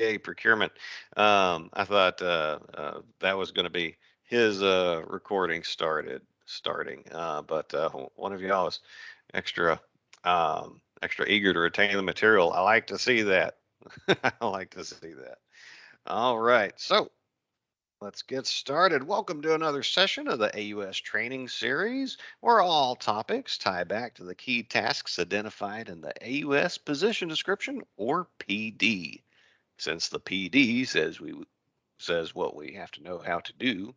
VA procurement. I thought that was going to be his recording starting, but one of y'all is extra extra eager to retain the material. I like to see that. I like to see that. All right, so let's get started. Welcome to another session of the AUS training series, where all topics tie back to the key tasks identified in the AUS position description, or PD. Since the PD says what we have to know how to do,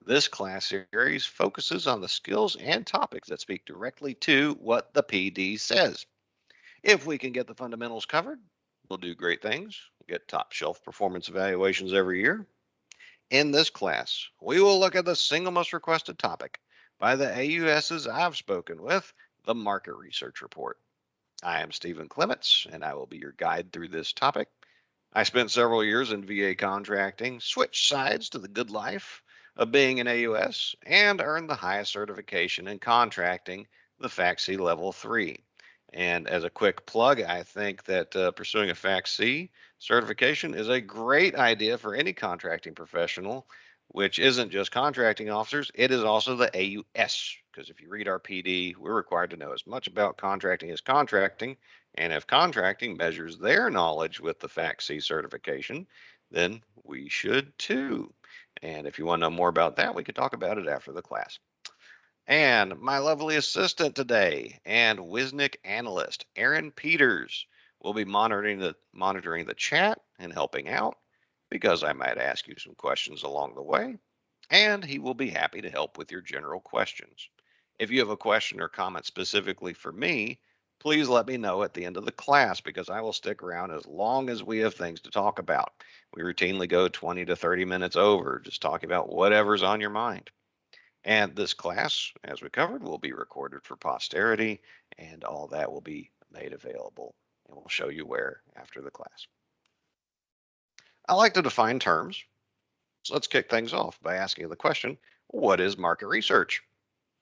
this class series focuses on the skills and topics that speak directly to what the PD says. If we can get the fundamentals covered, we'll do great things. We'll get top shelf performance evaluations every year. In this class, we will look at the single most requested topic by the AUSs I've spoken with, the market research report. I am Stephen Clements, and I will be your guide through this topic. I spent several years in VA contracting, switched sides to the good life of being an AUS, and earned the highest certification in contracting, the FACC Level 3. And as a quick plug, I think that pursuing a FACC certification is a great idea for any contracting professional, which isn't just contracting officers, it is also the AUS. Because if you read our PD, we're required to know as much about contracting as contracting. And if contracting measures their knowledge with the FACC certification, then we should too. And if you want to know more about that, we could talk about it after the class. And my lovely assistant today and Wisnik analyst, Aaron Peters, will be monitoring the chat and helping out because I might ask you some questions along the way. And he will be happy to help with your general questions. If you have a question or comment specifically for me, please let me know at the end of the class because I will stick around as long as we have things to talk about. We routinely go 20 to 30 minutes over just talking about whatever's on your mind. And this class, as we covered, will be recorded for posterity, and all that will be made available. And we'll show you where after the class. I like to define terms, so let's kick things off by asking the question, what is market research?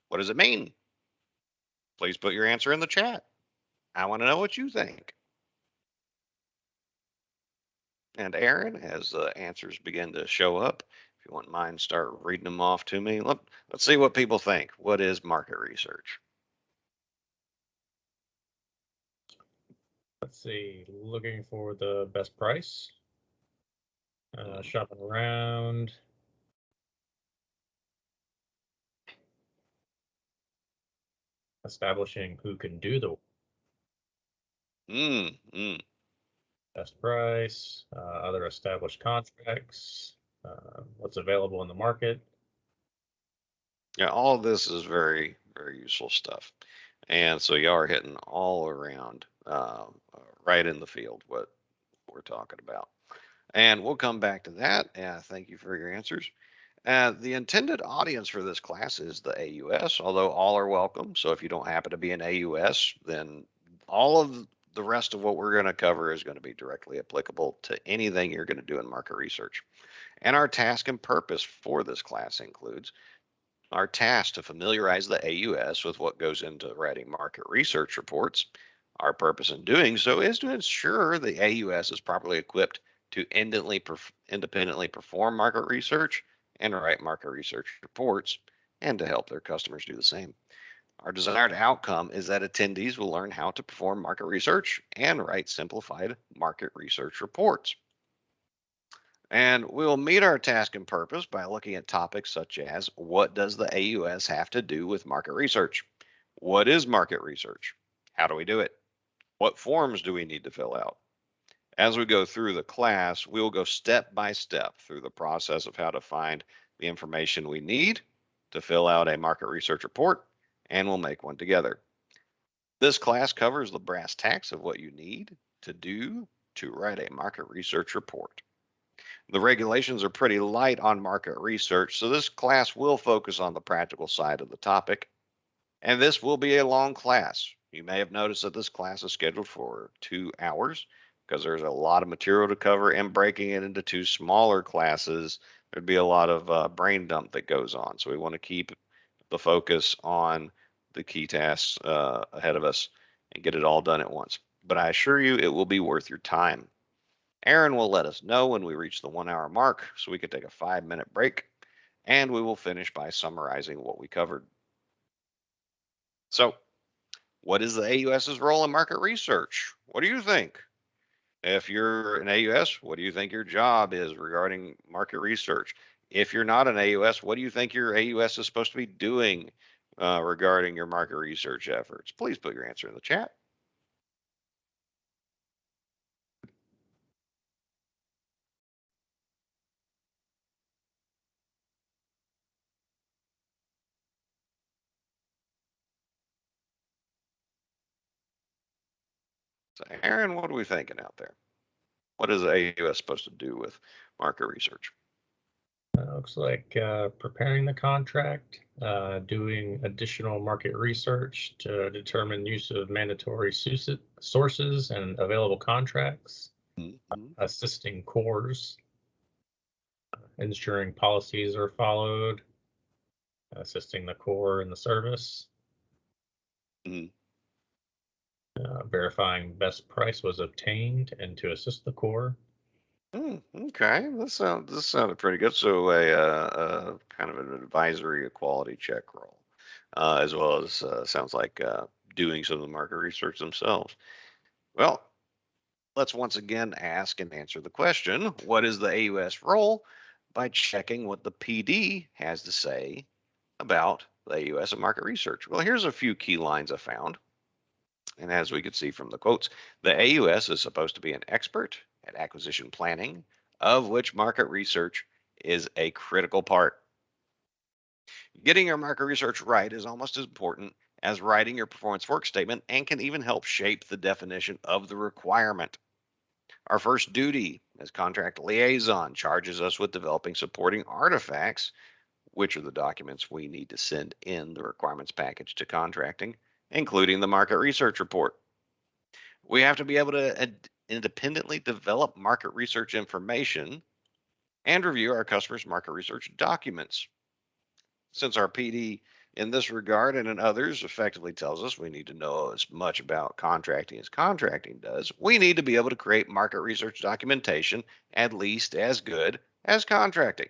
What does it mean? Please put your answer in the chat. I want to know what you think. And Aaron, as the answers begin to show up, if you wouldn't mind, start reading them off to me. Let's see what people think. What is market research? Let's see, looking for the best price, shopping around, establishing who can do the best price, other established contracts, what's available in the market. Yeah, all of this is very, very useful stuff. And so y'all are hitting all around right in the field what we're talking about. And we'll come back to that. Thank you for your answers. The intended audience for this class is the AUS, although all are welcome. So if you don't happen to be an AUS, then all of the rest of what we're going to cover is going to be directly applicable to anything you're going to do in market research. And our task and purpose for this class includes our task to familiarize the AUS with what goes into writing market research reports. Our purpose in doing so is to ensure the AUS is properly equipped to independently perform market research and write market research reports, and to help their customers do the same. Our desired outcome is that attendees will learn how to perform market research and write simplified market research reports. And we'll meet our task and purpose by looking at topics such as, what does the AUS have to do with market research? What is market research? How do we do it? What forms do we need to fill out? As we go through the class, we will go step by step through the process of how to find the information we need to fill out a market research report, and we'll make one together. This class covers the brass tacks of what you need to do to write a market research report. The regulations are pretty light on market research, so this class will focus on the practical side of the topic. And this will be a long class. You may have noticed that this class is scheduled for 2 hours because there's a lot of material to cover, and breaking it into 2 smaller classes, there'd be a lot of brain dump that goes on. So we want to keep the focus on the key tasks ahead of us and get it all done at once. But I assure you it will be worth your time. Aaron will let us know when we reach the 1 hour mark so we can take a 5-minute break, and we will finish by summarizing what we covered. So, what is the AUS's role in market research? What do you think? If you're an AUS, what do you think your job is regarding market research? If you're not an AUS, what do you think your AUS is supposed to be doing regarding your market research efforts? Please put your answer in the chat. So, Aaron, what are we thinking out there? What is the AUS supposed to do with market research? Looks like preparing the contract, doing additional market research to determine use of mandatory sources and available contracts, Mhm. assisting cores, ensuring policies are followed, assisting the core in the service, Mhm. verifying best price was obtained, and to assist the core. Okay, this sounded pretty good. So a kind of an advisory, a quality check role, as well as sounds like doing some of the market research themselves. Well, let's once again ask and answer the question: what is the AUS role? By checking what the PD has to say about the AUS and market research. Well, here's a few key lines I found. And as we could see from the quotes, the AUS is supposed to be an expert at acquisition planning, of which market research is a critical part. Getting your market research right is almost as important as writing your performance work statement and can even help shape the definition of the requirement. Our first duty as contract liaison charges us with developing supporting artifacts, which are the documents we need to send in the requirements package to contracting, including the market research report. We have to be able to independently develop market research information and review our customers' market research documents. Since our PD in this regard and in others effectively tells us we need to know as much about contracting as contracting does, we need to be able to create market research documentation at least as good as contracting.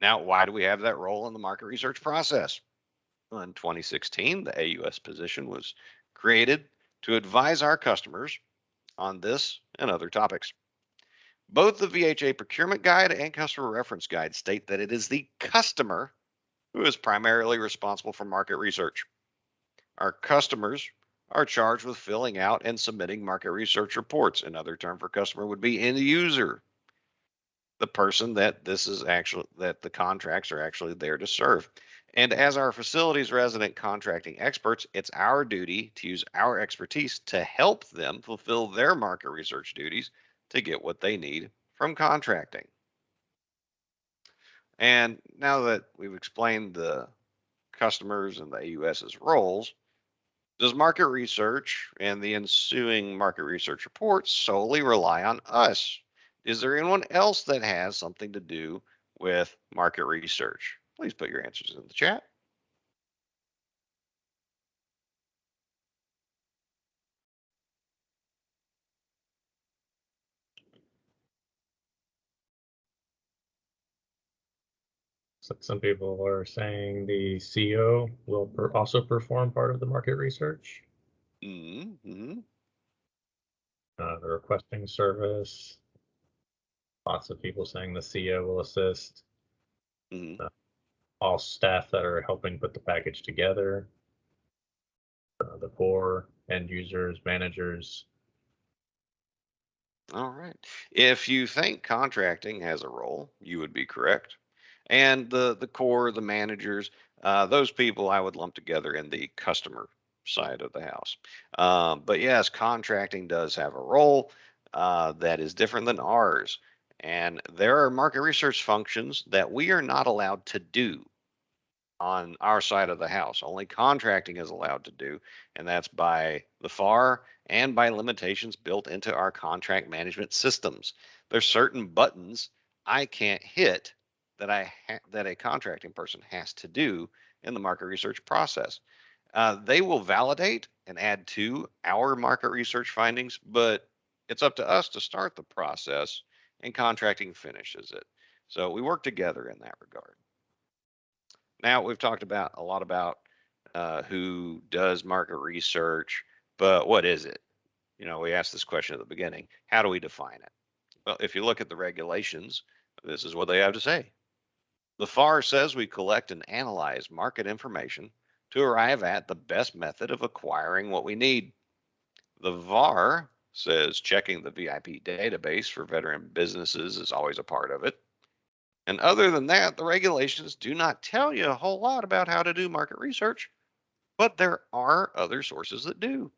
Now, why do we have that role in the market research process? Well, in 2016, the AUS position was created to advise our customers on this and other topics. Both the VHA procurement guide and customer reference guide state that it is the customer who is primarily responsible for market research. Our customers are charged with filling out and submitting market research reports. Another term for customer would be end user, the person that the contracts are actually there to serve. And as our facilities resident contracting experts, it's our duty to use our expertise to help them fulfill their market research duties to get what they need from contracting. And now that we've explained the customers and the AUS's roles, does market research and the ensuing market research reports solely rely on us? Is there anyone else that has something to do with market research? Please put your answers in the chat. So some people are saying the CO will also perform part of the market research. Mm-hmm. The requesting service. Lots of people saying the CO will assist. Mm-hmm. All staff that are helping put the package together. The core, end users, managers. All right. If you think contracting has a role, you would be correct. And the core, the managers, those people I would lump together in the customer side of the house. But yes, contracting does have a role that is different than ours. And there are market research functions that we are not allowed to do on our side of the house. Only contracting is allowed to do, and that's by the FAR and by limitations built into our contract management systems. There's certain buttons I can't hit that a contracting person has to do in the market research process. They will validate and add to our market research findings, but It's up to us to start the process, and contracting finishes it. So we work together in that regard. Now we've talked about a lot about who does market research, but what is it? We asked this question at the beginning. How do we define it? Well, if you look at the regulations, this is what they have to say. The FAR says we collect and analyze market information to arrive at the best method of acquiring what we need. The VAR says checking the VIP database for veteran businesses is always a part of it. And other than that, the regulations do not tell you a whole lot about how to do market research, but there are other sources that do.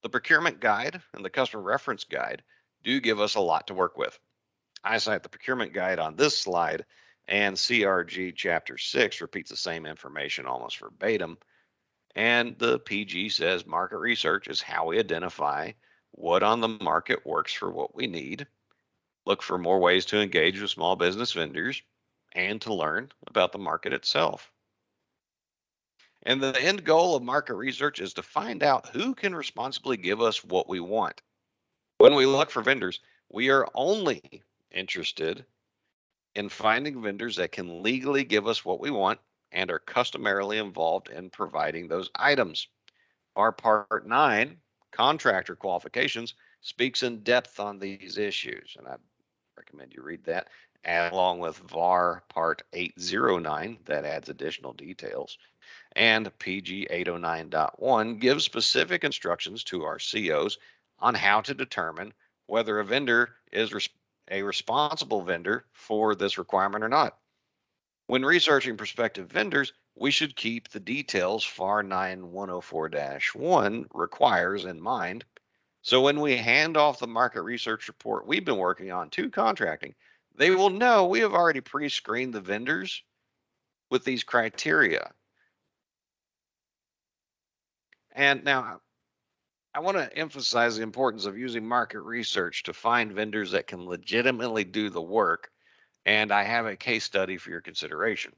The procurement guide and the customer reference guide do give us a lot to work with. I cite the procurement guide on this slide, and CRG Chapter 6 repeats the same information almost verbatim. And the PG says market research is how we identify what on the market works for what we need, look for more ways to engage with small business vendors, and to learn about the market itself. And the end goal of market research is to find out who can responsibly give us what we want. When we look for vendors, we are only interested in finding vendors that can legally give us what we want and are customarily involved in providing those items. Our Part 9, Contractor Qualifications, speaks in depth on these issues, and I recommend you read that, along with VAR Part 809, that adds additional details. And PG 809.1 gives specific instructions to our COs on how to determine whether a vendor is a responsible vendor for this requirement or not. When researching prospective vendors, we should keep the details FAR 9104-1 requires in mind. So when we hand off the market research report we've been working on to contracting, they will know we have already pre-screened the vendors with these criteria. And now I want to emphasize the importance of using market research to find vendors that can legitimately do the work. And I have a case study for your consideration.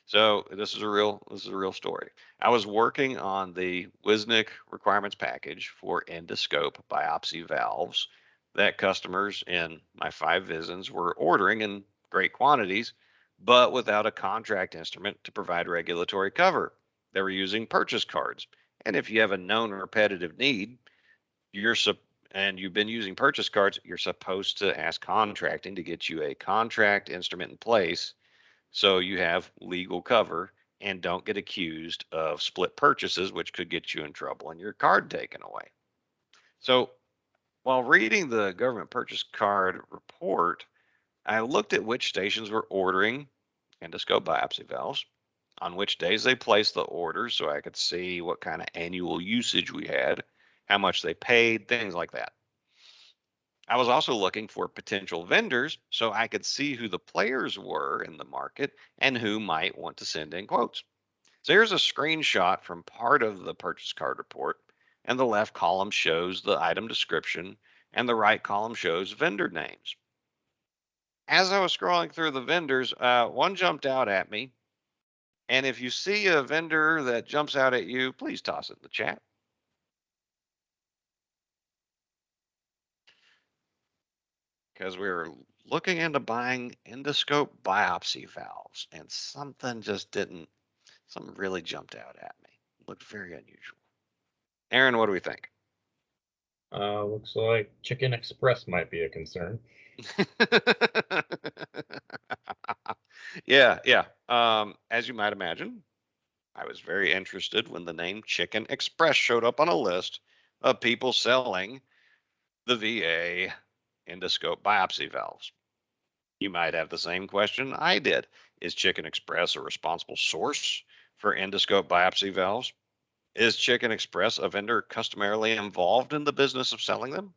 So this is a real story. I was working on the Wisnik requirements package for endoscope biopsy valves that customers in my 5 VISNs were ordering in great quantities, but without a contract instrument to provide regulatory cover. They were using purchase cards. And if you have a known repetitive need, and you've been using purchase cards, you're supposed to ask contracting to get you a contract instrument in place so you have legal cover and don't get accused of split purchases, which could get you in trouble and your card taken away. So while reading the government purchase card report, I looked at which stations were ordering endoscope biopsy valves, on which days they placed the orders so I could see what kind of annual usage we had, how much they paid, things like that. I was also looking for potential vendors so I could see who the players were in the market and who might want to send in quotes. So here's a screenshot from part of the purchase card report, and the left column shows the item description and the right column shows vendor names. As I was scrolling through the vendors, one jumped out at me. And if you see a vendor that jumps out at you, please toss it in the chat. Because we were looking into buying endoscope biopsy valves, and something really jumped out at me. It looked very unusual. Aaron, what do we think? Looks like Chicken Express might be a concern. Yeah. As you might imagine, I was very interested when the name Chicken Express showed up on a list of people selling the VA endoscope biopsy valves. You might have the same question I did. Is Chicken Express a responsible source for endoscope biopsy valves? Is Chicken Express a vendor customarily involved in the business of selling them?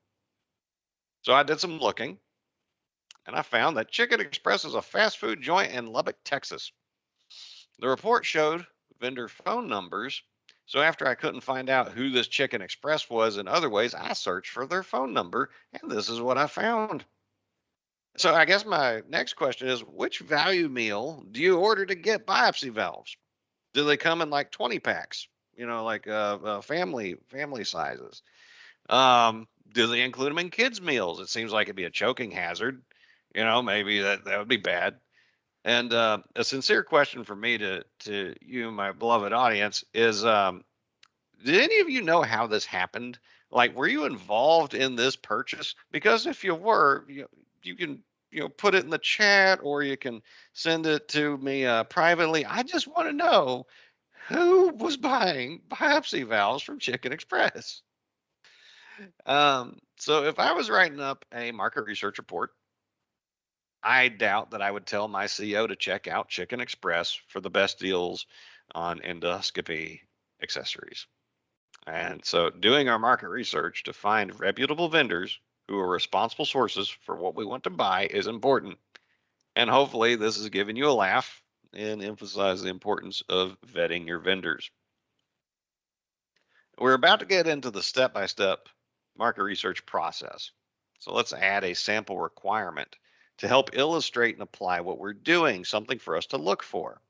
So I did some looking, and I found that Chicken Express is a fast food joint in Lubbock, Texas. The report showed vendor phone numbers. So after I couldn't find out who this Chicken Express was in other ways, I searched for their phone number, and this is what I found. So I guess my next question is, which value meal do you order to get biopsy valves? Do they come in like 20 packs? Like family sizes. Do they include them in kids' meals? It seems like it'd be a choking hazard. Maybe that would be bad. And a sincere question for me to you, my beloved audience, is did any of you know how this happened? Like, were you involved in this purchase? Because if you were, you can put it in the chat, or you can send it to me privately. I just want to know who was buying biopsy valves from Chicken Express. So if I was writing up a market research report, I doubt that I would tell my CEO to check out Chicken Express for the best deals on endoscopy accessories. And so doing our market research to find reputable vendors who are responsible sources for what we want to buy is important. And hopefully this is giving you a laugh and emphasize the importance of vetting your vendors. We're about to get into the step-by-step market research process. So let's add a sample requirement to help illustrate and apply what we're doing, something for us to look for.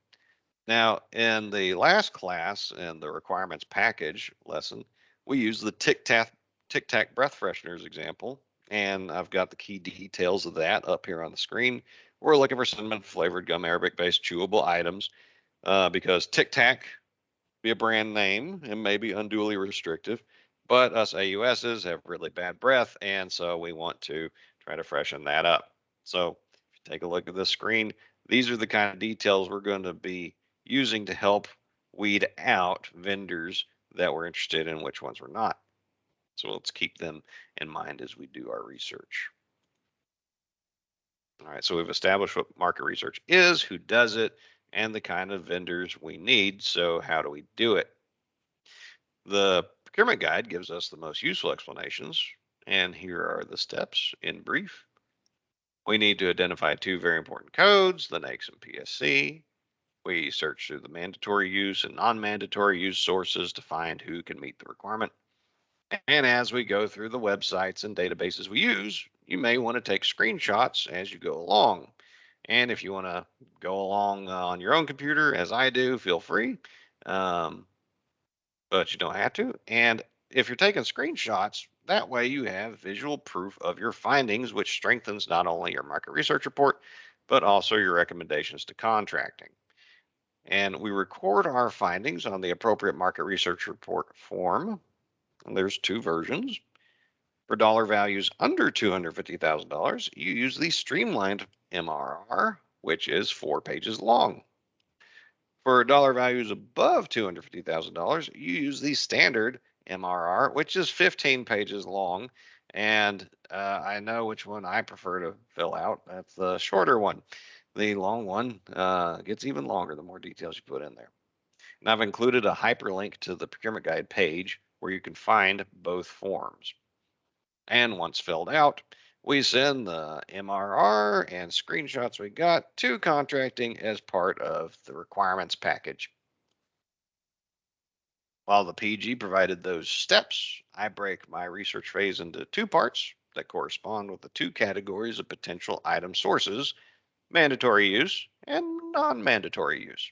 Now, in the last class in the requirements package lesson, we used the Tic Tac breath fresheners example, and I've got the key details of that up here on the screen. We're looking for cinnamon flavored gum arabic based chewable items because Tic Tac be a brand name and may be unduly restrictive, but us AUSs have really bad breath, and so we want to try to freshen that up. So if you take a look at this screen, these are the kind of details we're going to be using to help weed out vendors that we're interested in, which ones we're not. So let's keep them in mind as we do our research. All right, so we've established what market research is, who does it, and the kind of vendors we need. So how do we do it? The procurement guide gives us the most useful explanations, and here are the steps in brief. We need to identify two very important codes, the NAICS and PSC. We search through the mandatory use and non-mandatory use sources to find who can meet the requirement. And as we go through the websites and databases we use, you may want to take screenshots as you go along. And if you want to go along on your own computer, as I do, feel free. But you don't have to. And if you're taking screenshots, that way you have visual proof of your findings, which strengthens not only your market research report, but also your recommendations to contracting. And we record our findings on the appropriate market research report form. And there's two versions. For dollar values under $250,000, you use the streamlined MRR, which is 4 pages long. For dollar values above $250,000, you use the standard MRR, which is 15 pages long. And I know which one I prefer to fill out. That's the shorter one. The long one gets even longer the more details you put in there. And I've included a hyperlink to the procurement guide page where you can find both forms. And once filled out, we send the MRR and screenshots we got to contracting as part of the requirements package. While the PG provided those steps, I break my research phase into two parts that correspond with the two categories of potential item sources, mandatory use and non-mandatory use.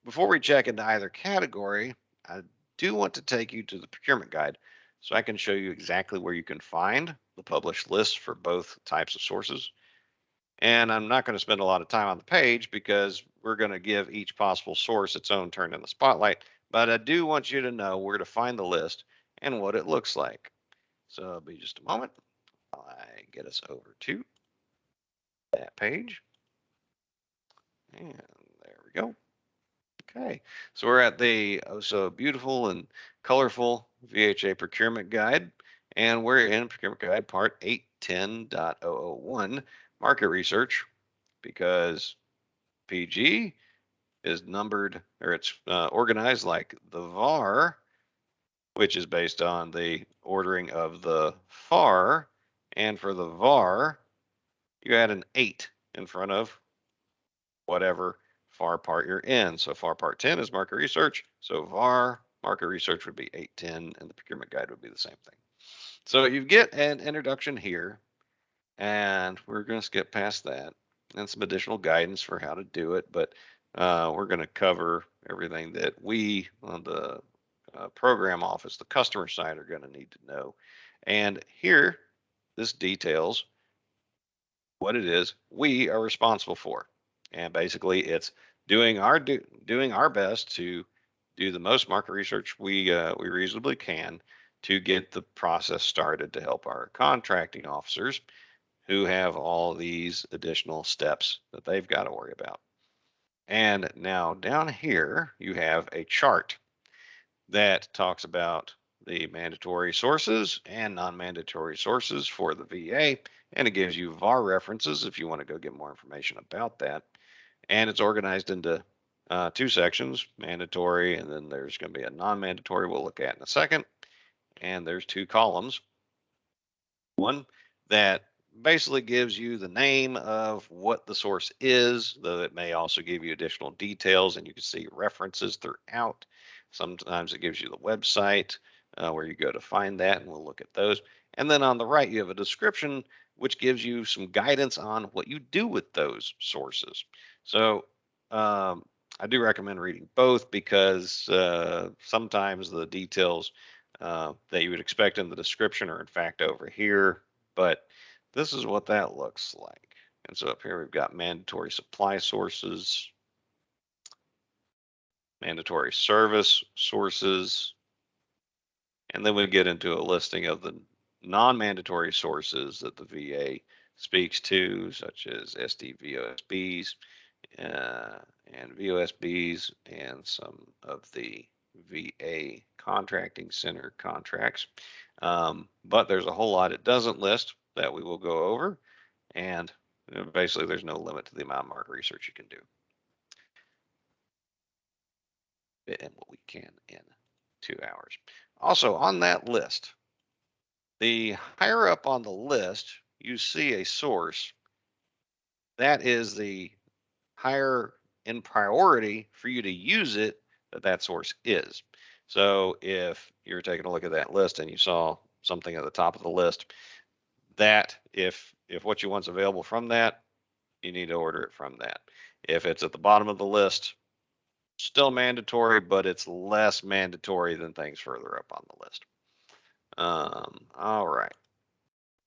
Before we check into either category, I do want to take you to the procurement guide so I can show you exactly where you can find the published list for both types of sources. And I'm not going to spend a lot of time on the page because we're going to give each possible source its own turn in the spotlight, but I do want you to know where to find the list and what it looks like. So it'll be just a moment while I get us over to that page. And there we go. Okay, so we're at the oh so beautiful and colorful VHA procurement guide, and we're in procurement guide part 810.001 market research because PG is numbered or it's organized like the VAR, which is based on the ordering of the FAR, and for the VAR, you add an 8 in front of whatever FAR part you're in. So FAR part 10 is market research. So VAR market research would be 810 and the procurement guide would be the same thing. So you get an introduction here and we're going to skip past that and some additional guidance for how to do it. But we're going to cover everything that we on the program office, the customer side, are going to need to know. And here, this details what it is we are responsible for. And basically, it's doing our best to do the most market research we reasonably can to get the process started to help our contracting officers who have all these additional steps that they've got to worry about. And now down here, you have a chart that talks about the mandatory sources and non-mandatory sources for the VA, and it gives you VAR references if you want to go get more information about that. And it's organized into two sections, mandatory, and then there's going to be a non-mandatory we'll look at in a second. And there's two columns. One that basically gives you the name of what the source is, though it may also give you additional details, and you can see references throughout. Sometimes it gives you the website where you go to find that, and we'll look at those. And then on the right, you have a description which gives you some guidance on what you do with those sources. So I do recommend reading both because sometimes the details that you would expect in the description are in fact over here, but this is what that looks like. And so up here we've got mandatory supply sources, mandatory service sources, and then we get into a listing of the non-mandatory sources that the VA speaks to, such as SDVOSBs and VOSBs and some of the VA contracting center contracts. But there's a whole lot it doesn't list that we will go over. And basically, there's no limit to the amount of market research you can do. And what we can in 2 hours. Also, on that list, the higher up on the list, you see a source. That is the higher in priority for you to use it that source is. So if you're taking a look at that list and you saw something at the top of the list, that if what you want's available from that, you need to order it from that. If it's at the bottom of the list, still mandatory, but it's less mandatory than things further up on the list. All right.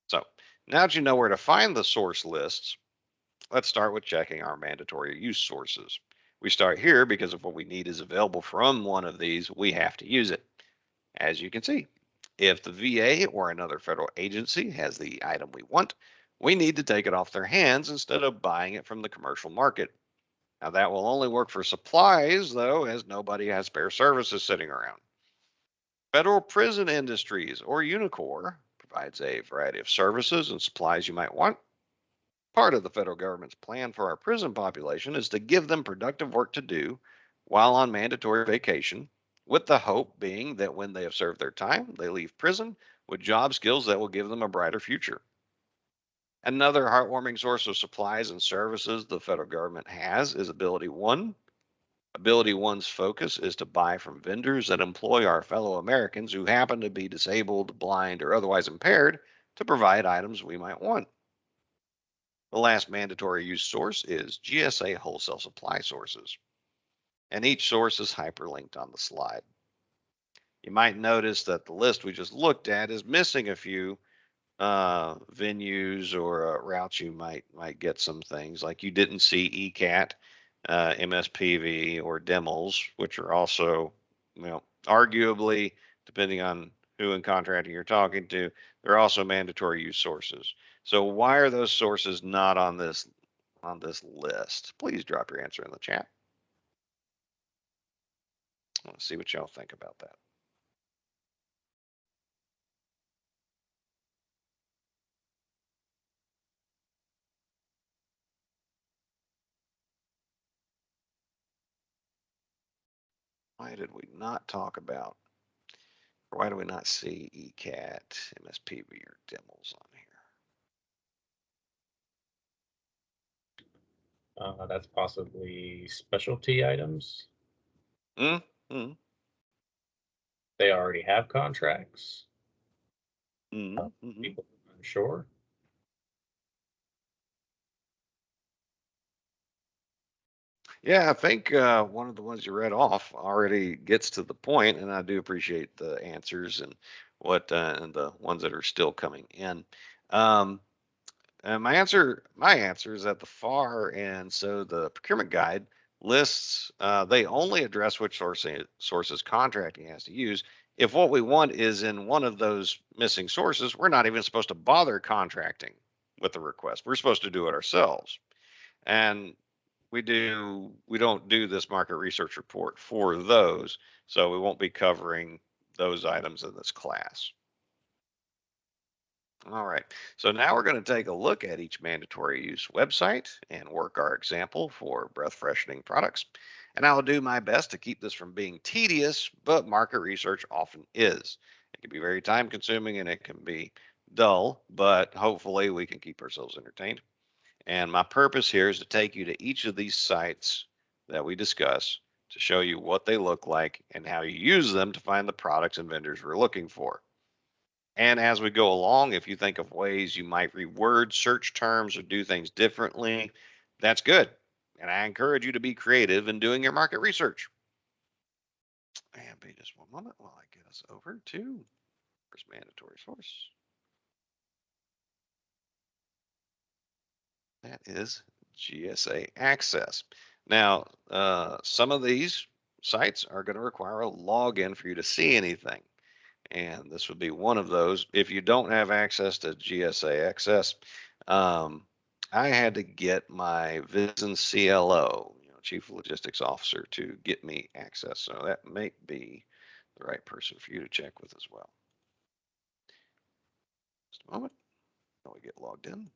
So now that you know where to find the source lists, let's start with checking our mandatory use sources. We start here because if what we need is available from one of these, we have to use it. As you can see, if the VA or another federal agency has the item we want, we need to take it off their hands instead of buying it from the commercial market. Now that will only work for supplies, though, as nobody has spare services sitting around. Federal Prison Industries, or Unicor, provides a variety of services and supplies you might want. Part of the federal government's plan for our prison population is to give them productive work to do while on mandatory vacation, with the hope being that when they have served their time, they leave prison with job skills that will give them a brighter future. Another heartwarming source of supplies and services the federal government has is Ability One. Ability One's focus is to buy from vendors that employ our fellow Americans who happen to be disabled, blind, or otherwise impaired to provide items we might want. The last mandatory use source is GSA Wholesale Supply Sources, and each source is hyperlinked on the slide. You might notice that the list we just looked at is missing a few venues or routes you might get some things, like you didn't see ECAT, MSPV, or DEMLS, which are also, arguably, depending on who in contracting you're talking to, they're also mandatory use sources. So why are those sources not on this list? Please drop your answer in the chat. Let's see what y'all think about that. Why did we not talk about, or why do we not see ECAT, MSPV, or DEMLS on here? That's possibly specialty items. Mm-hmm. They already have contracts. Mm-hmm. People are unsure. Yeah, I think one of the ones you read off already gets to the point, and I do appreciate the answers. And and the ones that are still coming in. Um, and my answer is at the far end. So the procurement guide lists, they only address which sources contracting has to use. If what we want is in one of those missing sources, we're not even supposed to bother contracting with the request. We're supposed to do it ourselves. And we don't do this market research report for those, so we won't be covering those items in this class. All right, so now we're going to take a look at each mandatory use website and work our example for breath freshening products. And I'll do my best to keep this from being tedious, but market research often is. It can be very time consuming and it can be dull, but hopefully we can keep ourselves entertained. And my purpose here is to take you to each of these sites that we discuss to show you what they look like and how you use them to find the products and vendors we're looking for. And as we go along, if you think of ways you might reword search terms or do things differently, that's good. And I encourage you to be creative in doing your market research. And be just one moment while I get us over to first mandatory source. That is GSA Access. Now, some of these sites are going to require a login for you to see anything. And this would be one of those. If you don't have access to GSA Access, um, I had to get my Vision CLO, Chief Logistics Officer, to get me access. So that may be the right person for you to check with as well. Just a moment while we get logged in.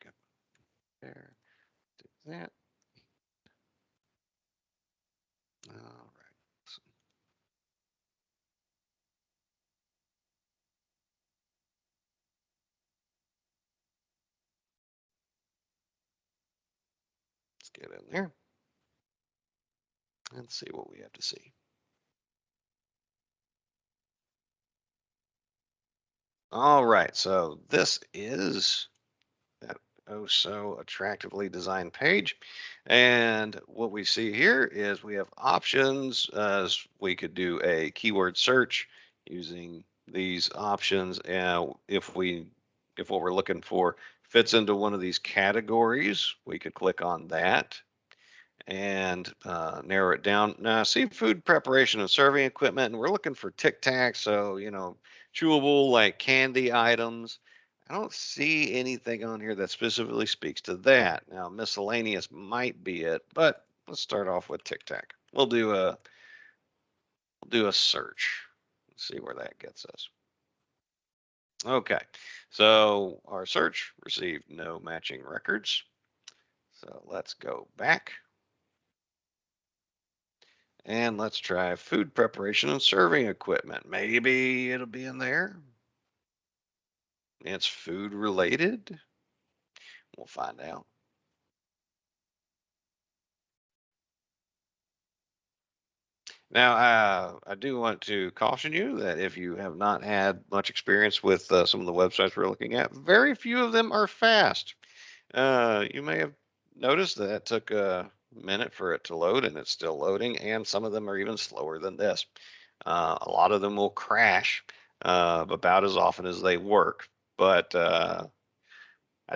Go there, do that. All right. So let's get in there and see what we have to see. All right, so this is that oh so attractively designed page. And what we see here is we have options as we could do a keyword search using these options. And if what we're looking for fits into one of these categories, we could click on that and narrow it down. Now, seafood preparation and serving equipment, and we're looking for Tic Tac, so chewable like candy items. I don't see anything on here that specifically speaks to that. Now, miscellaneous might be it, but let's start off with Tic Tac. We'll do a search. See where that gets us. Okay, so our search received no matching records. So let's go back. And let's try food preparation and serving equipment. Maybe it'll be in there. It's food related. We'll find out. Now, I do want to caution you that if you have not had much experience with some of the websites we're looking at, very few of them are fast. You may have noticed that it took a minute for it to load and it's still loading, and some of them are even slower than this. A lot of them will crash about as often as they work, but I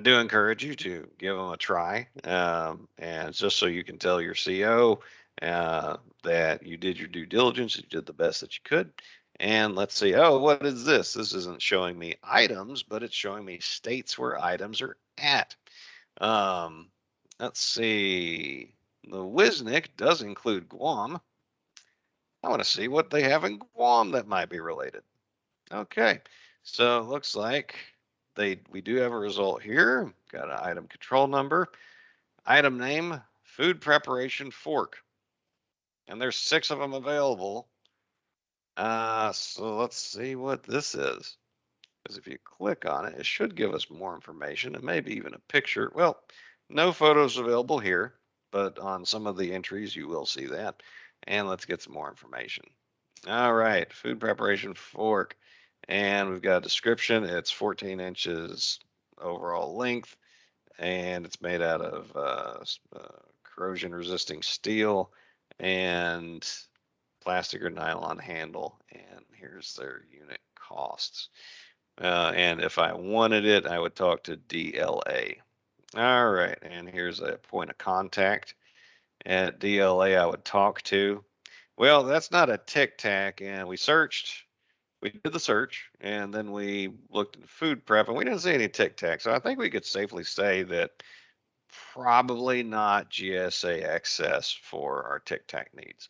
do encourage you to give them a try, and just so you can tell your CO that you did your due diligence, you did the best that you could. And let's see, oh, what is this? This isn't showing me items, but it's showing me states where items are at. Um, let's see, the Wisnik does include Guam. I want to see what they have in Guam that might be related. Okay, so it looks like we do have a result here. Got an item control number, item name, food preparation fork, and there's 6 of them available. So let's see what this is. Because if you click on it, it should give us more information and maybe even a picture. Well, no photos available here, but on some of the entries you will see that. And let's get some more information. All right, food preparation fork. And we've got a description. It's 14 inches overall length, and it's made out of corrosion resisting steel. And plastic or nylon handle, and here's their unit costs. And if I wanted it, I would talk to DLA. All right, and here's a point of contact at DLA I would talk to. Well, that's not a Tic Tac, and we did the search, and then we looked at food prep, and we didn't see any Tic Tac. So I think we could safely say that probably not GSA access for our Tic Tac needs.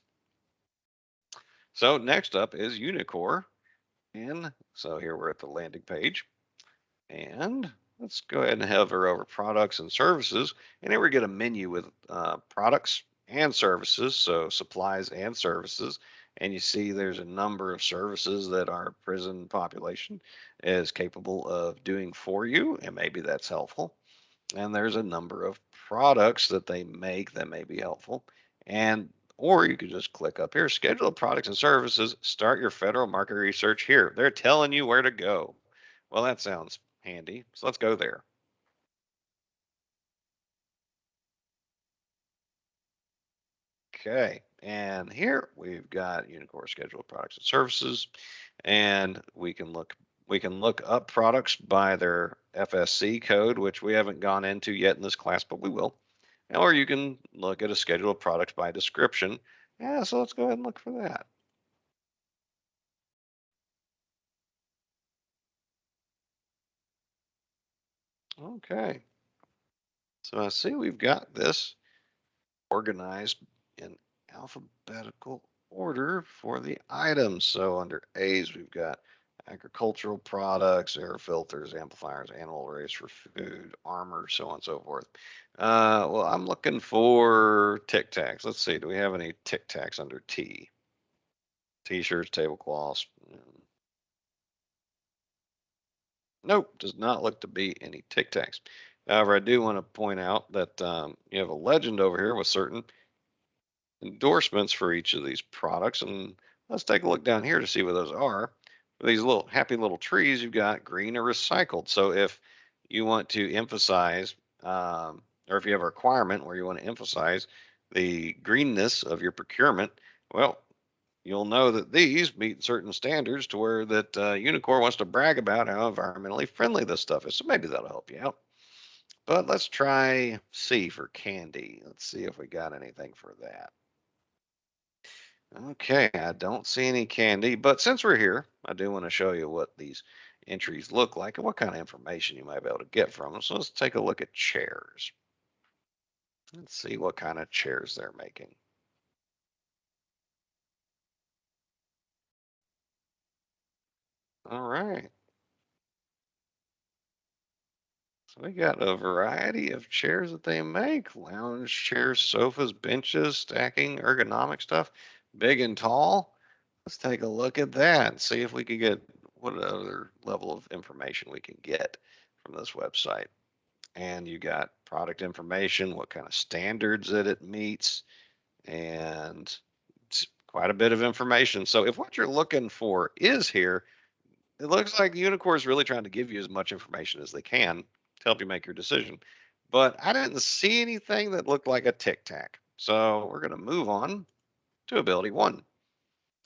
So next up is Unicor. And so here we're at the landing page. And let's go ahead and hover over products and services. And here we get a menu with products and services, so supplies and services. And you see there's a number of services that our prison population is capable of doing for you, and maybe that's helpful. And there's a number of products that they make that may be helpful. And or you could just click up here, schedule products and services, start your federal market research here. They're telling you where to go. Well, that sounds handy. So let's go there. Okay, and here we've got Unicor scheduled products and services, and we can look up products by their FSC code, which we haven't gone into yet in this class, but we will. Or you can look at a schedule of products by description. Yeah, so let's go ahead and look for that. Okay, so I see we've got this organized in alphabetical order for the items. So under A's, we've got agricultural products, air filters, amplifiers, animal race for food, armor, so on and so forth. Well, I'm looking for Tic Tacs. Let's see, do we have any Tic Tacs under T? T-shirts, tablecloths. Nope, does not look to be any Tic Tacs. However, I do want to point out that you have a legend over here with certain endorsements for each of these products. And let's take a look down here to see what those are. For these little happy little trees, you've got green or recycled. So if you want to emphasize, or if you have a requirement where you want to emphasize the greenness of your procurement, well, you'll know that these meet certain standards to where that Unicor wants to brag about how environmentally friendly this stuff is. So maybe that'll help you out. But let's try C for candy. Let's see if we got anything for that. Okay, I don't see any candy, but since we're here, I do want to show you what these entries look like and what kind of information you might be able to get from them. So let's take a look at chairs. Let's see what kind of chairs they're making. All right. So we got a variety of chairs that they make. Lounge chairs, sofas, benches, stacking, ergonomic stuff, big and tall. Let's take a look at that and see if we can get what other level of information we can get from this website. And you got product information, what kind of standards that it meets, and it's quite a bit of information. So if what you're looking for is here, it looks like Unicor is really trying to give you as much information as they can to help you make your decision. But I didn't see anything that looked like a Tic Tac. So we're going to move on to Ability 1.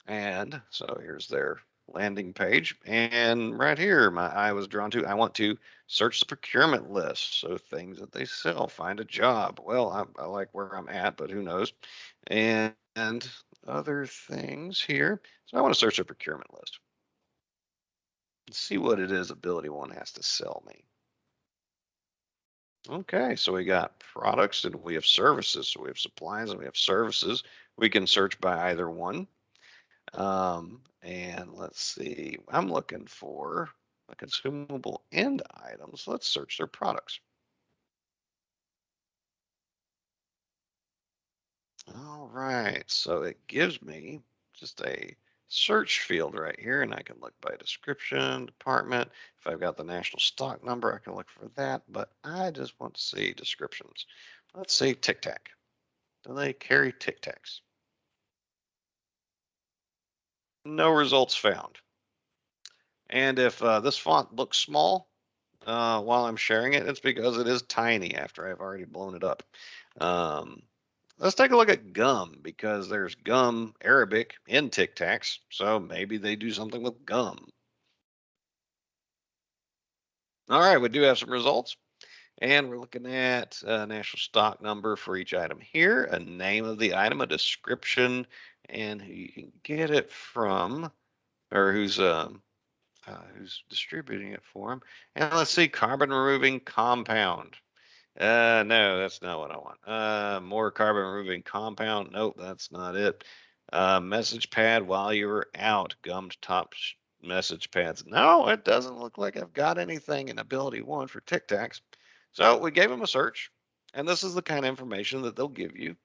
And so here's their landing page. And right here, my eye was drawn to, I want to search the procurement list. So things that they sell, find a job. Well, I like where I'm at, but who knows? And other things here. So I want to search the procurement list. Let's see what it is Ability One has to sell me. Okay, so we got products and we have services. So we have supplies and we have services. We can search by either one. And let's see, I'm looking for a consumable end items. Let's search their products. All right, so it gives me just a search field right here, and I can look by description, department. If I've got the national stock number, I can look for that, but I just want to see descriptions. Let's see Tic Tac. Do they carry Tic Tacs? No results found. And if this font looks small while I'm sharing it, it's because it is tiny after I've already blown it up. Um, let's take a look at gum because there's gum Arabic in Tic Tacs. So maybe they do something with gum. All right, we do have some results. And we're looking at a national stock number for each item here, a name of the item, a description, and who you can get it from, or who's distributing it for them. And let's see, carbon removing compound. No, that's not what I want. More carbon removing compound. Nope, that's not it. Message pad while you were out. Gummed top message pads. No, it doesn't look like I've got anything in Ability 1 for Tic Tacs. So we gave them a search, and this is the kind of information that they'll give you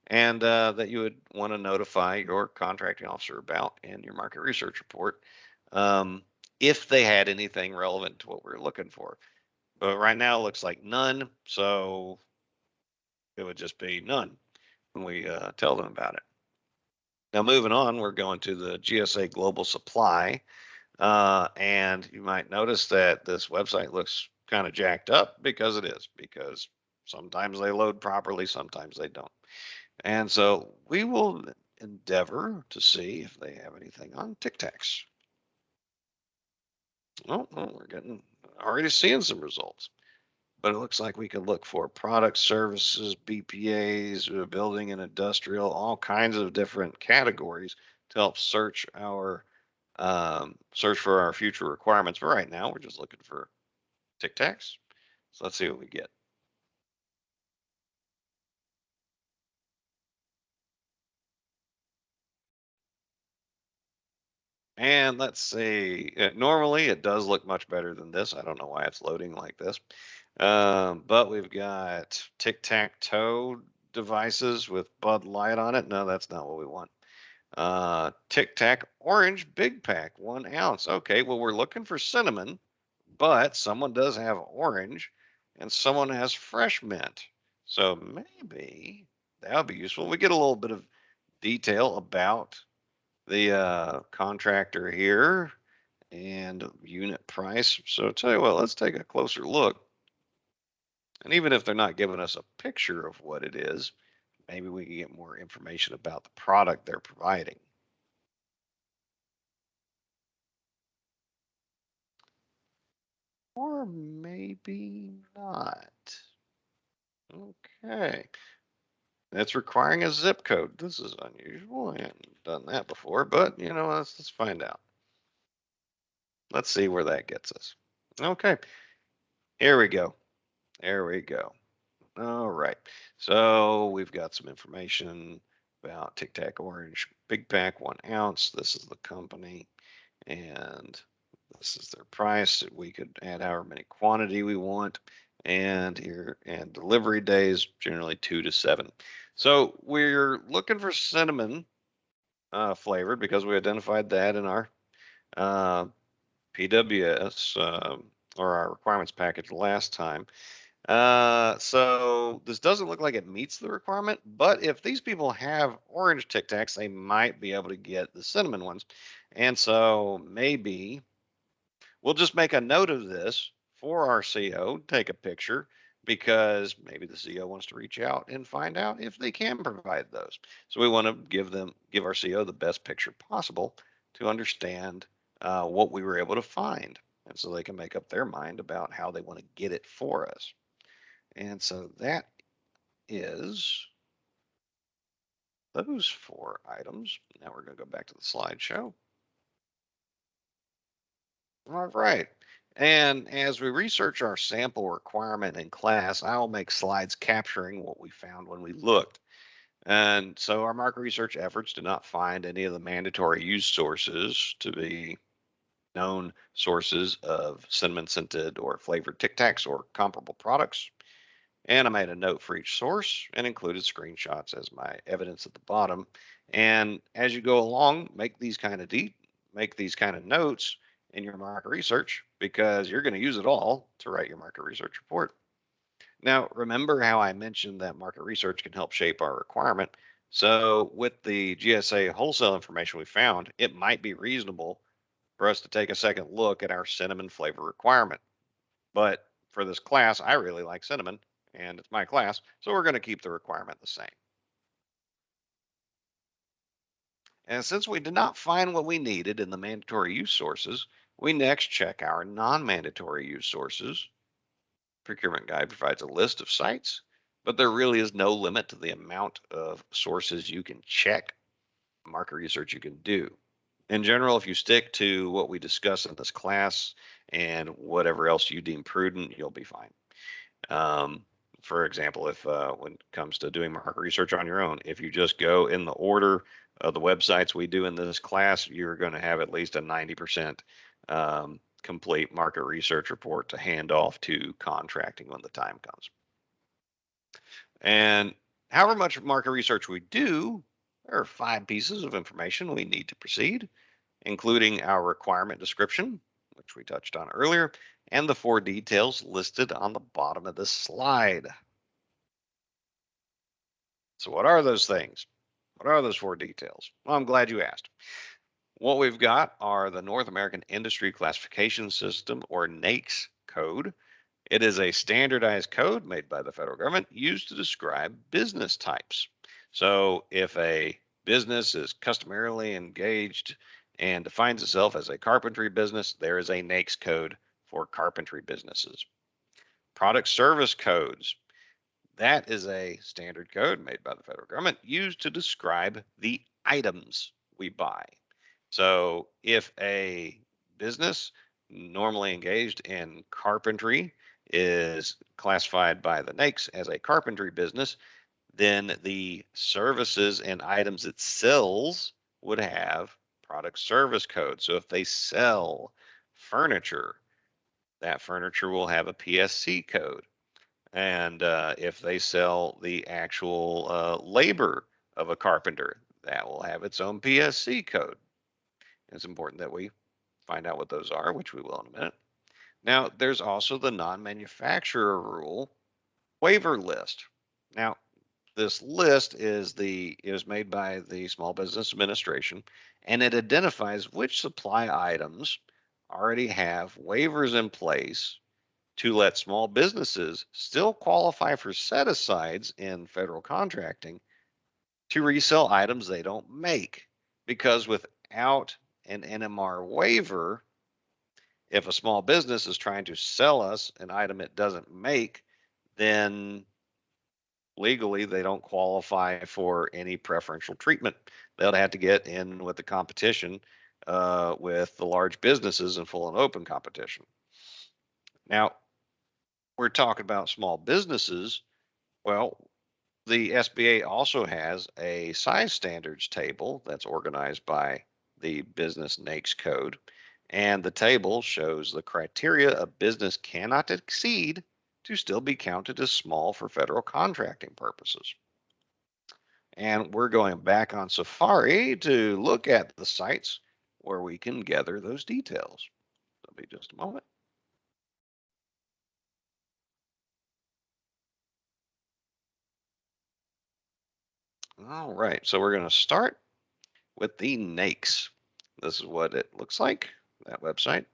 and that you would want to notify your contracting officer about in your market research report um, if they had anything relevant to what we're looking for. But right now it looks like none, so it would just be none when we tell them about it. Now moving on, we're going to the GSA Global Supply, and you might notice that this website looks kind of jacked up because it is, because sometimes they load properly, sometimes they don't. And so we will endeavor to see if they have anything on Tic Tacs. Oh, we're getting already seeing some results. But it looks like we could look for product services, BPAs, building and industrial, all kinds of different categories to help search for our future requirements. But right now, we're just looking for Tic Tacs. So let's see what we get. And let's see. Normally, it does look much better than this. I don't know why it's loading like this. But we've got tic-tac-toe devices with Bud Light on it. No, that's not what we want. Tic Tac Orange Big Pack, 1 ounce. Okay, well, we're looking for cinnamon, but someone does have orange and someone has fresh mint. So maybe that would be useful. We get a little bit of detail about the contractor here and unit price. So tell you what, let's take a closer look. And even if they're not giving us a picture of what it is, maybe we can get more information about the product they're providing. Or maybe not. Okay. It's requiring a zip code. This is unusual. I haven't done that before, but let's find out. Let's see where that gets us. Okay. Here we go. There we go. All right. So we've got some information about Tic Tac Orange Big Pack, 1 ounce. This is the company, and this is their price. We could add however many quantity we want, and delivery days generally 2 to 7. So we're looking for cinnamon flavored because we identified that in our uh, PWS or our requirements package last time. So this doesn't look like it meets the requirement, but if these people have orange Tic Tacs, they might be able to get the cinnamon ones. And so maybe we'll just make a note of this for our CO, take a picture, because maybe the CO wants to reach out and find out if they can provide those. So we want to give our CO the best picture possible to understand what we were able to find. And so they can make up their mind about how they want to get it for us. And so that is those 4 items. Now we're going to go back to the slideshow. All right. And as we research our sample requirement in class, I'll make slides capturing what we found when we looked. And so our market research efforts did not find any of the mandatory use sources to be known sources of cinnamon scented or flavored Tic Tacs or comparable products. And I made a note for each source and included screenshots as my evidence at the bottom. And as you go along, make these kind of notes in your market research because you're going to use it all to write your market research report. Now, remember how I mentioned that market research can help shape our requirement. So with the GSA wholesale information we found, it might be reasonable for us to take a second look at our cinnamon flavor requirement. But for this class, I really like cinnamon and it's my class, so we're going to keep the requirement the same. And since we did not find what we needed in the mandatory use sources, we next check our non-mandatory use sources. Procurement Guide provides a list of sites, but there really is no limit to the amount of sources you can check, market research you can do. In general, if you stick to what we discuss in this class and whatever else you deem prudent, you'll be fine. For example, if when it comes to doing market research on your own, if you just go in the order of the websites we do in this class, you're going to have at least a 90% complete market research report to hand off to contracting when the time comes. And however much market research we do, there are 5 pieces of information we need to proceed, including our requirement description, which we touched on earlier, and the 4 details listed on the bottom of this slide. So what are those things? What are those 4 details? Well, I'm glad you asked. What we've got are the North American Industry Classification System, or NAICS code. It is a standardized code made by the federal government used to describe business types. So if a business is customarily engaged and defines itself as a carpentry business, there is a NAICS code for carpentry businesses. Product service codes. That is a standard code made by the federal government used to describe the items we buy. So if a business normally engaged in carpentry is classified by the NAICS as a carpentry business, then the services and items it sells would have product service code. So if they sell furniture, that furniture will have a PSC code. And if they sell the actual labor of a carpenter, that will have its own PSC code. It's important that we find out what those are, which we will in a minute. Now, there's also the non-manufacturer rule waiver list. Now, this list is made by the Small Business Administration, and it identifies which supply items already have waivers in place to let small businesses still qualify for set-asides in federal contracting to resell items they don't make. Because without an NMR waiver, if a small business is trying to sell us an item it doesn't make, then legally they don't qualify for any preferential treatment. They'll have to get in with the competition with the large businesses in full and open competition. Now, we're talking about small businesses. Well, the SBA also has a size standards table that's organized by the Business NAICS code. And the table shows the criteria a business cannot exceed to still be counted as small for federal contracting purposes. And we're going back on Safari to look at the sites where we can gather those details. That'll be just a moment. All right, so we're going to start with the NAICS. This is what it looks like, that website.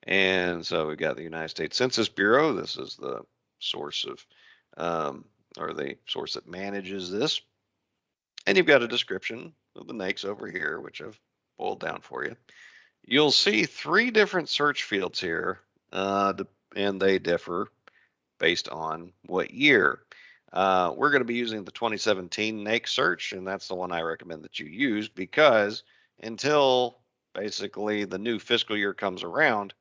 And so we've got the United States Census Bureau. This is the source of, or the source that manages this. And you've got a description of the NAICS over here, which I've boiled down for you. You'll see 3 different search fields here, and they differ based on what year. We're going to be using the 2017 NAICS search, and that's the one I recommend that you use, because until basically the new fiscal year comes around,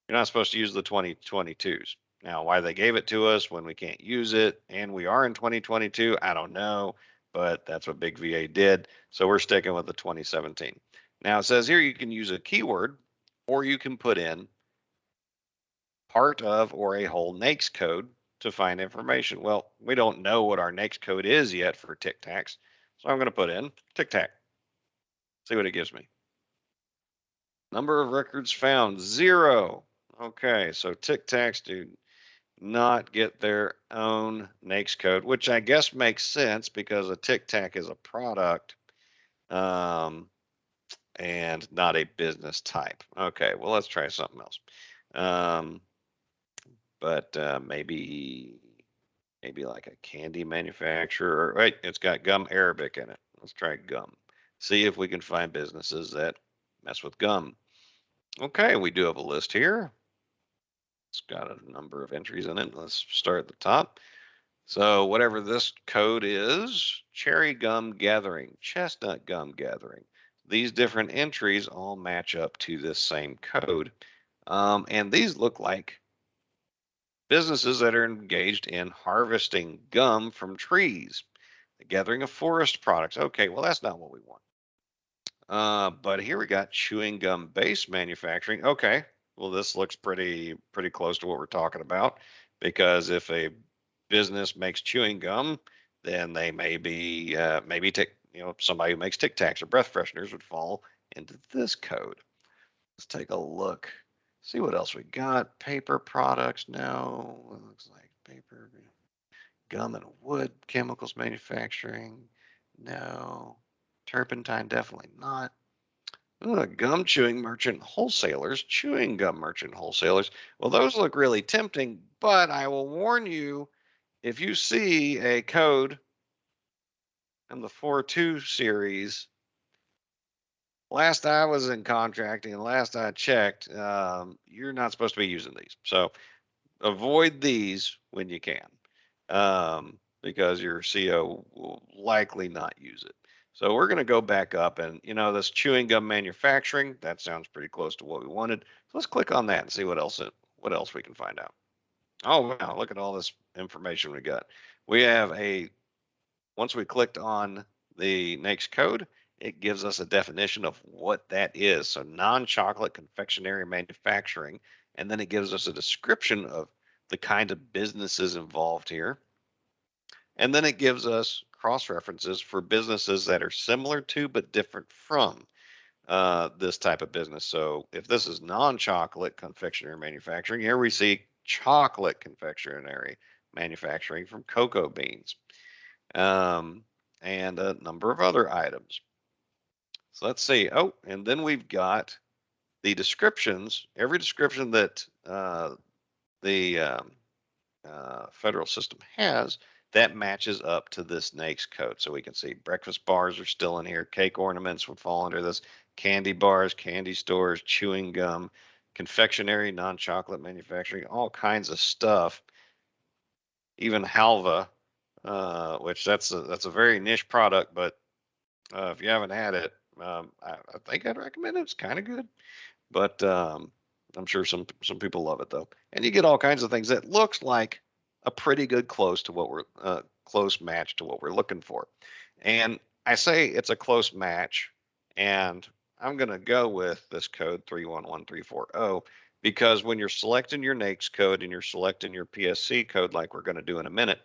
you're not supposed to use the 2022s. Now, why they gave it to us when we can't use it and we are in 2022, I don't know, but that's what Big VA did. So we're sticking with the 2017. Now it says here you can use a keyword, or you can put in part of or a whole NAICS code to find information. Well, we don't know what our NAICS code is yet for TIC-TACs, so I'm going to put in TIC-TAC. See what it gives me. Number of records found, 0. Okay, so TIC-TACs do not get their own NAICS code, which I guess makes sense because a TIC-TAC is a product and not a business type. Okay, well, let's try something else. But maybe like a candy manufacturer. Right, it's got gum arabic in it. Let's try gum. see if we can find businesses that mess with gum. Okay, we do have a list here. It's got a number of entries in it. Let's start at the top. So whatever this code is, cherry gum gathering, chestnut gum gathering, these different entries all match up to this same code. And these look like businesses that are engaged in harvesting gum from trees, the gathering of forest products. Okay, well, that's not what we want. But here we got chewing gum base manufacturing. Okay, well, this looks pretty close to what we're talking about, because if a business makes chewing gum, then they may be maybe somebody who makes Tic Tacs or breath fresheners would fall into this code. Let's take a look, see what else we got. Paper products, no. It looks like paper, gum and wood chemicals manufacturing, no. Turpentine, definitely not. Gum chewing merchant wholesalers, chewing gum merchant wholesalers. Well, those look really tempting, but I will warn you, if you see a code in the 4.2 series, last I was in contracting and last I checked, you're not supposed to be using these. So avoid these when you can, because your CO will likely not use it. So we're going to go back up, and this chewing gum manufacturing, that sounds pretty close to what we wanted. So let's click on that and see what else we can find out. Oh wow, look at all this information we got. We have once we clicked on the NAICS code, it gives us a definition of what that is. So non-chocolate confectionery manufacturing, and then it gives us a description of the kind of businesses involved here. And then it gives us cross references for businesses that are similar to but different from this type of business. So if this is non-chocolate confectionery manufacturing, here we see chocolate confectionery manufacturing from cocoa beans, and a number of other items. So let's see. Oh, and then we've got the descriptions. Every description that the federal system has, that matches up to this NAICS code. So we can see breakfast bars are still in here. Cake ornaments would fall under this. Candy bars, candy stores, chewing gum, confectionery, non-chocolate manufacturing, all kinds of stuff. Even halva, which that's a very niche product, but if you haven't had it, I think I'd recommend it. It's kind of good, but I'm sure some people love it though. And you get all kinds of things that looks like a pretty good close to what we're close match to what we're looking for. And I say it's a close match, and I'm going to go with this code 311340, because when you're selecting your NAICS code and you're selecting your PSC code, like we're going to do in a minute,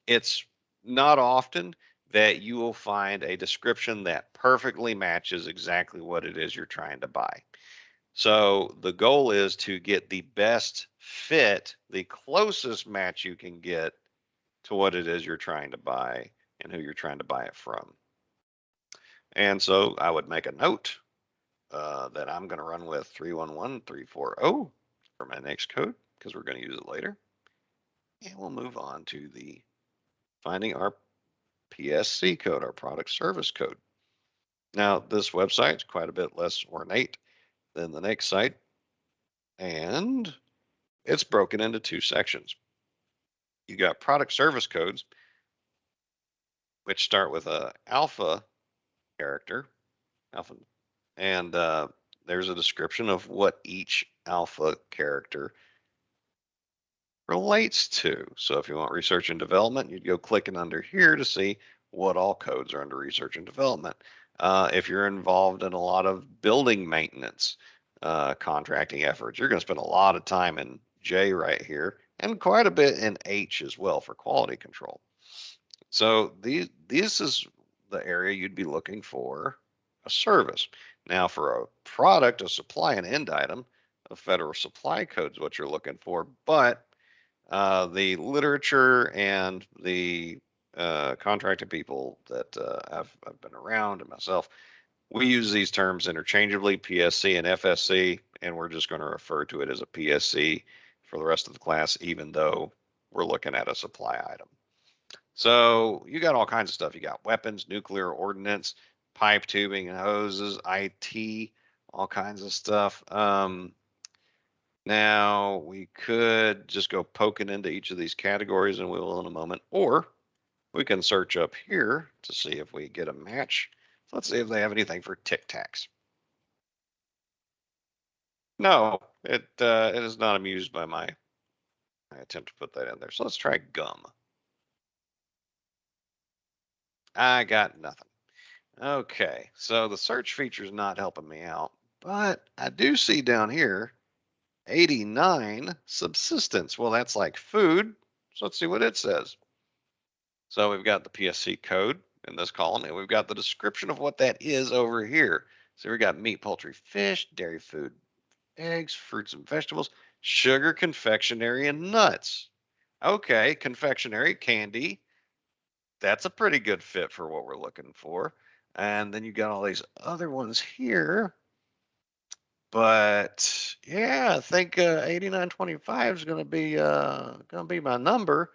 it's not often that you will find a description that perfectly matches exactly what it is you're trying to buy. So the goal is to get the best fit, the closest match you can get to what it is you're trying to buy and who you're trying to buy it from. And so I would make a note that I'm going to run with 311340 for my NAICS code, because we're going to use it later. And we'll move on to the finding our PSC code, our product service code. Now, this website is quite a bit less ornate than the NAICS site, and it's broken into two sections. You got product service codes, which start with a alpha character, alpha, and there's a description of what each alpha character relates to. So if you want research and development, you'd go clicking under here to see what all codes are under research and development. If you're involved in a lot of building maintenance contracting efforts, you're going to spend a lot of time in J right here, and quite a bit in H as well for quality control. So this is the area you'd be looking for a service. Now for a product, a supply and end item, a federal supply code is what you're looking for, but the literature and the contracted people that I've been around, and myself, we use these terms interchangeably, PSC and FSC, and we're just going to refer to it as a PSC for the rest of the class, even though we're looking at a supply item. So you got all kinds of stuff. You got weapons, nuclear ordnance, pipe, tubing, and hoses, IT, all kinds of stuff. Now we could just go poking into each of these categories, and we will in a moment, or we can search up here to see if we get a match. So let's see if they have anything for Tic Tacs. No, it is not amused by my attempt to put that in there. So let's try gum. I got nothing. Okay, so the search feature is not helping me out, but I do see down here 89 subsistence. Well, that's like food. So let's see what it says. So we've got the PSC code in this column, and we've got the description of what that is over here. So we've got meat, poultry, fish, dairy food, eggs, fruits and vegetables, sugar, confectionery, and nuts. Okay, confectionery, candy. That's a pretty good fit for what we're looking for. And then you got all these other ones here. But yeah, I think 8925 is going to be my number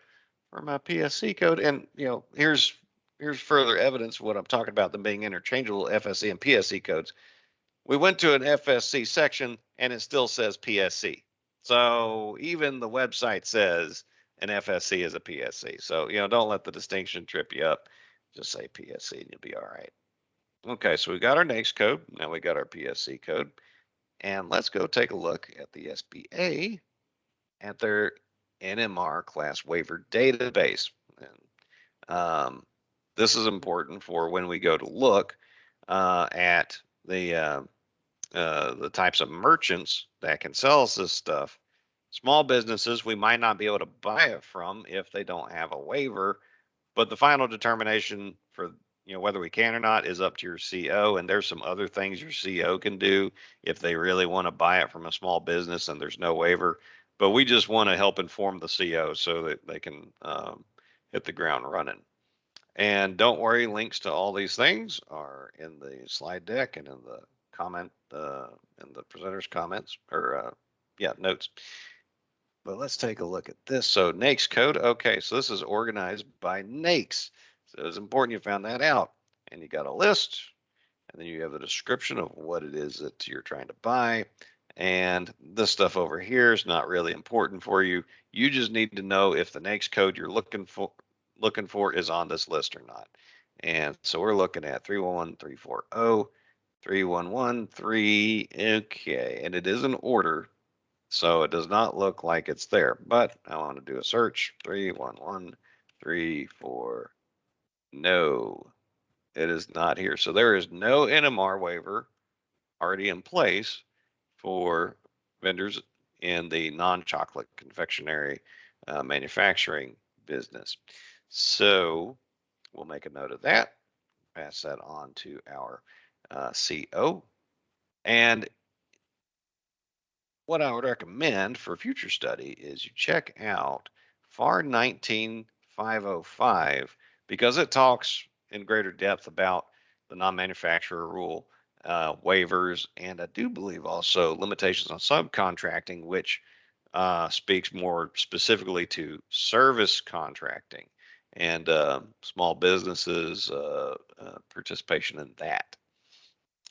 for my PSC code. And here's further evidence of what I'm talking about, them being interchangeable, FSC and PSC codes. We went to an FSC section and it still says PSC. So even the website says an FSC is a PSC. So don't let the distinction trip you up. Just say PSC and you'll be all right. Okay, so we got our NAICS code. Now we got our PSC code. And let's go take a look at the SBA at their NMR class waiver database. And this is important for when we go to look at the types of merchants that can sell us this stuff. Small businesses, we might not be able to buy it from if they don't have a waiver, but the final determination for whether we can or not is up to your CO. And there's some other things your CO can do if they really want to buy it from a small business and there's no waiver. But we just want to help inform the CO so that they can hit the ground running. And don't worry, links to all these things are in the slide deck and in the comment in the presenter's comments or notes. But let's take a look at this. So NAICS code. Okay, so this is organized by NAICS. So it's important you found that out. And you got a list, and then you have the description of what it is that you're trying to buy. And this stuff over here is not really important for you. You just need to know if the NAICS code you're looking for is on this list or not. And so we're looking at 311340, 3113. Okay, and it is in order. So it does not look like it's there, but I want to do a search. 311340. No, it is not here. So there is no NMR waiver already in place for vendors in the non-chocolate confectionery manufacturing business. So we'll make a note of that, pass that on to our CO. And what I would recommend for future study is you check out FAR 19505 because it talks in greater depth about the non-manufacturer rule, waivers, and I do believe also limitations on subcontracting, which speaks more specifically to service contracting and small businesses participation in that.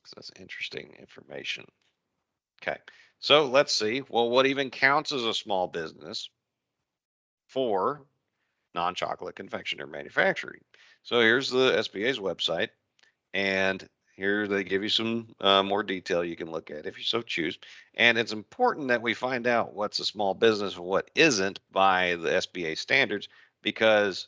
So that's interesting information. Okay, so let's see. Well, what even counts as a small business for non-chocolate confectionery manufacturing? So here's the SBA's website, and here they give you some more detail you can look at if you so choose. And it's important that we find out what's a small business and what isn't by the SBA standards, because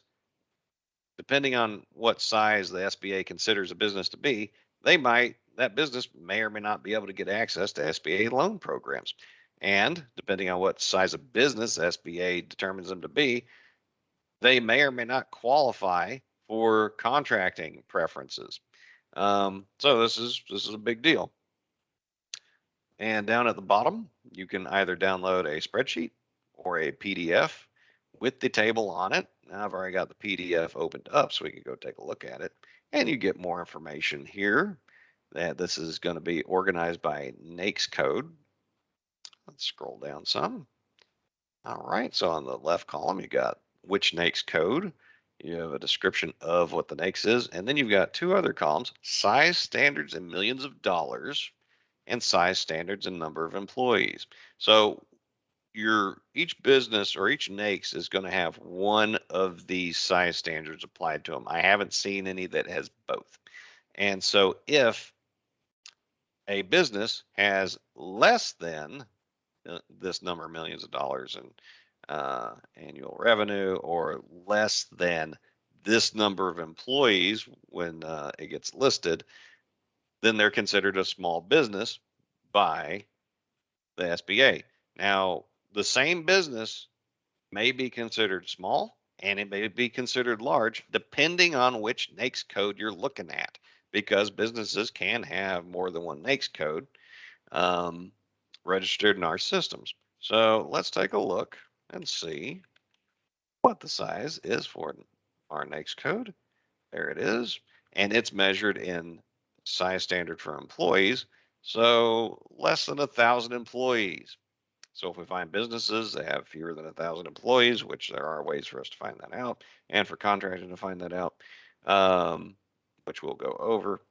depending on what size the SBA considers a business to be, that business may or may not be able to get access to SBA loan programs. And depending on what size of business SBA determines them to be, they may or may not qualify for contracting preferences. So this is a big deal. And down at the bottom, you can either download a spreadsheet or a PDF with the table on it. Now I've already got the PDF opened up so we can go take a look at it. And you get more information here that this is going to be organized by NAICS code. Let's scroll down some. All right, so on the left column, you got which NAICS code. You have a description of what the NAICS is, and then you've got two other columns: size, standards, and millions of dollars, and size, standards, and number of employees. So each business or each NAICS is going to have one of these size standards applied to them. I haven't seen any that has both. And so if a business has less than this number of millions of dollars in annual revenue, or less than this number of employees when it gets listed, then they're considered a small business by the SBA. Now, the same business may be considered small and it may be considered large depending on which NAICS code you're looking at, because businesses can have more than one NAICS code um, registered in our systems. So let's take a look and see what the size is for our NAICS code. There it is. And it's measured in size standard for employees. So less than 1,000 employees. So if we find businesses that have fewer than 1,000 employees, which there are ways for us to find that out, and for contractors to find that out, which we'll go over,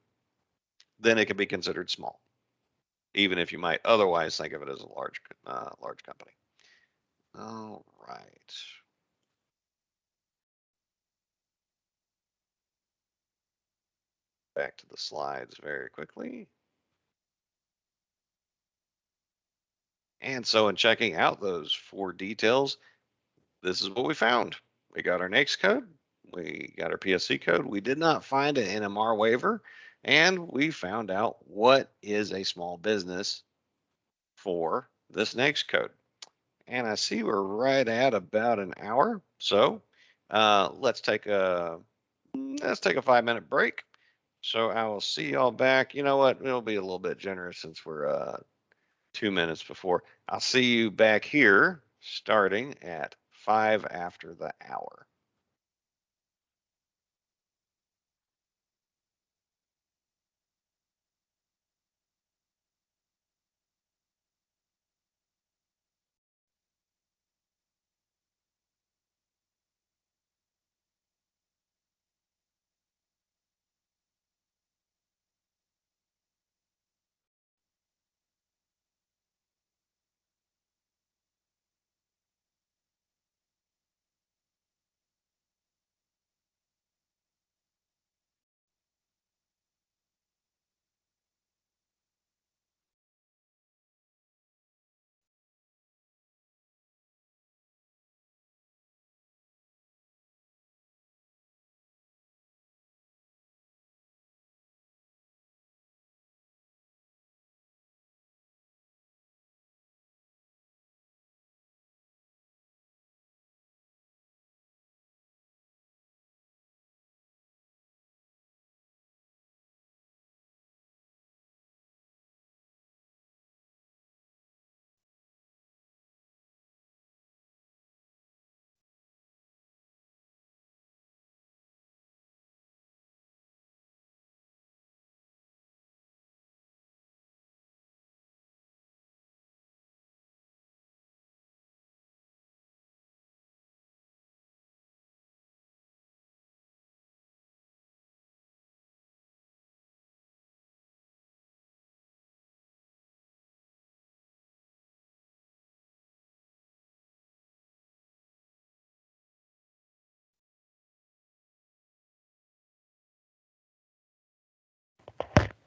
then it can be considered small, even if you might otherwise think of it as a large company. All right. Back to the slides very quickly. And so in checking out those four details, this is what we found. We got our NAICS code, we got our PSC code, we did not find an NMR waiver, and we found out what is a small business for this NAICS code. And I see we're right at about an hour, so let's take a 5-minute break. So I will see y'all back. You know what? It'll be a little bit generous since we're 2 minutes before. I'll see you back here starting at 5 after the hour.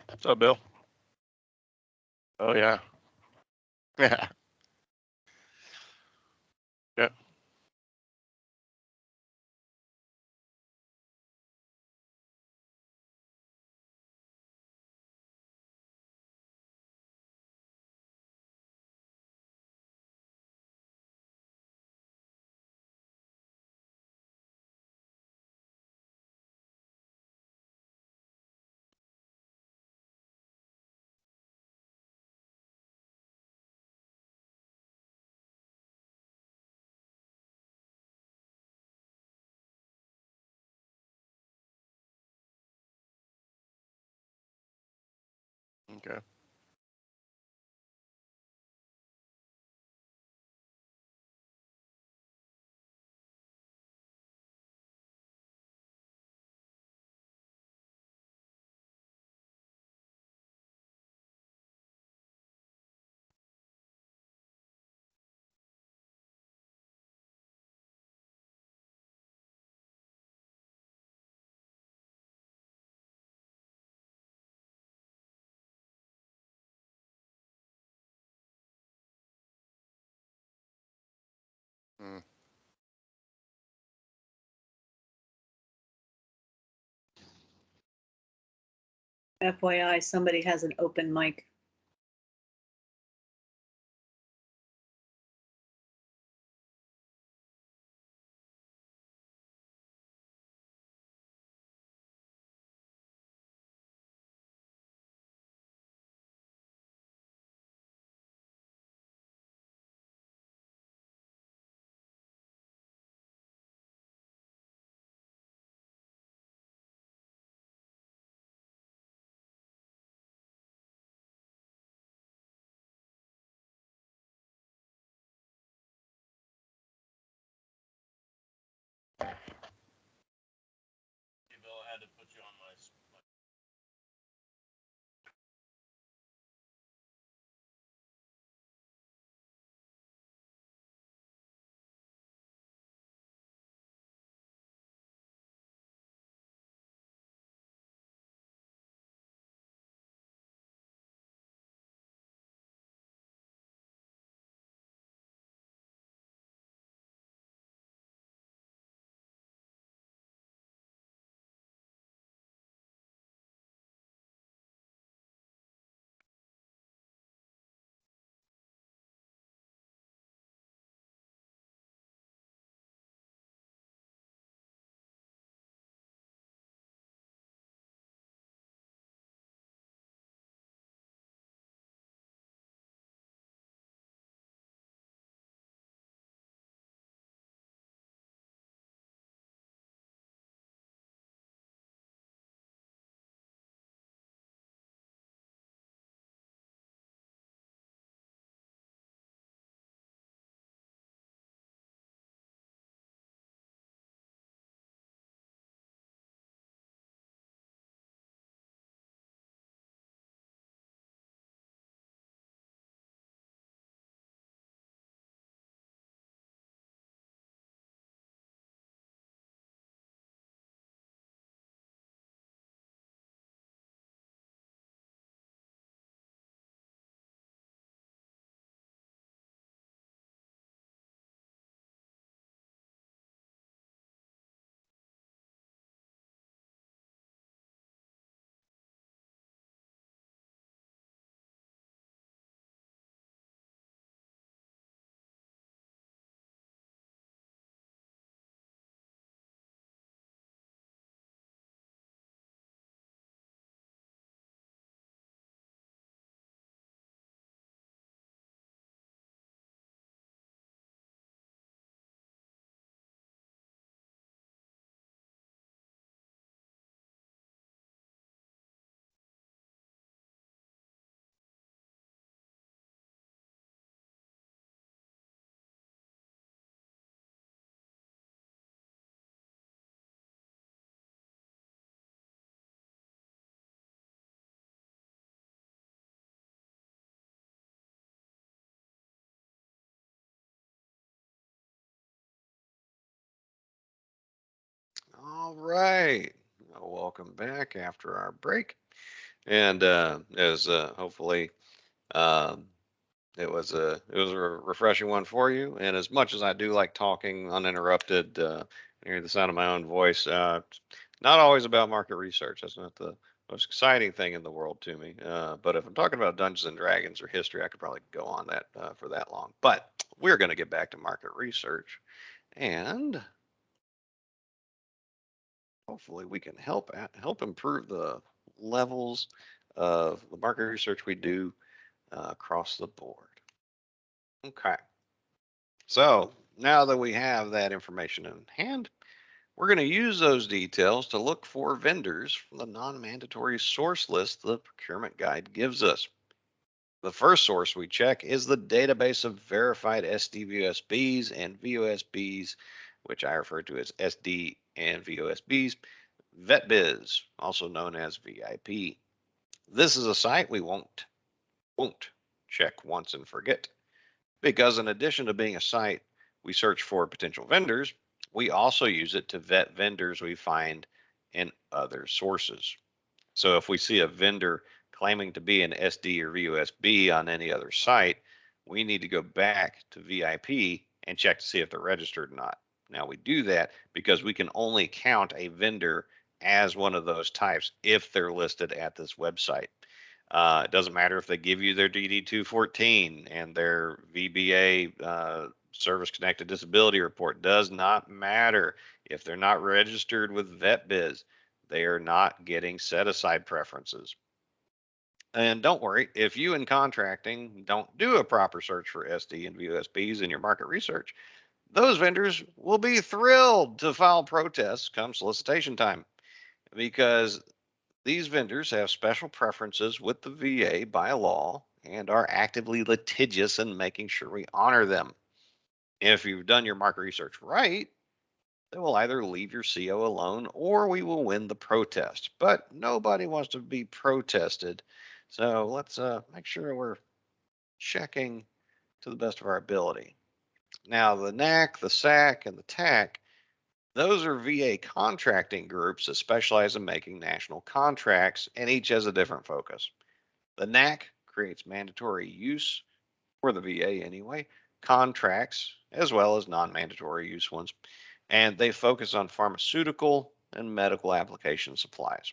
What's up, Bill? Oh yeah. Yeah. Yeah. Okay. Mm. FYI, somebody has an open mic. All right. Well, welcome back after our break. And as hopefully um, it was a refreshing one for you. And as much as I do like talking uninterrupted, hearing the sound of my own voice, it's not always about market research. That's not the most exciting thing in the world to me. But if I'm talking about Dungeons and Dragons or history, I could probably go on that for that long. But we're going to get back to market research, and hopefully we can help improve the levels of the market research we do across the board. Okay. So now that we have that information in hand, we're going to use those details to look for vendors from the non-mandatory source list the procurement guide gives us. The first source we check is the database of verified SDVOSBs and VOSBs, which I refer to as SD and VOSBs, VetBiz, also known as VIP. This is a site we won't check once and forget, because in addition to being a site we search for potential vendors, we also use it to vet vendors we find in other sources. So if we see a vendor claiming to be an SD or VOSB on any other site, we need to go back to VIP and check to see if they're registered or not. Now we do that because we can only count a vendor as one of those types if they're listed at this website. It doesn't matter if they give you their DD-214 and their VBA Service Connected Disability Report. Does not matter if they're not registered with VetBiz. They are not getting set-aside preferences. And don't worry, if you in contracting don't do a proper search for SD and VOSBs in your market research, those vendors will be thrilled to file protests come solicitation time, because these vendors have special preferences with the VA by law and are actively litigious in making sure we honor them. If you've done your market research right, they will either leave your CO alone or we will win the protest. But nobody wants to be protested. So let's make sure we're checking to the best of our ability. Now, the NAC, the SAC, and the TAC, those are VA contracting groups that specialize in making national contracts, and each has a different focus. The NAC creates mandatory use, for the VA anyway, contracts as well as non-mandatory use ones, and they focus on pharmaceutical and medical application supplies.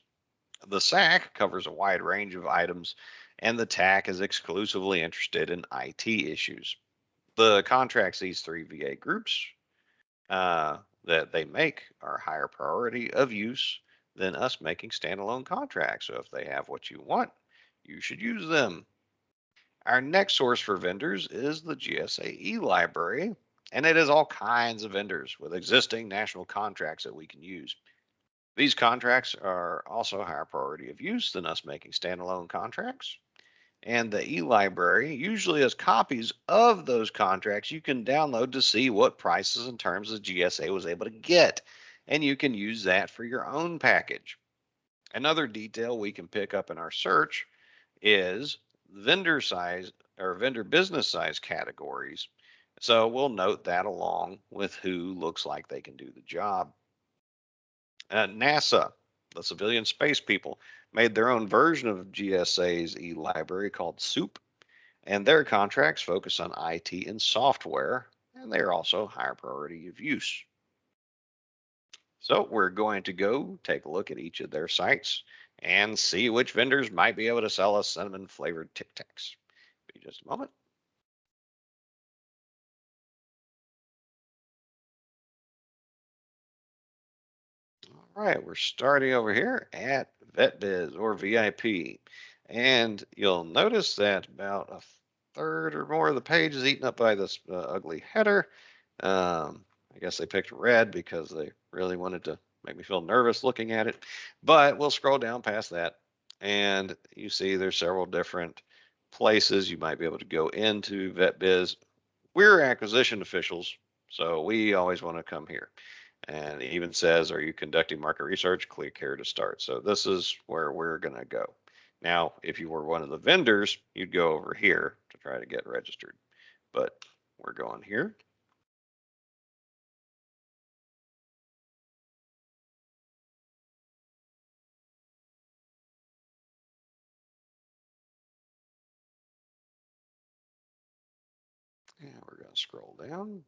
The SAC covers a wide range of items, and the TAC is exclusively interested in IT issues. The contracts these three VA groups that they make are higher priority of use than us making standalone contracts. So if they have what you want, you should use them. Our next source for vendors is the GSA library, and it has all kinds of vendors with existing national contracts that we can use. These contracts are also higher priority of use than us making standalone contracts. And the e-library usually has copies of those contracts you can download to see what prices and terms the GSA was able to get. And you can use that for your own package. Another detail we can pick up in our search is vendor size or vendor business size categories. So we'll note that along with who looks like they can do the job. NASA, the civilian space people, made their own version of GSA's e-library called SOUP, and their contracts focus on IT and software, and they are also higher priority of use. So we're going to go take a look at each of their sites and see which vendors might be able to sell us cinnamon flavored Tic Tacs. Be just a moment. All right, we're starting over here at VetBiz or VIP. And you'll notice that about a third or more of the page is eaten up by this ugly header. I guess they picked red because they really wanted to make me feel nervous looking at it. But we'll scroll down past that, and you see there's several different places you might be able to go into VetBiz. We're acquisition officials, so we always want to come here. And it even says, are you conducting market research? Click here to start. So this is where we're going to go. Now, if you were one of the vendors, you'd go over here to try to get registered. But we're going here. And we're going to scroll down.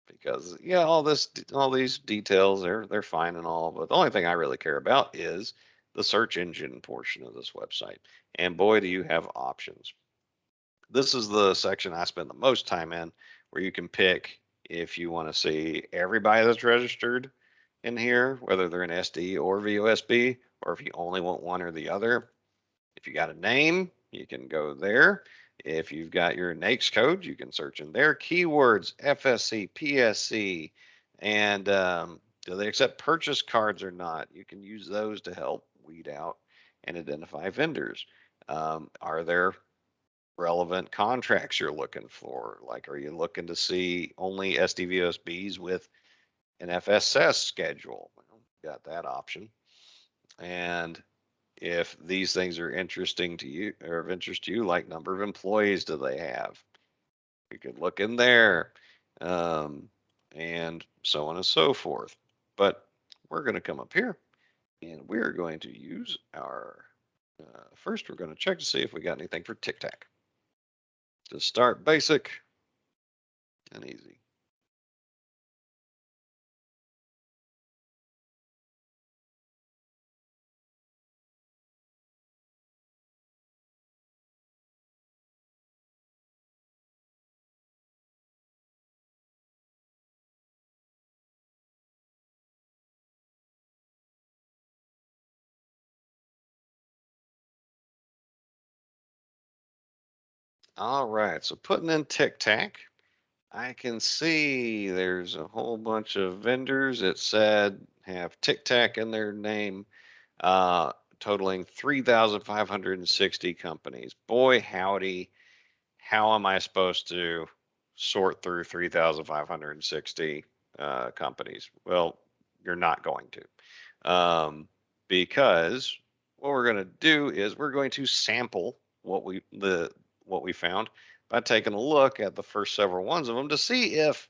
Because yeah, all these details, they're fine and all, but the only thing I really care about is the search engine portion of this website. And boy, do you have options. This is the section I spend the most time in, where you can pick if you want to see everybody that's registered in here, whether they're an SD or VOSB, or if you only want one or the other. If you got a name, you can go there. If you've got your NAICS code, you can search in there. Keywords, FSC, PSC, and do they accept purchase cards or not? You can use those to help weed out and identify vendors. Are there relevant contracts you're looking for? Like, are you looking to see only SDVOSBs with an FSS schedule? Well, got that option. And if these things are interesting to you or of interest to you, like number of employees do they have? You could look in there, and so on and so forth. But we're going to come up here and we're going to use our, first we're going to check to see if we got anything for Tic Tac. To start basic, and easy. All right, so putting in Tic-Tac, I can see there's a whole bunch of vendors that said have Tic-Tac in their name, uh, totaling 3,560 companies. Boy, howdy, how am I supposed to sort through 3,560 companies? Well, you're not going to, because what we're going to do is we're going to sample what we found by taking a look at the first several ones of them to see if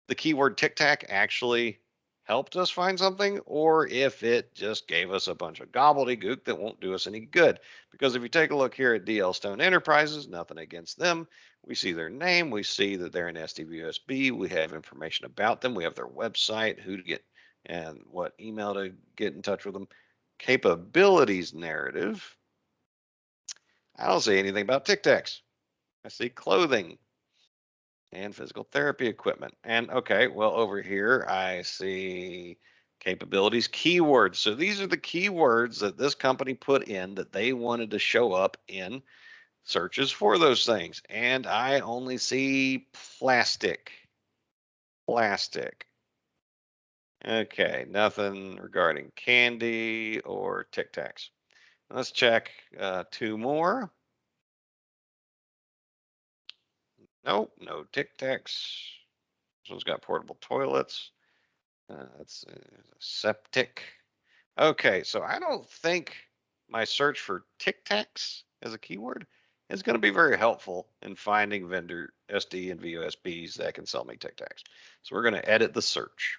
the keyword Tic Tac actually helped us find something or if it just gave us a bunch of gobbledygook that won't do us any good. Because if you take a look here at DL Stone Enterprises, nothing against them. We see their name, we see that they're an SDVUSB, we have information about them, we have their website, who to get and what email to get in touch with them. Capabilities narrative. I don't see anything about Tic Tacs. I see clothing and physical therapy equipment. And okay, well, over here I see capabilities keywords. So these are the keywords that this company put in that they wanted to show up in searches for those things. And I only see plastic. Plastic. Okay, nothing regarding candy or Tic Tacs. Let's check two more. Nope, no Tic Tacs. This one's got portable toilets. That's septic. Okay, so I don't think my search for Tic Tacs as a keyword is going to be very helpful in finding vendor SD and VUSBs that can sell me Tic Tacs. So we're going to edit the search.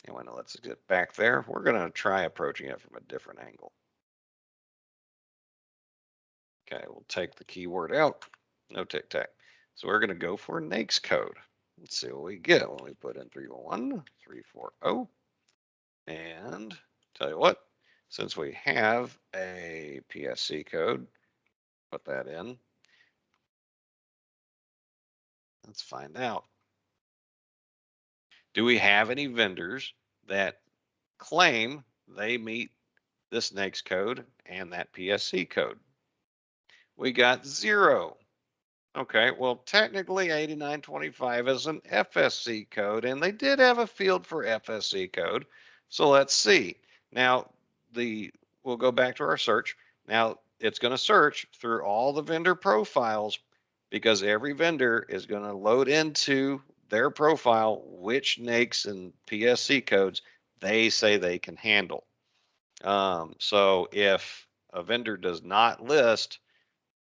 And when let's get back there, we're going to try approaching it from a different angle. Okay, we'll take the keyword out. No Tic Tac. So we're going to go for NAICS code. Let's see what we get when we put in 311, 340. And tell you what, since we have a PSC code, put that in. Let's find out. Do we have any vendors that claim they meet this NAICS code and that PSC code? We got 0. Okay, well, technically 8925 is an FSC code, and they did have a field for FSC code. So let's see. Now, we'll go back to our search. Now, it's going to search through all the vendor profiles because every vendor is going to load into their profile which NAICS and PSC codes they say they can handle. So if a vendor does not list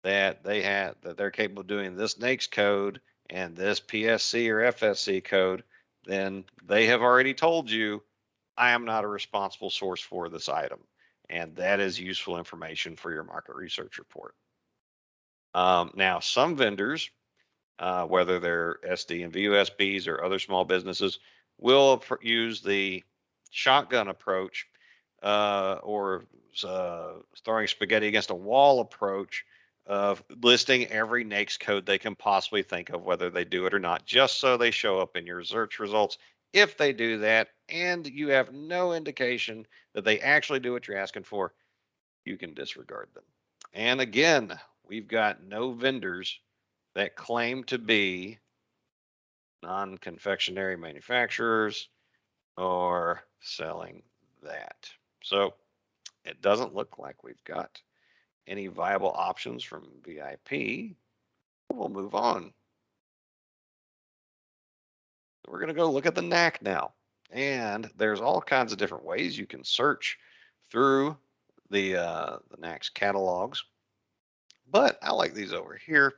that they're capable of doing this NAICS code and this PSC or FSC code, then they have already told you, I am not a responsible source for this item. And that is useful information for your market research report. Now, some vendors, whether they're SD and VUSBs or other small businesses, will use the shotgun approach or throwing spaghetti against a wall approach of listing every NAICS code they can possibly think of, whether they do it or not, just so they show up in your search results. If they do that and you have no indication that they actually do what you're asking for, you can disregard them. And again, we've got no vendors that claim to be non-confectionery manufacturers or selling that. So it doesn't look like we've got any viable options from VIP. We'll move on. We're going to go look at the NAC now. And there's all kinds of different ways you can search through the NAC's catalogs. But I like these over here.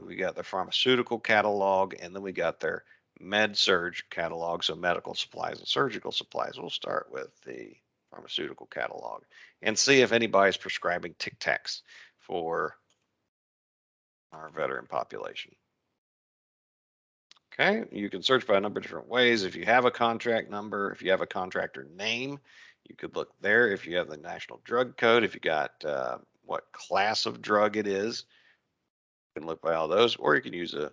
We got the pharmaceutical catalog, and then we got their med-surg catalog, so medical supplies and surgical supplies. We'll start with the pharmaceutical catalog and see if anybody's prescribing Tic Tacs for our veteran population. Okay, you can search by a number of different ways. If you have a contract number, if you have a contractor name, you could look there. If you have the national drug code, if you got what class of drug it is, you can look by all those, or you can use a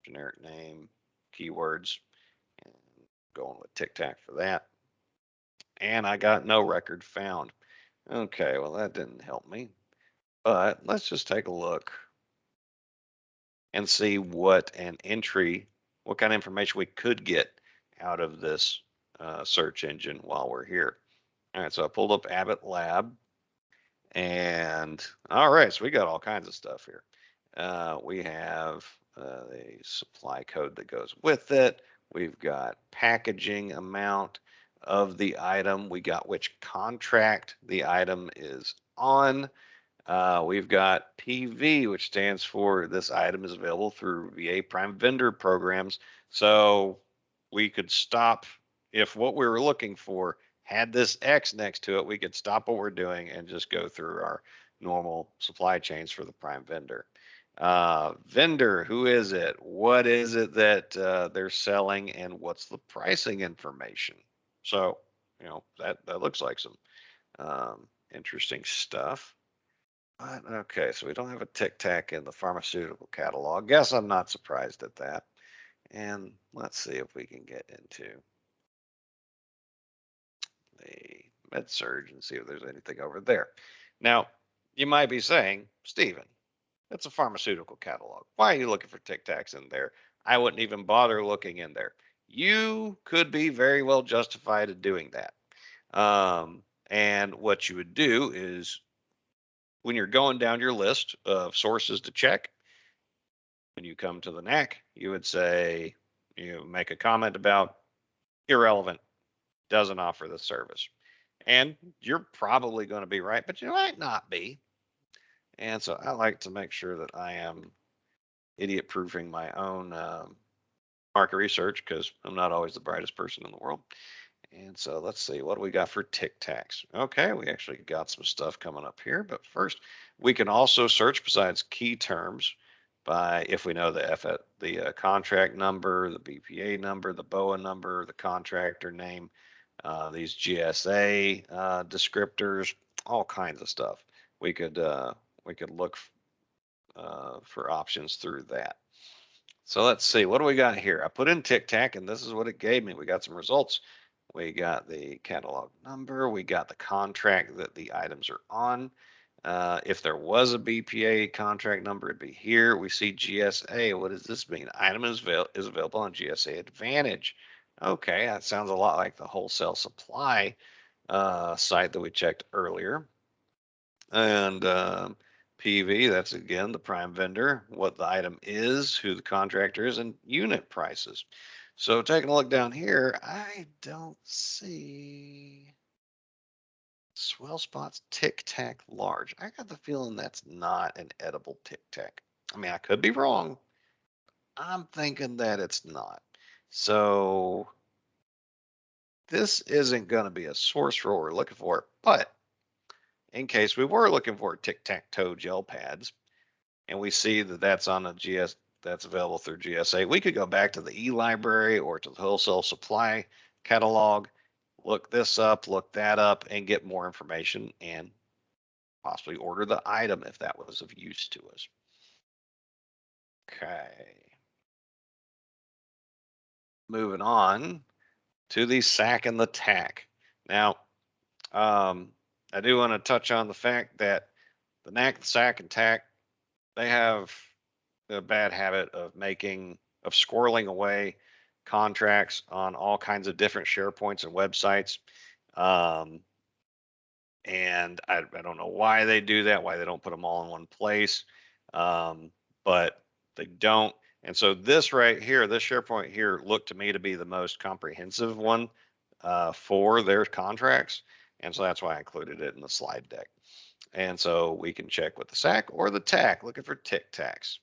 generic name, keywords, and going with TICTAC for that. And I got no record found. Okay, well, that didn't help me. But let's just take a look and see what an entry, what kind of information we could get out of this search engine while we're here. All right, so I pulled up Abbott Lab, and all right, so we got all kinds of stuff here. We have the supply code that goes with it. We've got packaging amount of the item. We got which contract the item is on. We've got PV, which stands for this item is available through VA Prime Vendor programs. So we could stop if what we were looking for had this X next to it, we could stop what we're doing and just go through our normal supply chains for the Prime Vendor. Vendor, who is it? What is it that they're selling, and what's the pricing information? So, that looks like some interesting stuff. But, okay, so we don't have a TICTAC in the pharmaceutical catalog. Guess I'm not surprised at that. And let's see if we can get into the MedSurg and see if there's anything over there. Now, you might be saying, Stephen, it's a pharmaceutical catalog. Why are you looking for TICTACs in there? I wouldn't even bother looking in there. You could be very well justified in doing that. And what you would do is when you're going down your list of sources to check, when you come to the NAC, you would say, you make a comment about irrelevant, doesn't offer the service. And you're probably going to be right, but you might not be. And so I like to make sure that I am idiot proofing my own market research because I'm not always the brightest person in the world. And so let's see, what do we got for TICTACs? Okay, we actually got some stuff coming up here, but first we can also search besides key terms by if we know the contract number, the BPA number, the BOA number, the contractor name, these GSA descriptors, all kinds of stuff. We could look for options through that. So let's see, what do we got here? I put in TICTAC, and this is what it gave me. We got some results. We got the catalog number. We got the contract that the items are on. If there was a BPA contract number, it'd be here. We see GSA. What does this mean? Item is available on GSA Advantage. Okay, that sounds a lot like the wholesale supply site that we checked earlier. And PV, that's again the prime vendor, what the item is, who the contractor is, and unit prices. So taking a look down here, I don't see Swell Spots TICTAC large. I got the feeling that's not an edible TICTAC. I mean, I could be wrong. I'm thinking that it's not. So this isn't going to be a source for what we're looking for, but in case we were looking for tic-tac-toe gel pads, and we see that that's on a GS that's available through GSA, we could go back to the e-library or to the wholesale supply catalog, look this up, look that up, and get more information and possibly order the item if that was of use to us. Okay. Moving on to the SAC and the TAC. Now, I do want to touch on the fact that the NAC, the SAC, and TAC, they have a bad habit of squirreling away contracts on all kinds of different SharePoints and websites. And I don't know why they do that, why they don't put them all in one place. But they don't. And so this right here, this SharePoint here looked to me to be the most comprehensive one for their contracts. And so that's why I included it in the slide deck. And so we can check with the SAC or the TAC, looking for TICTACs.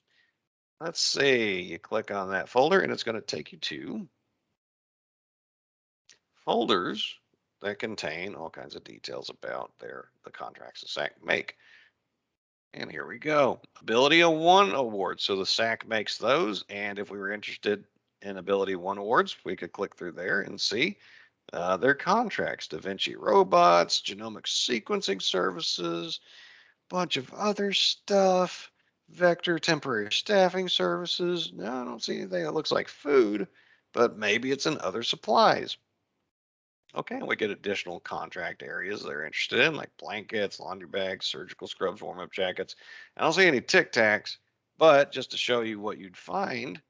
Let's see, you click on that folder and it's going to take you to folders that contain all kinds of details about the contracts the SAC make. And here we go. Ability of One awards. So the SAC makes those. And if we were interested in Ability One awards, we could click through there and see their contracts. DaVinci Robots, genomic sequencing services, bunch of other stuff. Vector temporary staffing services. No, I don't see anything that looks like food, but maybe it's in other supplies. Okay, we get additional contract areas they're interested in, like blankets, laundry bags, surgical scrubs, warm-up jackets. I don't see any Tic Tacs, but just to show you what you'd find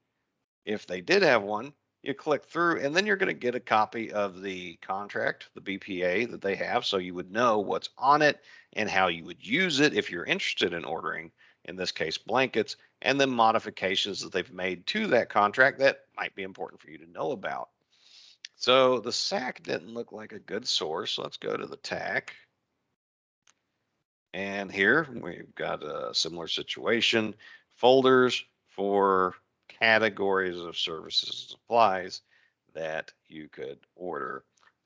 if they did have one, you click through and then you're going to get a copy of the contract, the BPA that they have, so you would know what's on it and how you would use it if you're interested in ordering, in this case, blankets, and then modifications that they've made to that contract that might be important for you to know about. So the SAC didn't look like a good source. Let's go to the TAC. And here we've got a similar situation, folders for categories of services and supplies that you could order.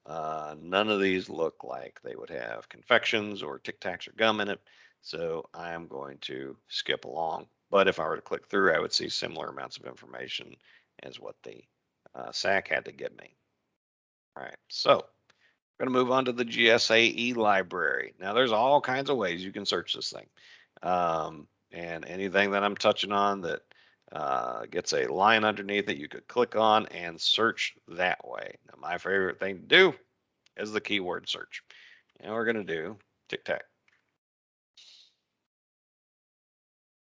None of these look like they would have confections or Tic Tacs or gum in it. So I'm going to skip along. But if I were to click through, I would see similar amounts of information as what the SAC had to give me. All right, so we're going to move on to the GSAE library. Now, there's all kinds of ways you can search this thing. And anything that I'm touching on that gets a line underneath it, you could click on and search that way. Now, my favorite thing to do is the keyword search. And we're going to do Tic Tac.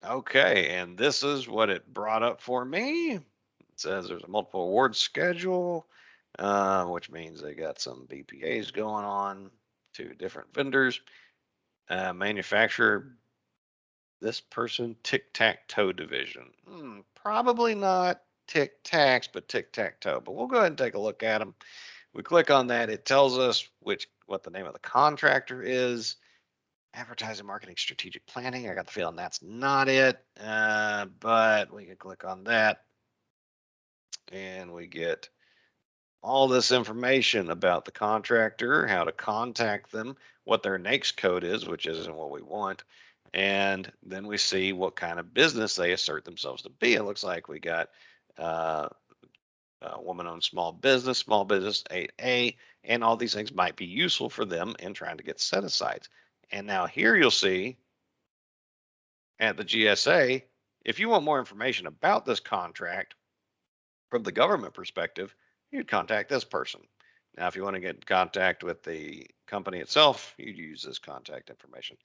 Okay, and this is what it brought up for me. It says there's a multiple award schedule, which means they got some BPAs going on, 2 different vendors. Manufacturer, this person, Tic-Tac-Toe division. Probably not Tic Tacs, but Tic-Tac-Toe. But we'll go ahead and take a look at them. We click on that. It tells us what the name of the contractor is. Advertising, marketing, strategic planning. I got the feeling that's not it, but we can click on that and we get all this information about the contractor, how to contact them, what their NAICS code is, which isn't what we want. And then we see what kind of business they assert themselves to be. It looks like we got woman-owned small business 8A, and all these things might be useful for them in trying to get set-asides. And now here you'll see at the GSA, if you want more information about this contract from the government perspective, you'd contact this person. Now, if you want to get in contact with the company itself, you'd use this contact information.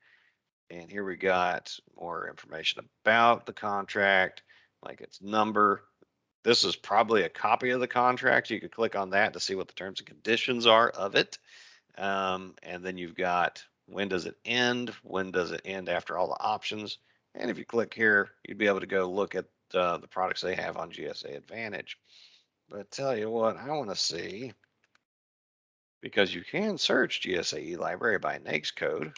And here we got more information about the contract, like its number. This is probably a copy of the contract. You could click on that to see what the terms and conditions are of it. And then you've got when does it end? When does it end after all the options? And if you click here, you'd be able to go look at the products they have on GSA Advantage. But tell you what, I want to see, because you can search GSAE library by NAICS code.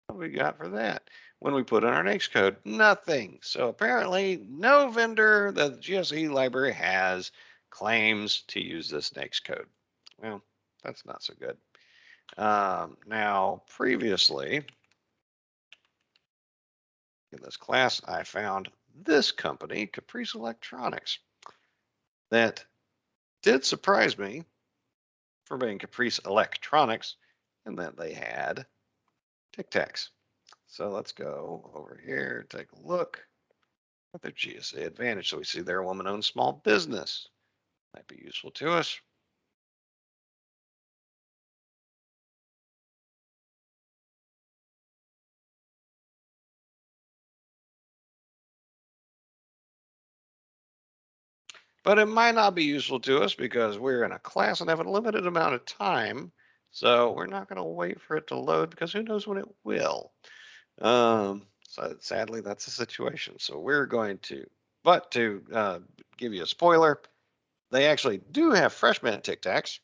What we got for that? When we put in our NAICS code, nothing. So apparently no vendor that the GSAE library has claims to use this NAICS code. Well, that's not so good. Now, previously in this class, I found this company, Caprice Electronics, that did surprise me for being Caprice Electronics, and that they had Tic Tacs. So let's go over here, take a look at their GSA Advantage. So we see they're a woman-owned small business. Might be useful to us. But it might not be useful to us because we're in a class and have a limited amount of time. So we're not going to wait for it to load because who knows when it will. So sadly, that's the situation. So we're going to, but to give you a spoiler, they actually do have fresh mint Tic Tacs,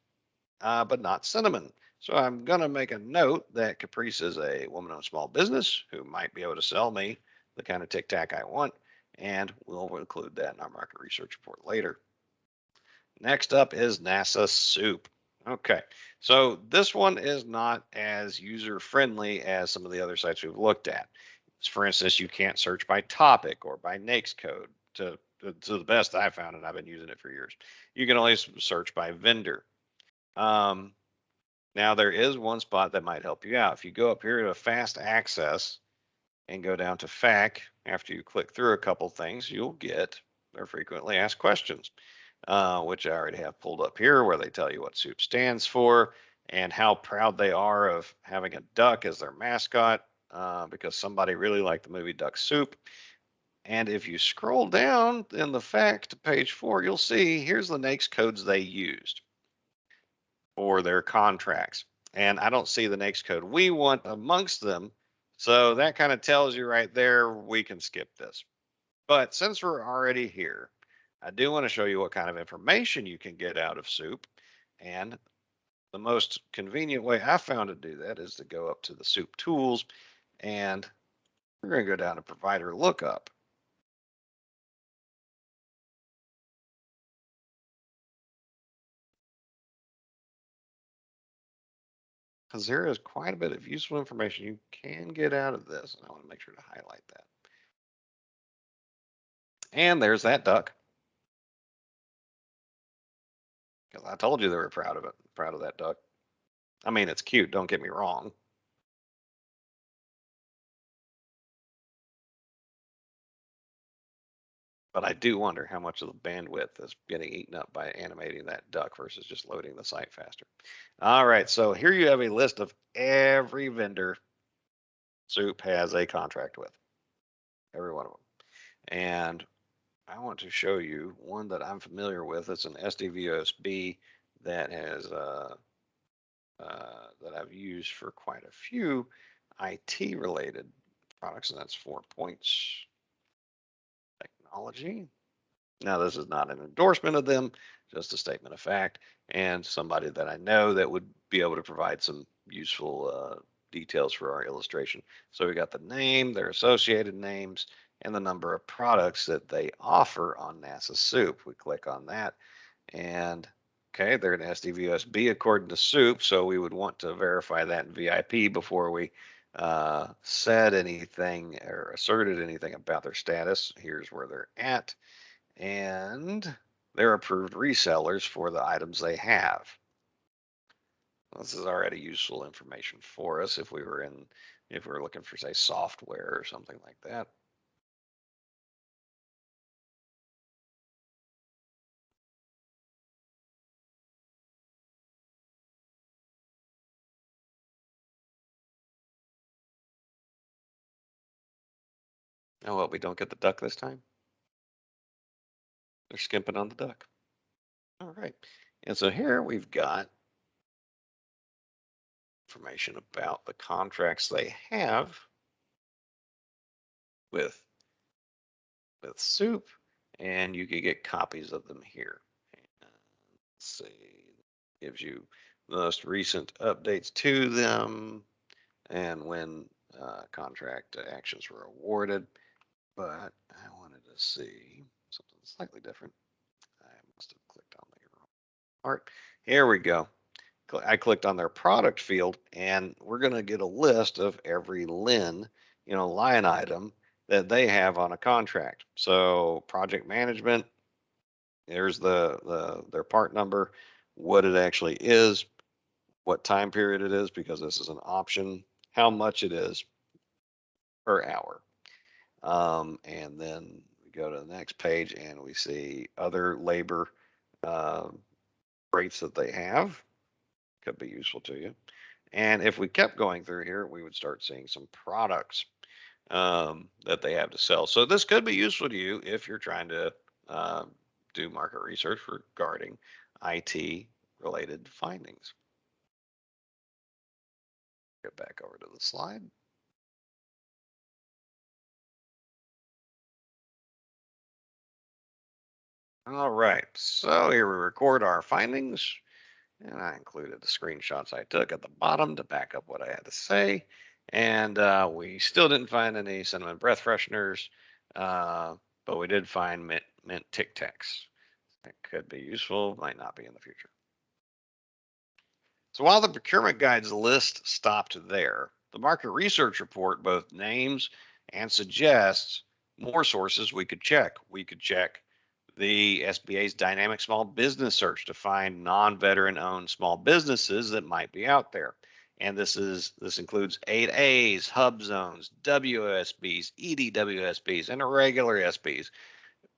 but not cinnamon. So I'm going to make a note that Caprice is a woman-owned small business who might be able to sell me the kind of Tic Tac I want, and we'll include that in our market research report later. Next up is NASA Soup. Okay, so this one is not as user-friendly as some of the other sites we've looked at. For instance, you can't search by topic or by NAICS code to the best I found, and I've been using it for years. You can only search by vendor. Now there is one spot that might help you out. If you go up here to fast access and go down to FAQ, after you click through a couple things, you'll get their frequently asked questions, which I already have pulled up here, where they tell you what SOUP stands for and how proud they are of having a duck as their mascot, because somebody really liked the movie Duck Soup. And if you scroll down in the FAQ to page 4, you'll see here's the NAICS codes they used for their contracts. And I don't see the NAICS code we want amongst them. So that kind of tells you right there, we can skip this. But since we're already here, I do want to show you what kind of information you can get out of SOUP. And the most convenient way I found to do that is to go up to the SOUP tools, and we're going to go down to provider lookup. Because there is quite a bit of useful information you can get out of this, and I want to make sure to highlight that. And there's that duck. Because I told you they were proud of it, proud of that duck. I mean, it's cute, don't get me wrong. But I do wonder how much of the bandwidth is getting eaten up by animating that duck versus just loading the site faster. All right, so here you have a list of every vendor SOUP has a contract with, every one of them. And I want to show you one that I'm familiar with. It's an SDVOSB that has that I've used for quite a few IT related products, and that's 4 Points Technology. Now, this is not an endorsement of them, just a statement of fact, and somebody that I know that would be able to provide some useful details for our illustration. So we got the name, their associated names, and the number of products that they offer on NASA SOUP. We click on that, and okay, they're an SDVOSB according to SOUP, so we would want to verify that in VIP before we said anything or asserted anything about their status. Here's where they're at, and they're approved resellers for the items they have. This is already useful information for us if we were looking for, say, software or something like that. Oh, well, we don't get the duck this time? They're skimping on the duck. All right. And so here we've got information about the contracts they have with SOUP, and you can get copies of them here. And let's see, gives you the most recent updates to them and when contract actions were awarded. But I wanted to see something slightly different. I must have clicked on the wrong part. Here we go. I clicked on their product field, and we're going to get a list of every line item that they have on a contract. So project management, there's their part number, what it actually is, what time period it is, because this is an option, how much it is per hour. And then we go to the next page and we see other labor rates that they have. Could be useful to you. And if we kept going through here, we would start seeing some products that they have to sell. So this could be useful to you if you're trying to do market research regarding IT related findings. Get back over to the slide. All right, so here we record our findings, and I included the screenshots I took at the bottom to back up what I had to say. And we still didn't find any cinnamon breath fresheners, but we did find mint Tic Tacs. That could be useful, might not be in the future. So while the procurement guides list stopped there, the market research report both names and suggests more sources we could check. We could check the SBA's dynamic small business search to find non-veteran owned small businesses that might be out there. And this includes 8As, hub zones, WSBs, EDWSBs, and irregular SBs.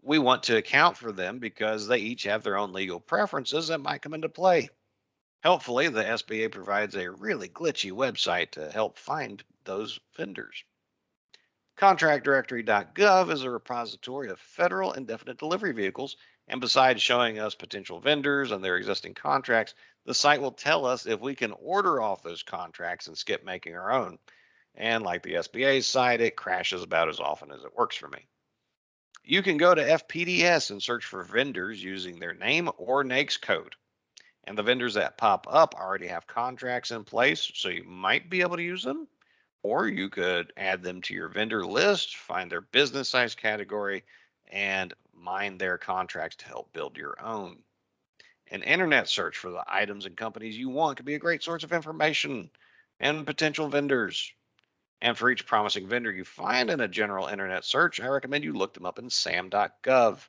We want to account for them because they each have their own legal preferences that might come into play. Helpfully, the SBA provides a really glitchy website to help find those vendors. ContractDirectory.gov is a repository of federal indefinite delivery vehicles, and besides showing us potential vendors and their existing contracts, the site will tell us if we can order off those contracts and skip making our own. And like the SBA's site, it crashes about as often as it works for me. You can go to FPDS and search for vendors using their name or NAICS code. And the vendors that pop up already have contracts in place, so you might be able to use them. Or you could add them to your vendor list, find their business size category, and mine their contracts to help build your own. An internet search for the items and companies you want could be a great source of information and potential vendors. And for each promising vendor you find in a general internet search, I recommend you look them up in SAM.gov.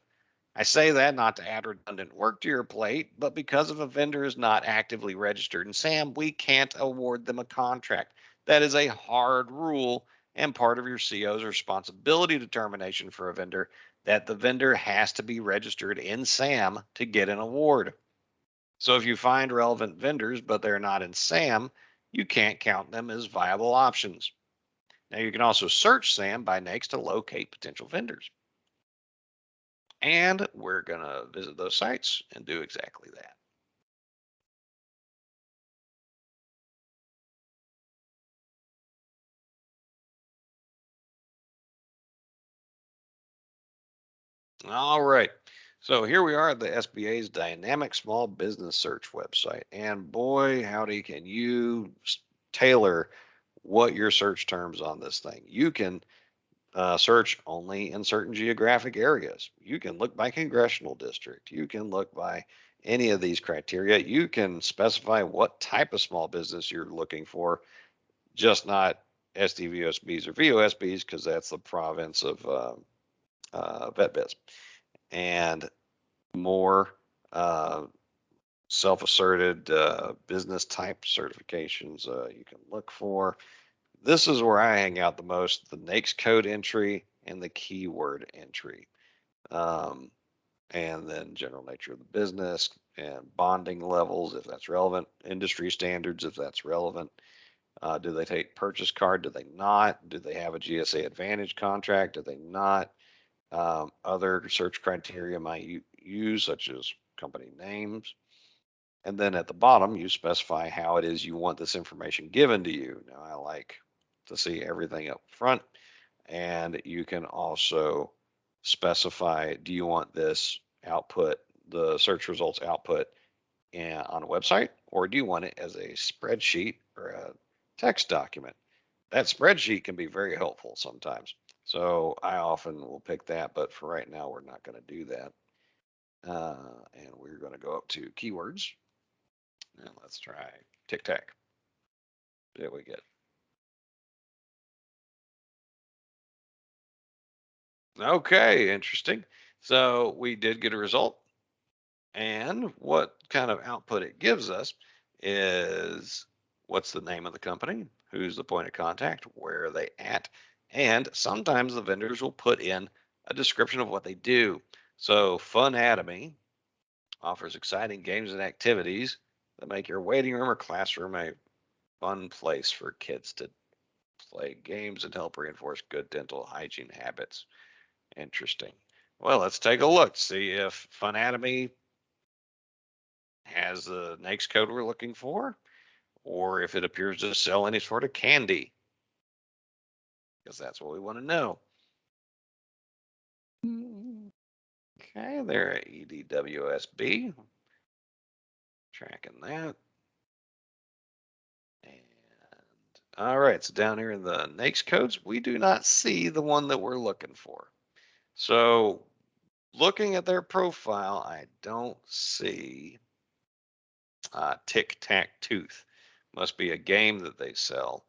I say that not to add redundant work to your plate, but because if a vendor is not actively registered in SAM, we can't award them a contract. That is a hard rule and part of your CO's responsibility determination for a vendor that the vendor has to be registered in SAM to get an award. So if you find relevant vendors, but they're not in SAM, you can't count them as viable options. Now you can also search SAM by NAICS to locate potential vendors. And we're going to visit those sites and do exactly that. All right. So here we are at the SBA's Dynamic Small Business Search website. And boy, howdy, can you tailor what your search terms on this thing. You can search only in certain geographic areas. You can look by congressional district. You can look by any of these criteria. You can specify what type of small business you're looking for, just not SDVOSBs or VOSBs, because that's the province of VetBiz. And more self-asserted business type certifications you can look for. This is where I hang out the most, the NAICS code entry and the keyword entry. And then general nature of the business and bonding levels, if that's relevant, industry standards, if that's relevant. Do they take purchase card? Do they not? Do they have a GSA Advantage contract? Do they not? Other search criteria might use, such as company names. And then at the bottom, you specify how it is you want this information given to you. Now, I like to see everything up front, and you can also specify, do you want this output, the search results output on a website, or do you want it as a spreadsheet or a text document? That spreadsheet can be very helpful sometimes. So I often will pick that, but for right now, we're not going to do that. And we're going to go up to keywords. And let's try tic-tac. There we get. Okay, interesting. So we did get a result. And what kind of output it gives us is what's the name of the company, who's the point of contact, where are they at, and sometimes the vendors will put in a description of what they do. So Funatomy offers exciting games and activities that make your waiting room or classroom a fun place for kids to play games and help reinforce good dental hygiene habits. Interesting. Well, let's take a look, see if Funatomy has the NAICS code we're looking for, or if it appears to sell any sort of candy, because that's what we want to know. Okay, they're at EDWSB. Tracking that. And all right, so down here in the NAICS codes, we do not see the one that we're looking for. So looking at their profile, I don't see Tic Tac Tooth. Must be a game that they sell,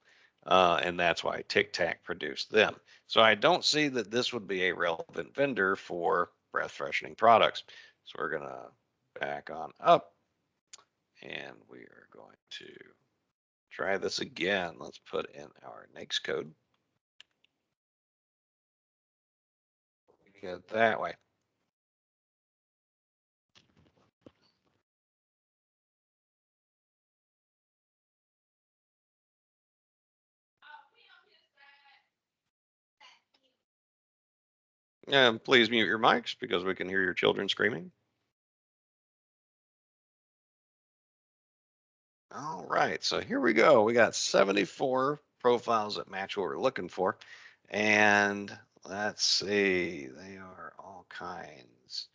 and that's why Tic Tac produced them. So I don't see that this would be a relevant vendor for breath freshening products. So we're going to back on up and we are going to try this again. Let's put in our NAICS code. Get that way. And please mute your mics because we can hear your children screaming. All right, so here we go. We got 74 profiles that match what we're looking for. And let's see, they are all kinds.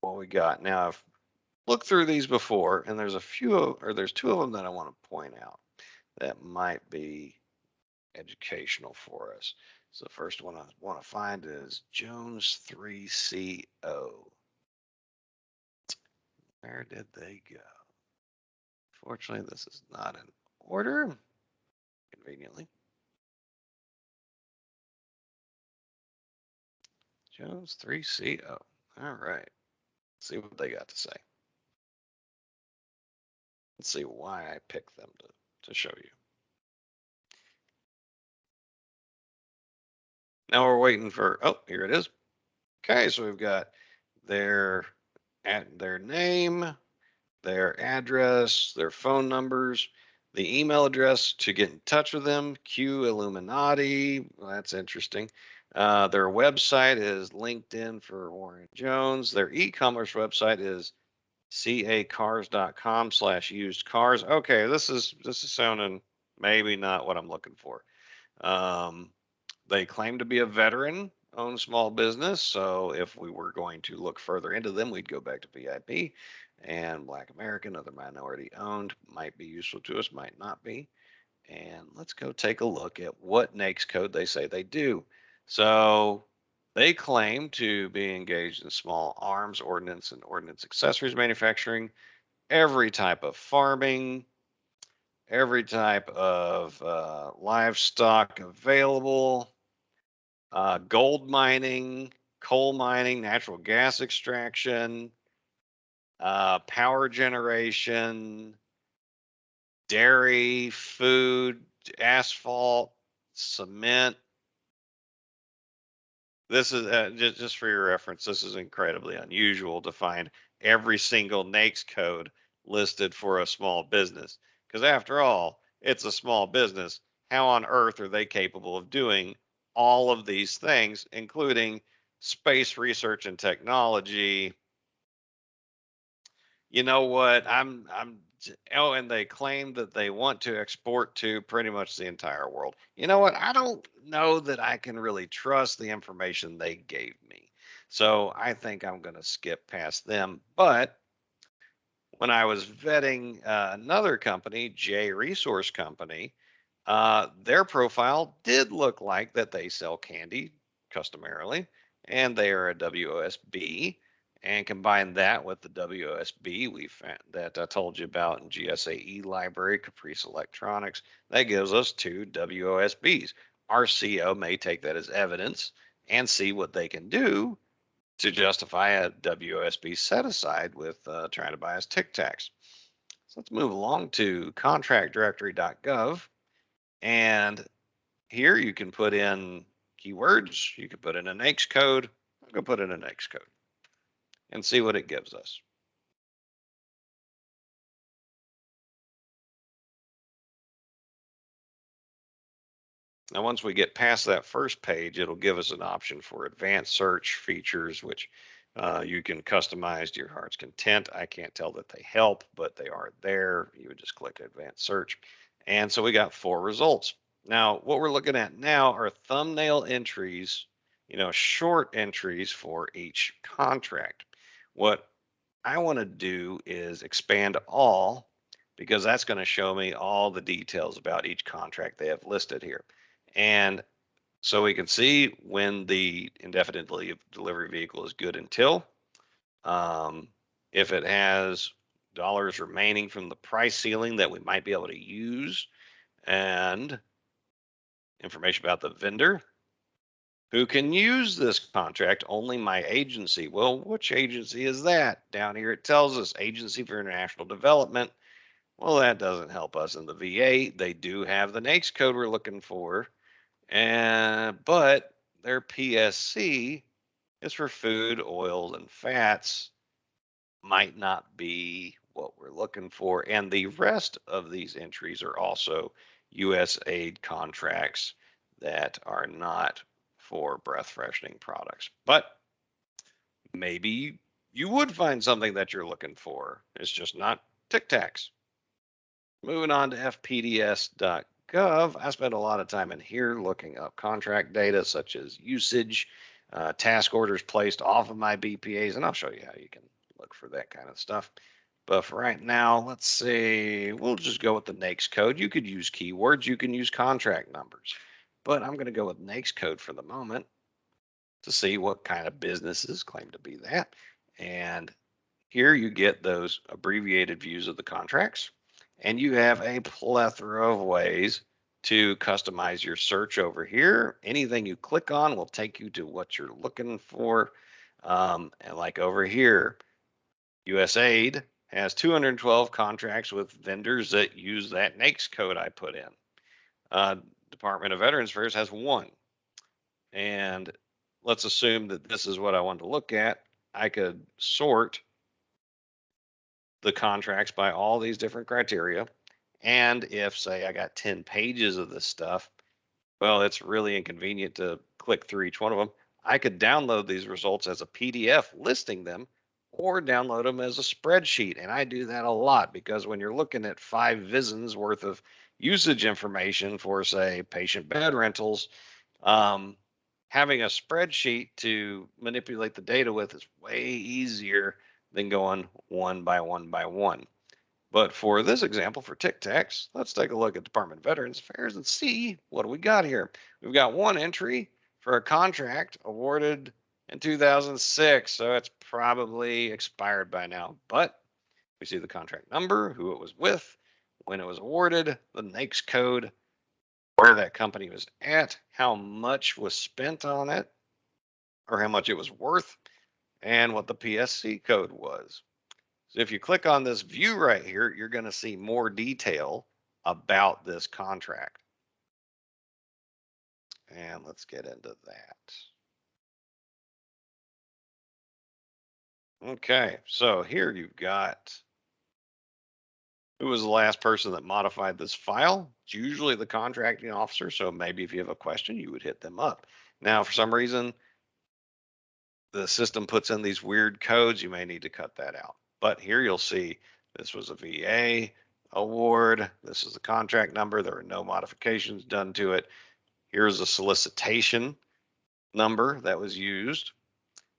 What we got now, I've looked through these before, and there's there's two of them that I want to point out that might be educational for us. So the first one I want to find is Jones 3CO. Where did they go? Fortunately, this is not in order, conveniently. Jones 3CO. All right. Let's see what they got to say. Let's see why I picked them to show you. Now we're waiting for, oh, here it is. Okay, so we've got their name, their address, their phone numbers, the email address to get in touch with them, Q Illuminati. Well, that's interesting. Their website is LinkedIn for Warren Jones. Their e-commerce website is cacars.com/used cars. Okay, this is sounding maybe not what I'm looking for. They claim to be a veteran-owned small business, so if we were going to look further into them, we'd go back to VIP and Black American, other minority-owned, might be useful to us, might not be. And let's go take a look at what NAICS code they say they do. So they claim to be engaged in small arms, ordnance, and ordnance accessories manufacturing, every type of farming, every type of livestock available, gold mining, coal mining, natural gas extraction, power generation, dairy, food, asphalt, cement. This is just for your reference. This is incredibly unusual to find every single NAICS code listed for a small business. Because after all, it's a small business. How on earth are they capable of doing all of these things, including space research and technology? You know what? Oh, and they claim that they want to export to pretty much the entire world. You know what? I don't know that I can really trust the information they gave me. So I think I'm going to skip past them. But when I was vetting another company, J Resource Company, their profile did look like that they sell candy customarily, and they are a WOSB. And combine that with the WOSB we found that I told you about in GSAE Library, Caprice Electronics, that gives us two WOSBs. Our CO may take that as evidence and see what they can do to justify a WOSB set aside with trying to buy us Tic Tacs. So let's move along to contractdirectory.gov. And here you can put in keywords. You can put in a NAICS code. I'm going to put in a NAICS code and see what it gives us. Now, once we get past that first page, it'll give us an option for advanced search features, which you can customize to your heart's content. I can't tell that they help, but they are there. You would just click advanced search. And so we got 4 results. Now, what we're looking at now are thumbnail entries, short entries for each contract. What I want to do is expand all, because that's going to show me all the details about each contract they have listed here. And so we can see when the indefinite delivery vehicle is good until, if it has dollars remaining from the price ceiling that we might be able to use, and information about the vendor, Who can use this contract? Only my agency. Well, which agency is that? Down here it tells us Agency for International Development. Well, that doesn't help us in the VA. They do have the NAICS code we're looking for, but their PSC is for food, oils, and fats. Might not be what we're looking for. And the rest of these entries are also USAID contracts that are not for breath freshening products. But maybe you would find something that you're looking for. It's just not Tic Tacs. Moving on to fpds.gov, I spent a lot of time in here looking up contract data such as usage, task orders placed off of my BPAs, and I'll show you how you can look for that kind of stuff. But for right now, let's see, we'll just go with the NAICS code. You could use keywords, you can use contract numbers, but I'm going to go with NAICS code for the moment to see what kind of businesses claim to be that. And here you get those abbreviated views of the contracts, and you have a plethora of ways to customize your search over here. Anything you click on will take you to what you're looking for. And like over here, USAID has 212 contracts with vendors that use that NAICS code I put in. Department of Veterans Affairs has 1. And let's assume that this is what I want to look at. I could sort the contracts by all these different criteria. And if, say, I got 10 pages of this stuff, well, it's really inconvenient to click through each one of them. I could download these results as a PDF listing them, or download them as a spreadsheet. And I do that a lot because when you're looking at 5 VISNs worth of usage information for, say, patient bed rentals, having a spreadsheet to manipulate the data with is way easier than going one by one by one. But for this example, for Tic Tacs, let's take a look at Department of Veterans Affairs and see what do we got here. We've got 1 entry for a contract awarded in 2006, so it's probably expired by now. But we see the contract number, who it was with, when it was awarded, the NAICS code, where that company was at, how much was spent on it, or how much it was worth, and what the PSC code was. So if you click on this view right here, you're going to see more detail about this contract. And let's get into that. Okay, so here you've got who was the last person that modified this file. It's usually the contracting officer, so maybe if you have a question, you would hit them up. Now, for some reason, the system puts in these weird codes. You may need to cut that out. But here you'll see this was a VA award. This is the contract number. There are no modifications done to it. Here's a solicitation number that was used.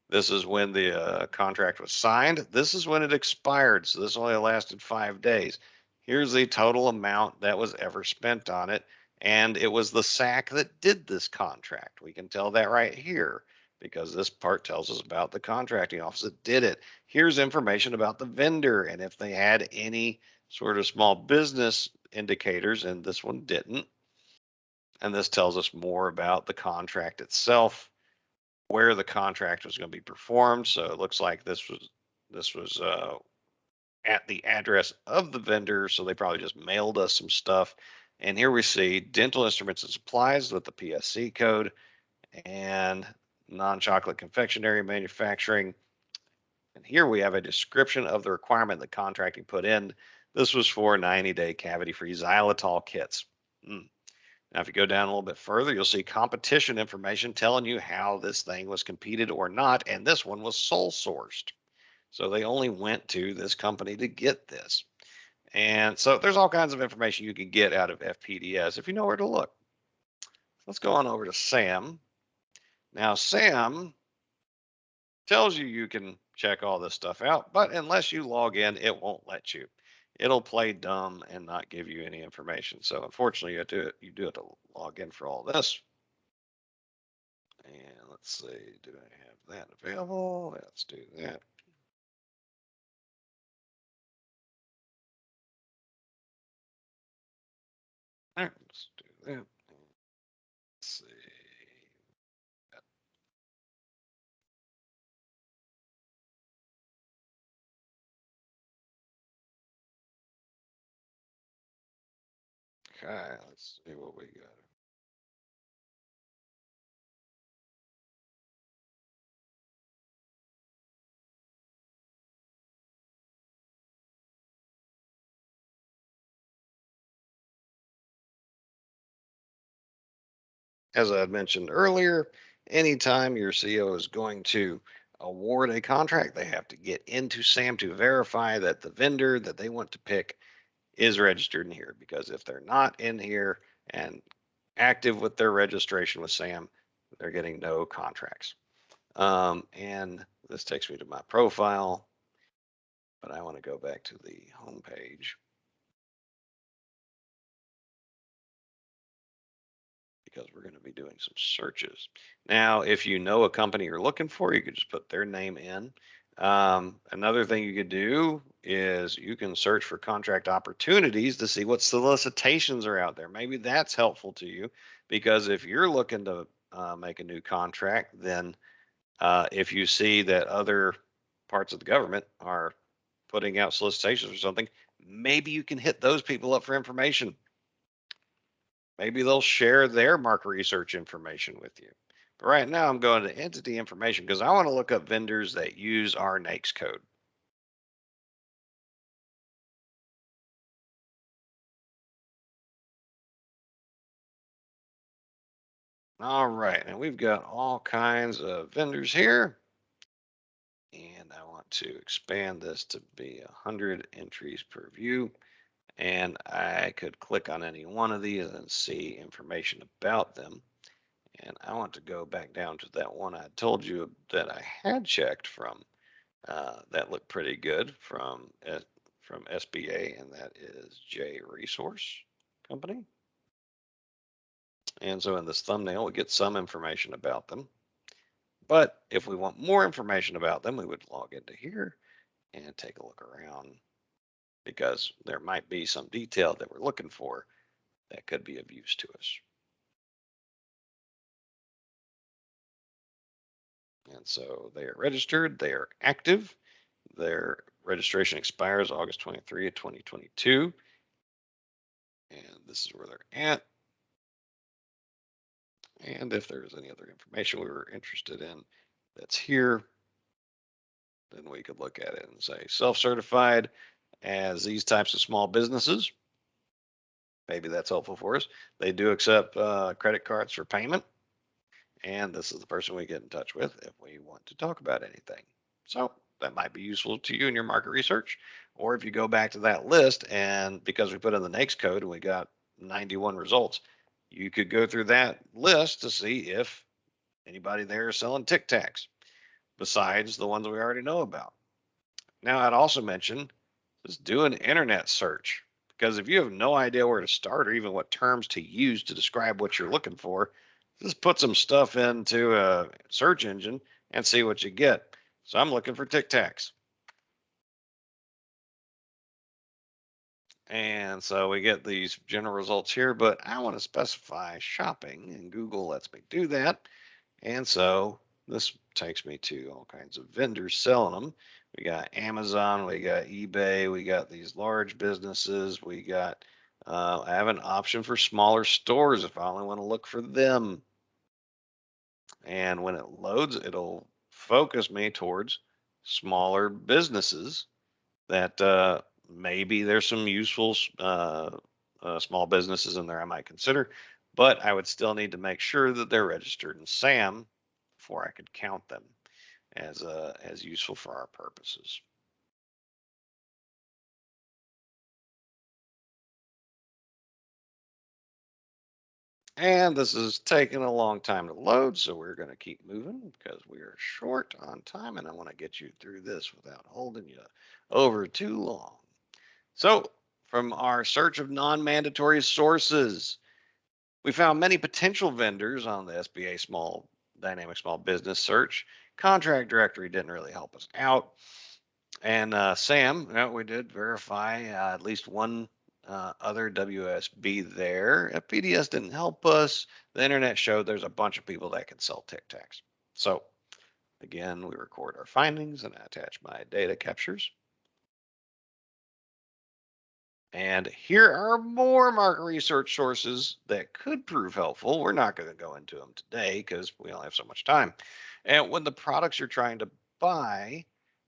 This is when the contract was signed. This is when it expired. So this only lasted 5 days. Here's the total amount that was ever spent on it. And it was the SAC that did this contract. We can tell that right here because this part tells us about the contracting office that did it. Here's information about the vendor and if they had any sort of small business indicators, and this one didn't. And this tells us more about the contract itself, where the contract was going to be performed. So it looks like this was at the address of the vendor. So they probably just mailed us some stuff. And here we see dental instruments and supplies with the PSC code and non-chocolate confectionery manufacturing. And here we have a description of the requirement that contracting put in. This was for 90-day cavity-free xylitol kits. Now, if you go down a little bit further, you'll see competition information telling you how this thing was competed or not. And this one was sole sourced. So they only went to this company to get this. And so there's all kinds of information you can get out of FPDS if you know where to look. Let's go on over to SAM. Now, SAM tells you you can check all this stuff out, but unless you log in, it won't let you. It'll play dumb and not give you any information. So unfortunately, you do have to log in for all this. And let's see, do I have that available? Let's do that. All right, let's do that. Let's see. Okay, let's see what we got. As I had mentioned earlier, anytime your CO is going to award a contract, they have to get into SAM to verify that the vendor that they want to pick is registered in here. Because if they're not in here and active with their registration with SAM, they're getting no contracts. And this takes me to my profile, but I want to go back to the home page. Because we're going to be doing some searches. Now, if you know a company you're looking for, you could just put their name in. Another thing you could do is you can search for contract opportunities to see what solicitations are out there. Maybe that's helpful to you, because if you're looking to make a new contract, then if you see that other parts of the government are putting out solicitations or something, maybe you can hit those people up for information. Maybe they'll share their market research information with you. But right now I'm going to entity information because I want to look up vendors that use our NAICS code. All right, and we've got all kinds of vendors here. And I want to expand this to be 100 entries per view. And I could click on any one of these and see information about them. And I want to go back down to that one I told you that I had checked from. That looked pretty good from SBA, and that is J Resource Company. And so in this thumbnail, we get some information about them. But if we want more information about them, we would log into here and take a look around, because there might be some detail that we're looking for that could be of use to us. And so they are registered, they are active. Their registration expires August 23 of 2022. And this is where they're at. And if there's any other information we were interested in that's here, then we could look at it and say self-certified as these types of small businesses. Maybe that's helpful for us. They do accept credit cards for payment. And this is the person we get in touch with if we want to talk about anything. So that might be useful to you in your market research. Or if you go back to that list, and because we put in the NAICS code and we got 91 results, you could go through that list to see if anybody there is selling Tic Tacs besides the ones we already know about. Now, I'd also mention just do an internet search, because if you have no idea where to start or even what terms to use to describe what you're looking for, just put some stuff into a search engine and see what you get. So I'm looking for Tic Tacs. And so we get these general results here, but I want to specify shopping, and Google lets me do that. And so this takes me to all kinds of vendors selling them. We got Amazon, we got eBay, we got these large businesses, we got, I have an option for smaller stores if I only want to look for them. And when it loads, it'll focus me towards smaller businesses that maybe there's some useful small businesses in there I might consider, but I would still need to make sure that they're registered in SAM before I could count them as useful for our purposes. And this is taking a long time to load, so we're going to keep moving because we are short on time, and I want to get you through this without holding you over too long. So from our search of non-mandatory sources, we found many potential vendors on the SBA Dynamic Small Business Search. Contract Directory didn't really help us out. And SAM, we did verify at least one other WSB there. FPDS didn't help us. The internet showed there's a bunch of people that can sell Tic Tacs. So again, we record our findings and I attach my data captures. And here are more market research sources that could prove helpful. We're not going to go into them today because we only have so much time. And when the products you're trying to buy,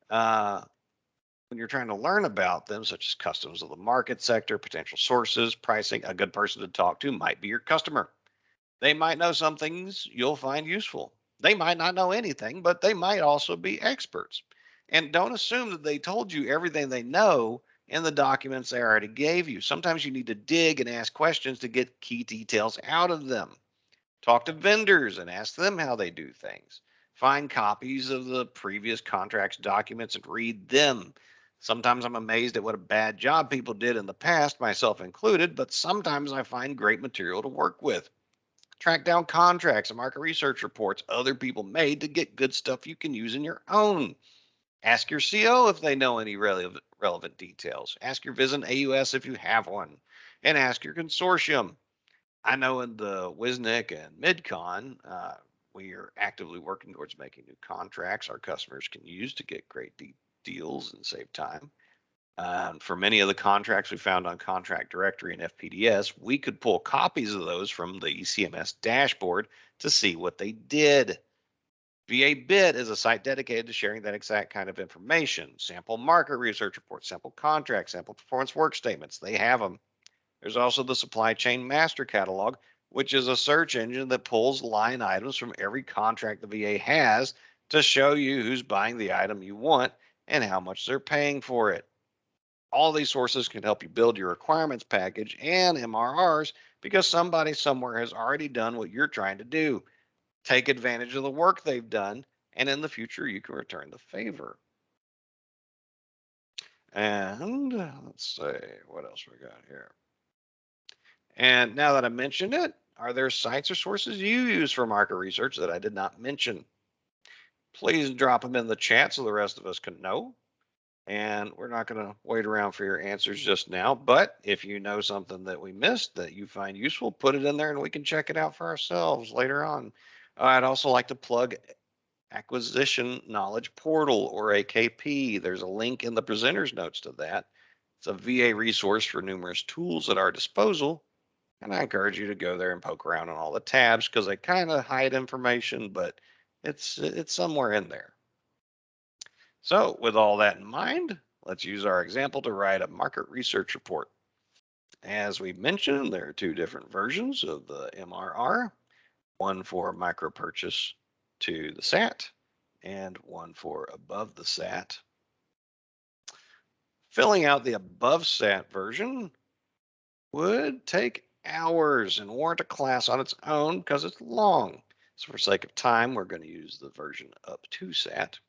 when you're trying to learn about them, such as customs of the market sector, potential sources, pricing, a good person to talk to might be your customer. They might know some things you'll find useful. They might not know anything, but they might also be experts. And don't assume that they told you everything they know in the documents they already gave you. Sometimes you need to dig and ask questions to get key details out of them. Talk to vendors and ask them how they do things. Find copies of the previous contracts documents and read them. Sometimes I'm amazed at what a bad job people did in the past, myself included, but sometimes I find great material to work with. Track down contracts and market research reports other people made to get good stuff you can use in your own. Ask your CO if they know any relevant details. Ask your Vision AUS if you have one. And ask your consortium. I know in the WSNIC and MidCon, we are actively working towards making new contracts our customers can use to get great deals and save time. For many of the contracts we found on Contract Directory and FPDS, we could pull copies of those from the ECMS dashboard to see what they did. VA Bit is a site dedicated to sharing that exact kind of information. Sample market research reports, sample contracts, sample performance work statements. They have them. There's also the Supply Chain Master Catalog, which is a search engine that pulls line items from every contract the VA has to show you who's buying the item you want and how much they're paying for it. All these sources can help you build your requirements package and MRRs because somebody somewhere has already done what you're trying to do. Take advantage of the work they've done, and in the future, you can return the favor. And let's see what else we got here. And now that I mentioned it, are there sites or sources you use for market research that I did not mention? Please drop them in the chat so the rest of us can know. And we're not going to wait around for your answers just now. But if you know something that we missed that you find useful, put it in there and we can check it out for ourselves later on. I'd also like to plug Acquisition Knowledge Portal, or AKP. There's a link in the presenter's notes to that. It's a VA resource for numerous tools at our disposal. And I encourage you to go there and poke around on all the tabs because they kind of hide information, but it's somewhere in there. So with all that in mind, let's use our example to write a market research report. As we mentioned, there are two different versions of the MRR, one for micro purchase to the SAT and one for above the SAT. Filling out the above SAT version would take hours and warrant a class on its own because it's long. So for sake of time, we're going to use the version up to SAT.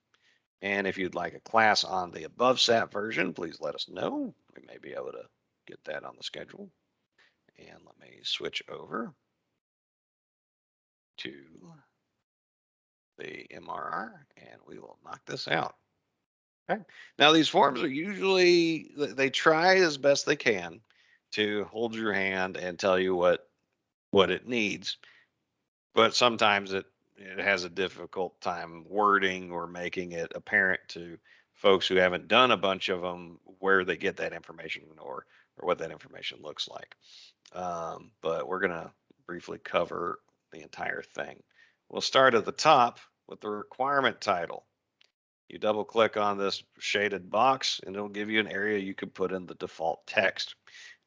And if you'd like a class on the above SAT version, please let us know. We may be able to get that on the schedule. And let me switch over to the MRR and we will knock this out. Okay. Now these forms are usually, they try as best they can to hold your hand and tell you what it needs. But sometimes it has a difficult time wording or making it apparent to folks who haven't done a bunch of them where they get that information or what that information looks like. But we're going to briefly cover the entire thing. We'll start at the top with the requirement title. You double click on this shaded box and it'll give you an area you could put in the default text.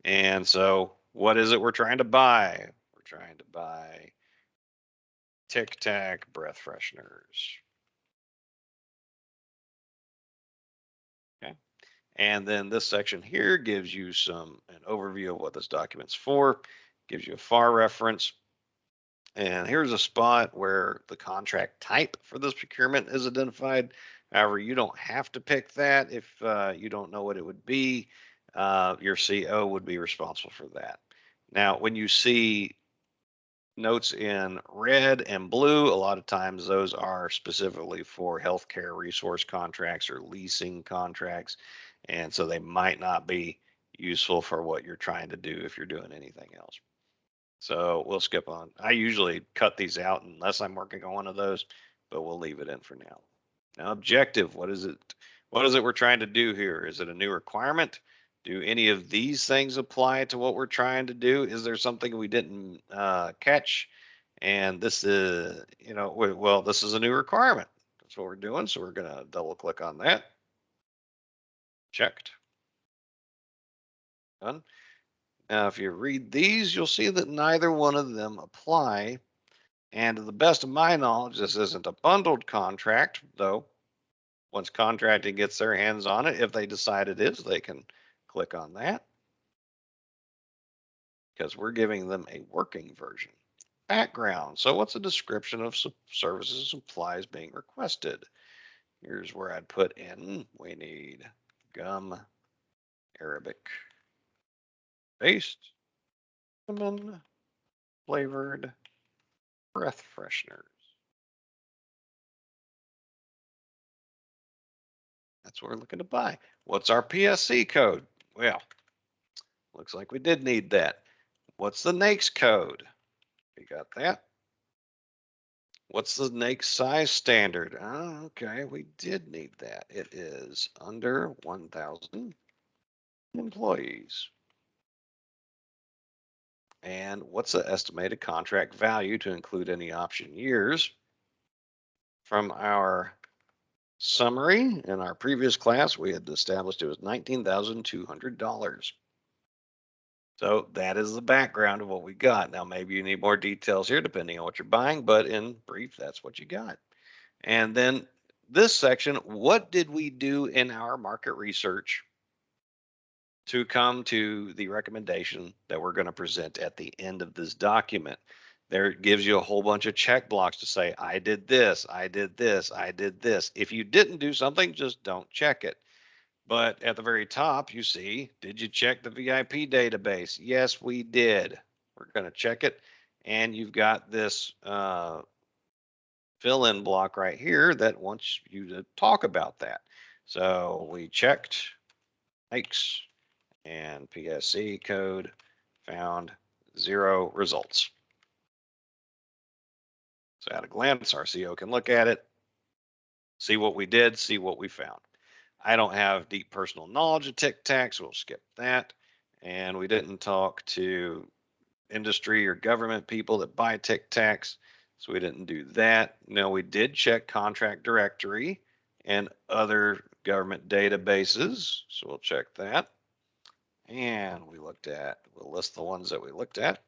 And so what is it we're trying to buy? We're trying to buy Tic Tac breath fresheners. Okay. And then this section here gives you an overview of what this document's for, gives you a FAR reference. And here's a spot where the contract type for this procurement is identified. However, you don't have to pick that if you don't know what it would be. Your CO would be responsible for that. Now, when you see notes in red and blue, a lot of times those are specifically for healthcare resource contracts or leasing contracts. And so they might not be useful for what you're trying to do if you're doing anything else. So we'll skip on. I usually cut these out unless I'm working on one of those, but we'll leave it in for now. Now, objective, what is it? What is it we're trying to do here? Is it a new requirement? Do any of these things apply to what we're trying to do? Is there something we didn't catch? And this is, well, this is a new requirement. That's what we're doing. So we're going to double click on that. Checked. Done. Now, if you read these, you'll see that neither one of them apply. And to the best of my knowledge, this isn't a bundled contract, though. Once contracting gets their hands on it, if they decide it is, they can click on that. Because we're giving them a working version. Background. So what's a description of services and supplies being requested? Here's where I'd put in, we need gum, Arabic paste, lemon flavored breath fresheners. That's what we're looking to buy. What's our PSC code? Well, looks like we did need that. What's the NAICS code? We got that. What's the NAICS size standard? Oh, okay, we did need that. It is under 1,000 employees. And what's the estimated contract value to include any option years? From our summary in our previous class, we had established it was $19,200. So that is the background of what we got. Now, maybe you need more details here depending on what you're buying, but in brief, that's what you got. And then this section, what did we do in our market research to come to the recommendation that we're going to present at the end of this document? There it gives you a whole bunch of check blocks to say, I did this, I did this, I did this. If you didn't do something, just don't check it. But at the very top, you see, did you check the VIP database? Yes, we did. We're going to check it. And you've got this fill-in block right here that wants you to talk about that. So we checked NAICS and PSC code, found 0 results. So at a glance, our CO can look at it, see what we did, see what we found. I don't have deep personal knowledge of TIC-TAC, so we'll skip that. And we didn't talk to industry or government people that buy TIC-TACs, so we didn't do that. No, we did check contract directory and other government databases, so we'll check that. And we'll list the ones that we looked at.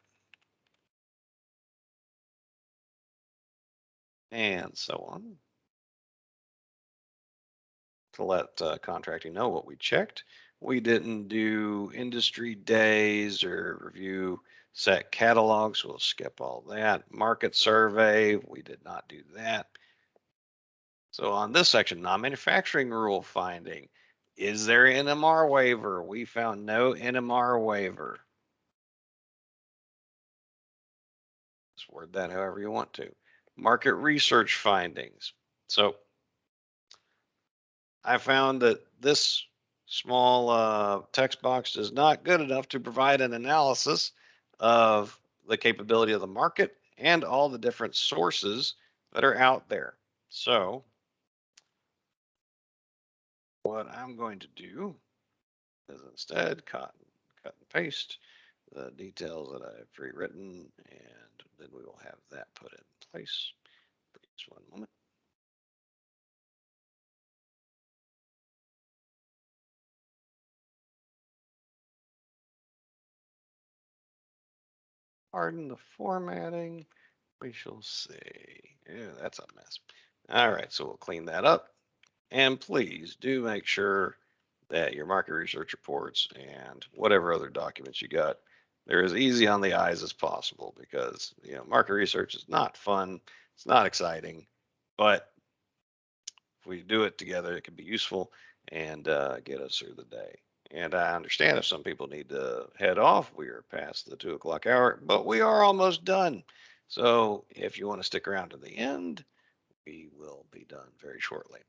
And so on. To let contracting know what we checked. We didn't do industry days or review set catalogs. We'll skip all that. Market survey, we did not do that. So on this section, non-manufacturing rule finding, is there NMR waiver? We found no NMR waiver. Just word that however you want to. Market research findings. So I found that this small text box is not good enough to provide an analysis of the capability of the market and all the different sources that are out there. So what I'm going to do is instead cut and paste the details that I've rewritten, and then we will have that put in place. Please, one moment. Pardon the formatting. We shall see. Yeah, that's a mess. All right, so we'll clean that up. And please do make sure that your market research reports and whatever other documents you got, they're as easy on the eyes as possible, because market research is not fun. It's not exciting, but if we do it together, it can be useful and get us through the day. And I understand if some people need to head off, we are past the 2 o'clock hour, but we are almost done. So if you want to stick around to the end, we will be done very shortly.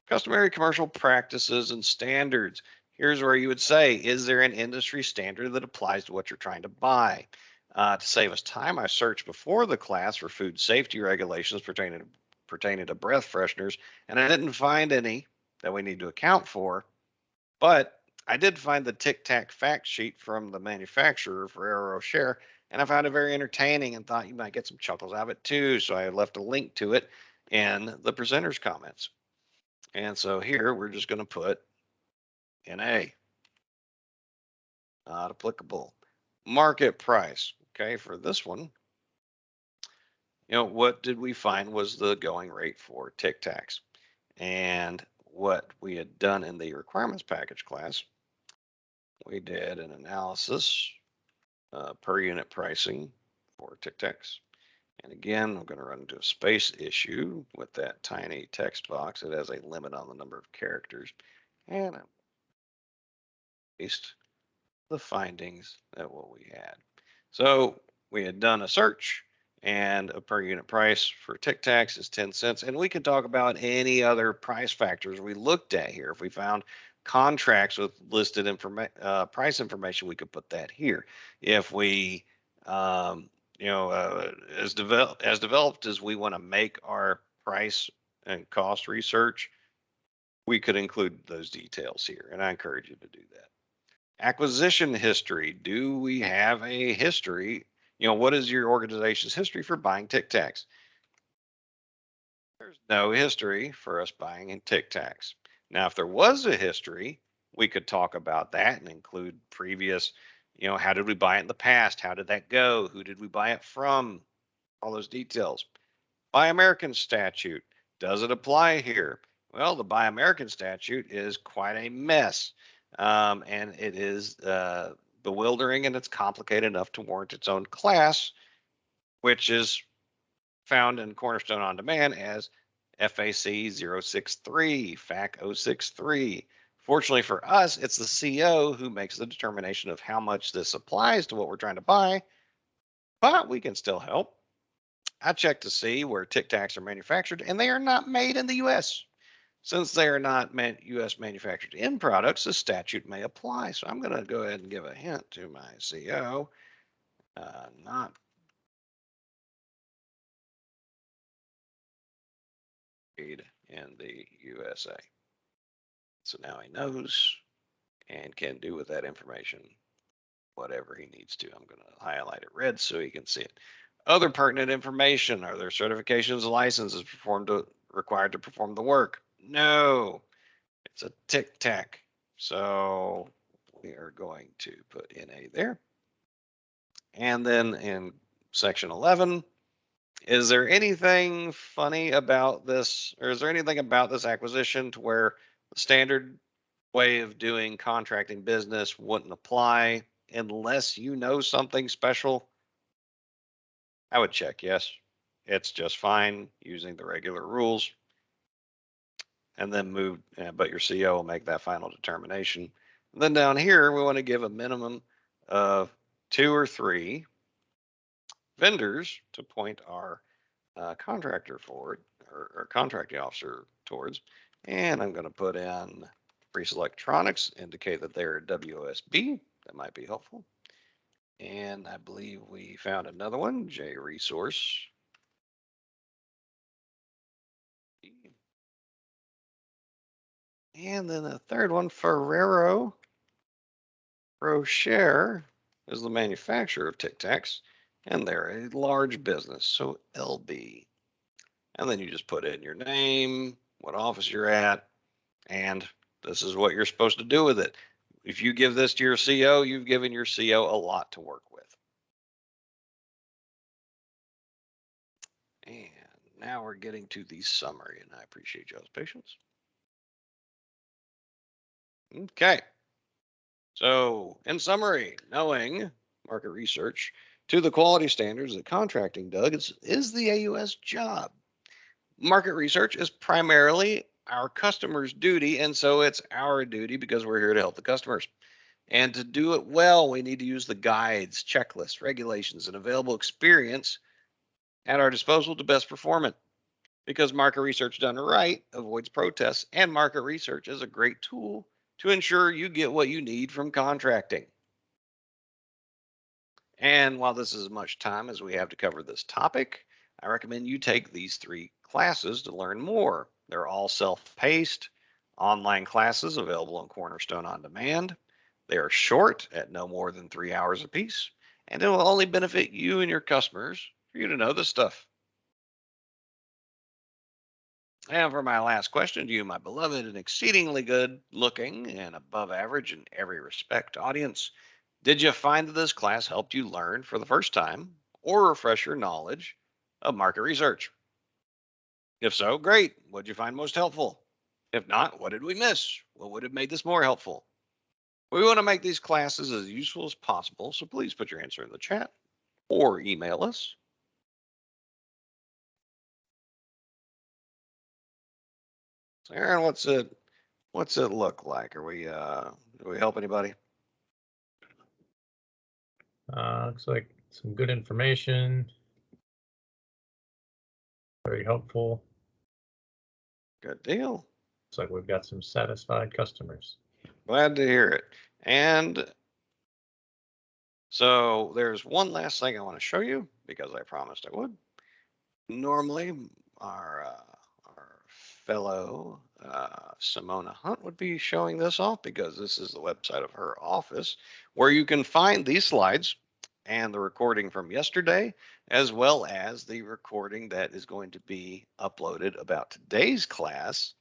Customary commercial practices and standards. Here's where you would say, is there an industry standard that applies to what you're trying to buy? To save us time, I searched before the class for food safety regulations pertaining to breath fresheners, and I didn't find any that we need to account for. But I did find the Tic Tac fact sheet from the manufacturer for Aero Share, and I found it very entertaining and thought you might get some chuckles out of it too. So I left a link to it in the presenter's comments. And so here we're just going to put NA, not applicable. Market price. Okay, for this one, what did we find was the going rate for Tic Tacs? And what we had done in the requirements package class, we did an analysis per unit pricing for Tic Tacs. And again, I'm going to run into a space issue with that tiny text box. It has a limit on the number of characters. And I paste the findings that what we had. So we had done a search, and a per unit price for Tic Tacs is 10 cents. And we could talk about any other price factors we looked at here. If we found contracts with listed price information, we could put that here. If we, as developed as we want to make our price and cost research, we could include those details here. And I encourage you to do that. Acquisition history. Do we have a history? What is your organization's history for buying Tic Tacs? There's no history for us buying in Tic Tacs. Now, if there was a history, we could talk about that and include previous, how did we buy it in the past? How did that go? Who did we buy it from? All those details. Buy American statute. Does it apply here? Well, the Buy American statute is quite a mess. And it is bewildering, and it's complicated enough to warrant its own class, which is found in Cornerstone On Demand as FAC 063, FAC 063. Fortunately for us, it's the CO who makes the determination of how much this applies to what we're trying to buy, but we can still help. I checked to see where Tic Tacs are manufactured, and they are not made in the U.S. Since they are not U.S. manufactured end products, the statute may apply. So I'm going to go ahead and give a hint to my CO, not made in the USA. So now he knows and can do with that information whatever he needs to. I'm going to highlight it red so he can see it. Other pertinent information. Are there certifications, licenses required to perform the work? No. It's a Tic Tac. So we are going to put NA there. And then in section 11, is there anything funny about this, or is there anything about this acquisition to where the standard way of doing contracting business wouldn't apply unless you know something special? I would check yes. It's just fine using the regular rules. And then move, but your CO will make that final determination. And then down here, we want to give a minimum of 2 or 3 vendors to point our contractor forward, or contracting officer towards. And I'm going to put in Reese Electronics, indicate that they're WOSB. That might be helpful. And I believe we found another one, J Resource. And then the third one, Ferrero Rocher, is the manufacturer of Tic Tacs, and they're a large business, so LB. And then you just put in your name, what office you're at, and this is what you're supposed to do with it. If you give this to your CO, you've given your CO a lot to work with. And now we're getting to the summary, and I appreciate y'all's patience. Okay. So, in summary, knowing market research to the quality standards that contracting does is the AUS job. Market research is primarily our customer's duty, and so it's our duty because we're here to help the customers. And to do it well, we need to use the guides, checklists, regulations, and available experience at our disposal to best perform it. Because market research done right avoids protests, and market research is a great tool to ensure you get what you need from contracting. And while this is as much time as we have to cover this topic, I recommend you take these 3 classes to learn more. They're all self-paced, online classes available on Cornerstone On Demand. They are short at no more than 3 hours apiece, and it will only benefit you and your customers for you to know this stuff. And for my last question to you, my beloved and exceedingly good looking and above average in every respect audience, did you find that this class helped you learn for the first time or refresh your knowledge of market research? If so, great. What did you find most helpful? If not, what did we miss? What would have made this more helpful? We want to make these classes as useful as possible, so please put your answer in the chat or email us. So Aaron, what's it look like? Do we help anybody? Looks like some good information. Very helpful. Good deal. Looks like we've got some satisfied customers. Glad to hear it. And so there's one last thing I want to show you because I promised I would. Normally, our fellow Simona Hunt would be showing this off because this is the website of her office where you can find these slides and the recording from yesterday, as well as the recording that is going to be uploaded about today's class.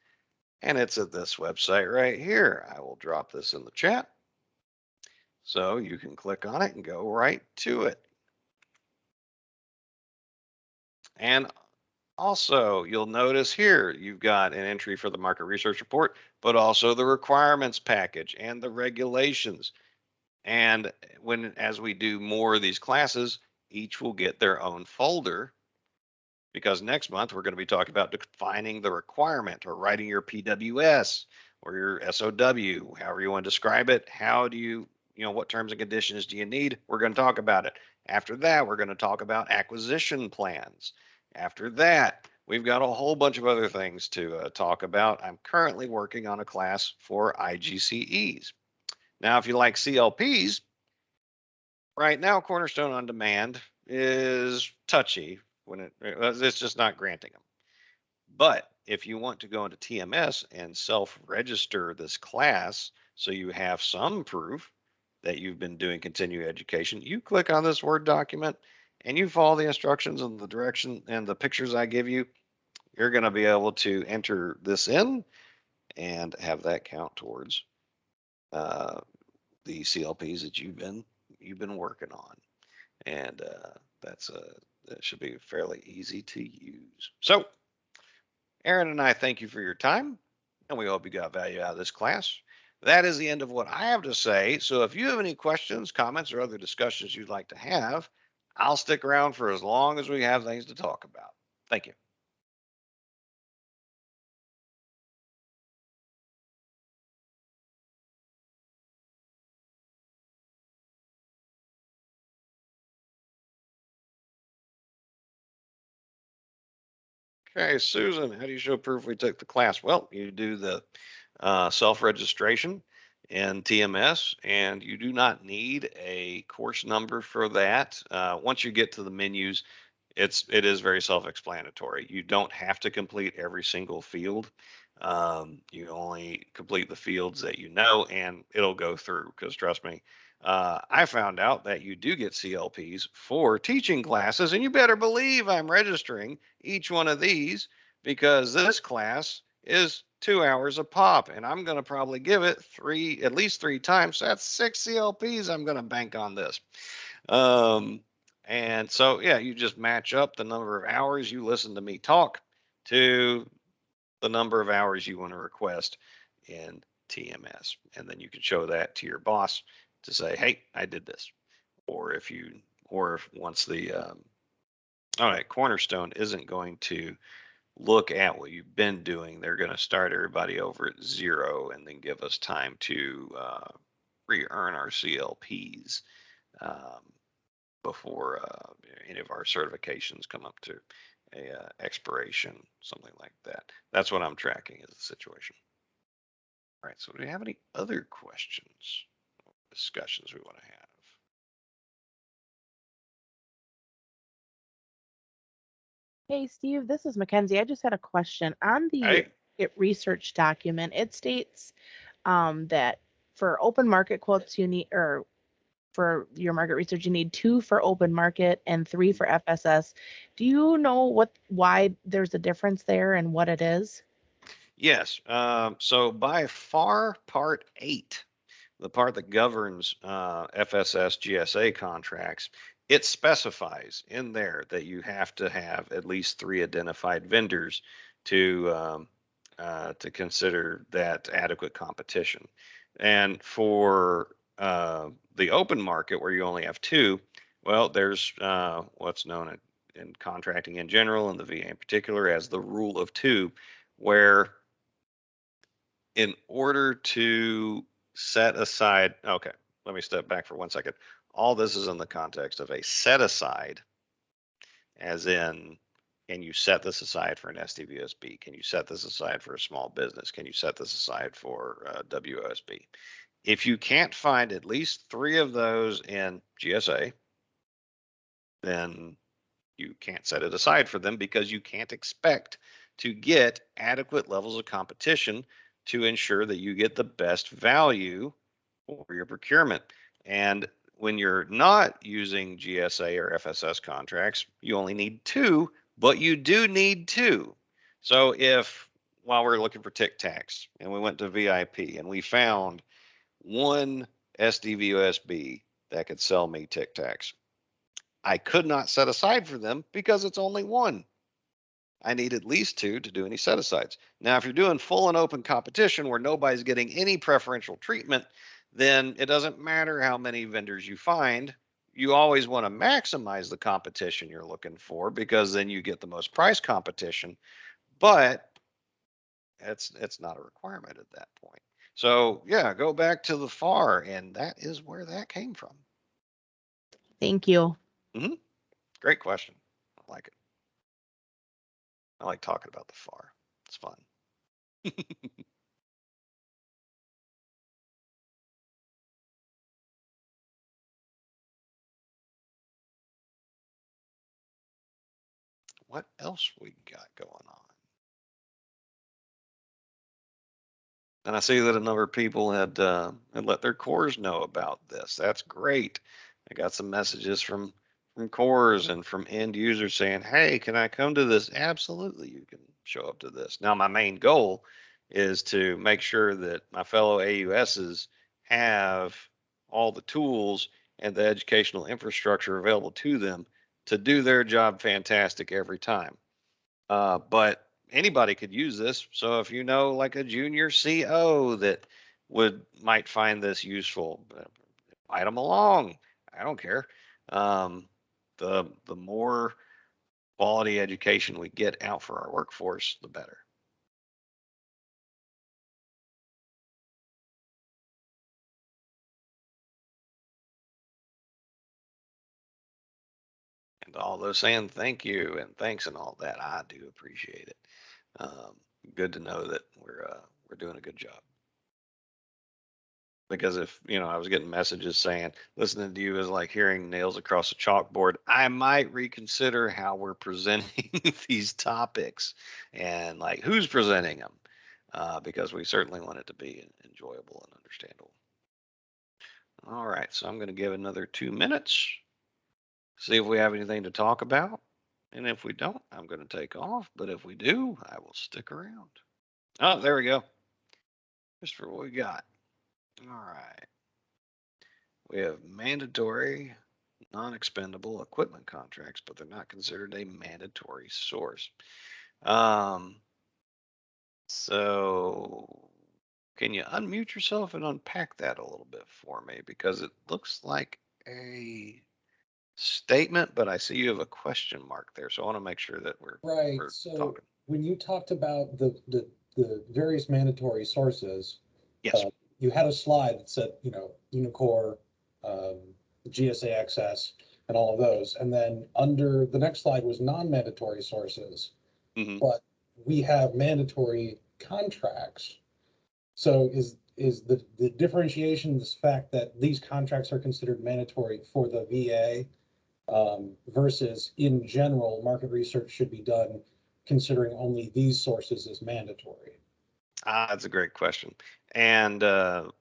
And it's at this website right here. I will drop this in the chat. So you can click on it and go right to it. And also, you'll notice here you've got an entry for the market research report, but also the requirements package and the regulations. And as we do more of these classes, each will get their own folder because next month we're going to be talking about defining the requirement or writing your PWS or your SOW, however you want to describe it. How do you what terms and conditions do you need? We're going to talk about it. After that, we're going to talk about acquisition plans. After that, we've got a whole bunch of other things to talk about. I'm currently working on a class for IGCEs. Now, if you like CLPs, right now Cornerstone On Demand is touchy when it's just not granting them. But if you want to go into TMS and self-register this class so you have some proof that you've been doing continuing education, you click on this Word document and you follow the instructions and the direction and the pictures I give you, you're going to be able to enter this in and have that count towards the CLPs that you've been working on. And that should be fairly easy to use. So Aaron and I thank you for your time, and we hope you got value out of this class. That is the end of what I have to say. So if you have any questions, comments, or other discussions you'd like to have, I'll stick around for as long as we have things to talk about. Thank you. Okay, Susan, how do you show proof we took the class? Well, you do the self-registration in TMS, and you do not need a course number for that. Once you get to the menus, it is very self-explanatory. You don't have to complete every single field. You only complete the fields that you know, and it'll go through, because trust me, I found out that you do get CLPs for teaching classes, and you better believe I'm registering each one of these because this class is 2 hours a pop, and I'm going to probably give it at least three times. So that's 6 CLPs I'm going to bank on this. And so, yeah, you just match up the number of hours you listen to me talk to the number of hours you want to request in TMS. And then you can show that to your boss to say, hey, I did this. Or if once the, all right, Cornerstone isn't going to look at what you've been doing. They're going to start everybody over at 0 and then give us time to re-earn our CLPs before any of our certifications come up to a expiration, something like that. That's what I'm tracking is the situation. All right, so do we have any other questions, discussions we want to have? Hey, Steve, this is Mackenzie. I just had a question on the Hey. market research document, it states that for open market quotes, you need, or for your market research, you need 2 for open market and 3 for FSS. Do you know why there's a difference there and what it is? Yes. So by FAR Part 8, the part that governs FSS GSA contracts, it specifies in there that you have to have at least 3 identified vendors to consider that adequate competition. And for the open market, where you only have 2, well, there's what's known in contracting in general and the VA in particular as the rule of 2, where in order to set aside, okay, let me step back for 1 second. All this is in the context of a set aside, as in, can you set this aside for an SDVOSB? Can you set this aside for a small business? Can you set this aside for WOSB? If you can't find at least 3 of those in GSA, then you can't set it aside for them, because you can't expect to get adequate levels of competition to ensure that you get the best value for your procurement. And when you're not using GSA or FSS contracts, you only need 2, but you do need 2. So if, while we're looking for Tic Tacs and we went to VIP and we found 1 SDVOSB that could sell me Tic Tacs, I could not set aside for them because it's only 1. I need at least 2 to do any set asides. Now, if you're doing full and open competition where nobody's getting any preferential treatment, then it doesn't matter how many vendors you find. You always want to maximize the competition you're looking for, because then you get the most price competition. But it's not a requirement at that point. So yeah, go back to the FAR, and that is where that came from. Thank you. Great question. I like it. I like talking about the FAR. It's fun. What else we got going on? And I see that a number of people had let their cores know about this. That's great. I got some messages from cores and from end users saying, "Hey, can I come to this?" Absolutely, you can show up to this. Now, my main goal is to make sure that my fellow AUSs have all the tools and the educational infrastructure available to them to do their job fantastic every time. But anybody could use this. So if you know like a junior CO that might find this useful, invite them along. I don't care. The more quality education we get out for our workforce, the better. And all those saying thank you and thanks and all that, I do appreciate it. Good to know that we're doing a good job. Because if, I was getting messages saying listening to you is like hearing nails across a chalkboard, I might reconsider how we're presenting these topics and like who's presenting them, because we certainly want it to be enjoyable and understandable. All right, so I'm going to give another 2 minutes, see if we have anything to talk about. And if we don't, I'm going to take off. But if we do, I will stick around. Oh, there we go. Christopher, what we got? All right. We have mandatory non-expendable equipment contracts, but they're not considered a mandatory source. So can you unmute yourself and unpack that a little bit for me? Because it looks like a statement, but I see you have a question mark there. So I want to make sure that we're So talking. when you talked about the various mandatory sources, Yes. You had a slide that said, Unicor, GSA Access, and all of those. And then under the next slide was non-mandatory sources, but we have mandatory contracts. So is the differentiation this fact that these contracts are considered mandatory for the VA, versus in general, market research should be done considering only these sources as mandatory? That's a great question. And okay,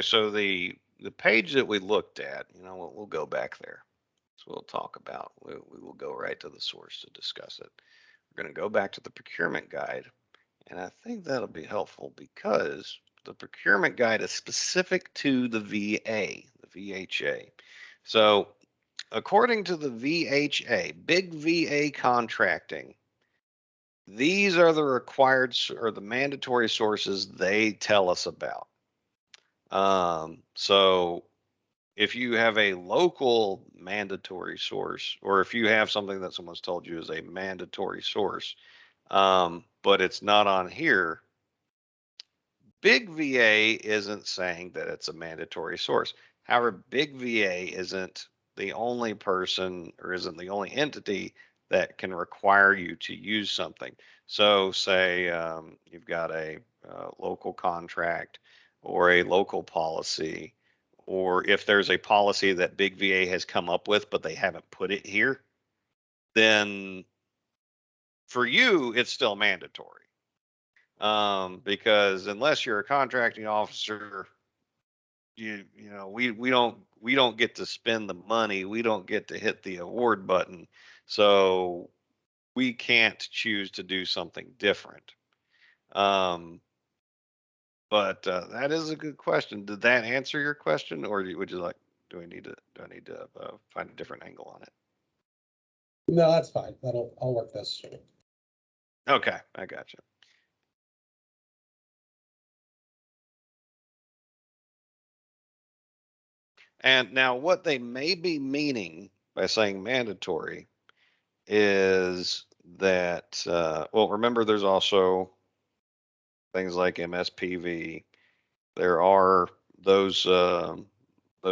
so the page that we looked at, you know, we'll go back there. So we'll talk about, we will go right to the source to discuss it. We're going to go back to the procurement guide. And I think that'll be helpful because the procurement guide is specific to the VA, the VHA. So according to the VHA, big VA contracting, these are the required or the mandatory sources they tell us about. So if you have a local mandatory source, or if you have something that someone's told you is a mandatory source, but it's not on here, Big VA isn't saying that it's a mandatory source. However, Big VA isn't the only person or isn't the only entity that can require you to use something. So say you've got a local contract or a local policy, or if there's a policy that Big VA has come up with, but they haven't put it here, then for you, it's still mandatory. Because unless you're a contracting officer, you know we don't get to spend the money, we don't get to hit the award button, so we can't choose to do something different. But that is a good question. Did that answer your question, or would you like? Do I need to find a different angle on it? No, that's fine. I'll work this. Okay, I got you. And now what they may be meaning by saying mandatory is that, well, remember there's also things like MSPV. There are those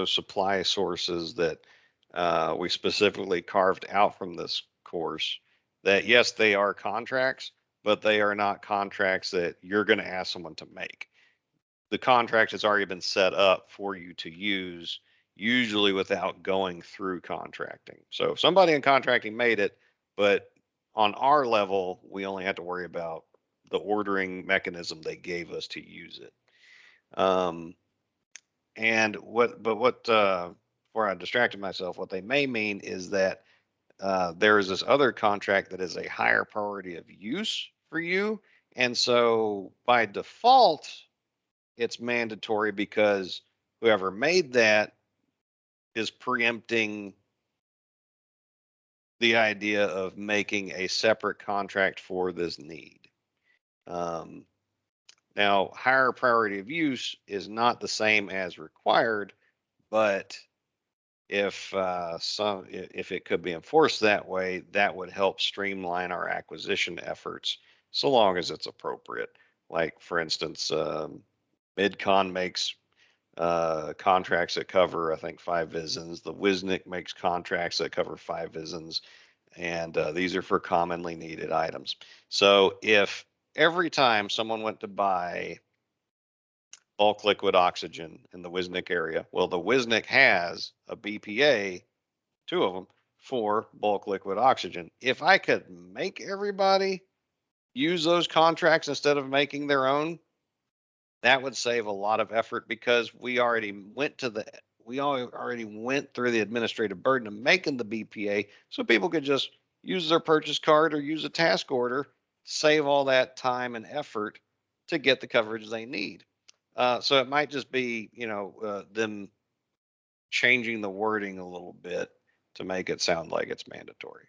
supply sources that we specifically carved out from this course that, yes, they are contracts, but they are not contracts that you're going to ask someone to make. The contract has already been set up for you to use, usually without going through contracting. So if somebody in contracting made it, but on our level, we only have to worry about the ordering mechanism they gave us to use it. And before I distracted myself, what they may mean is that there is this other contract that is a higher priority of use for you. And so by default, it's mandatory because whoever made that is preempting the idea of making a separate contract for this need. Now, higher priority of use is not the same as required, but if it could be enforced that way, that would help streamline our acquisition efforts, so long as it's appropriate. Like for instance, MidCon makes contracts that cover, I think, 5 VISNs. The WSNC makes contracts that cover 5 VISNs, and these are for commonly needed items. So if every time someone went to buy bulk liquid oxygen in the WSNC area, well, the WSNC has a BPA, 2 of them, for bulk liquid oxygen. If I could make everybody use those contracts instead of making their own, that would save a lot of effort because we already went through the administrative burden of making the BPA, so people could just use their purchase card or use a task order, save all that time and effort to get the coverage they need. So it might just be, them changing the wording a little bit to make it sound like it's mandatory.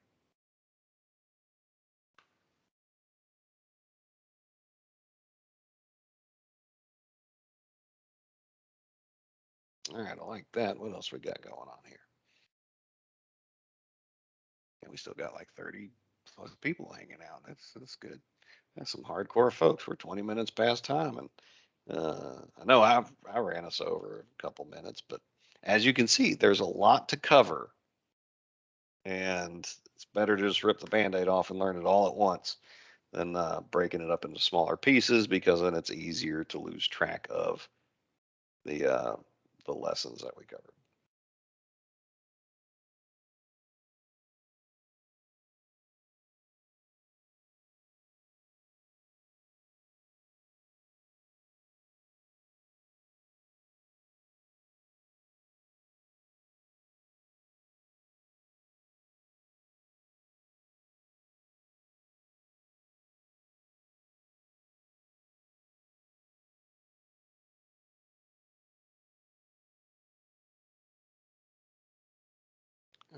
All right, I like that. What else we got going on here? And we still got like 30 plus people hanging out. That's good. That's some hardcore folks. We're 20 minutes past time, and I know I ran us over a couple minutes, but as you can see, there's a lot to cover, and it's better to just rip the Band-Aid off and learn it all at once than breaking it up into smaller pieces, because then it's easier to lose track of the lessons that we covered.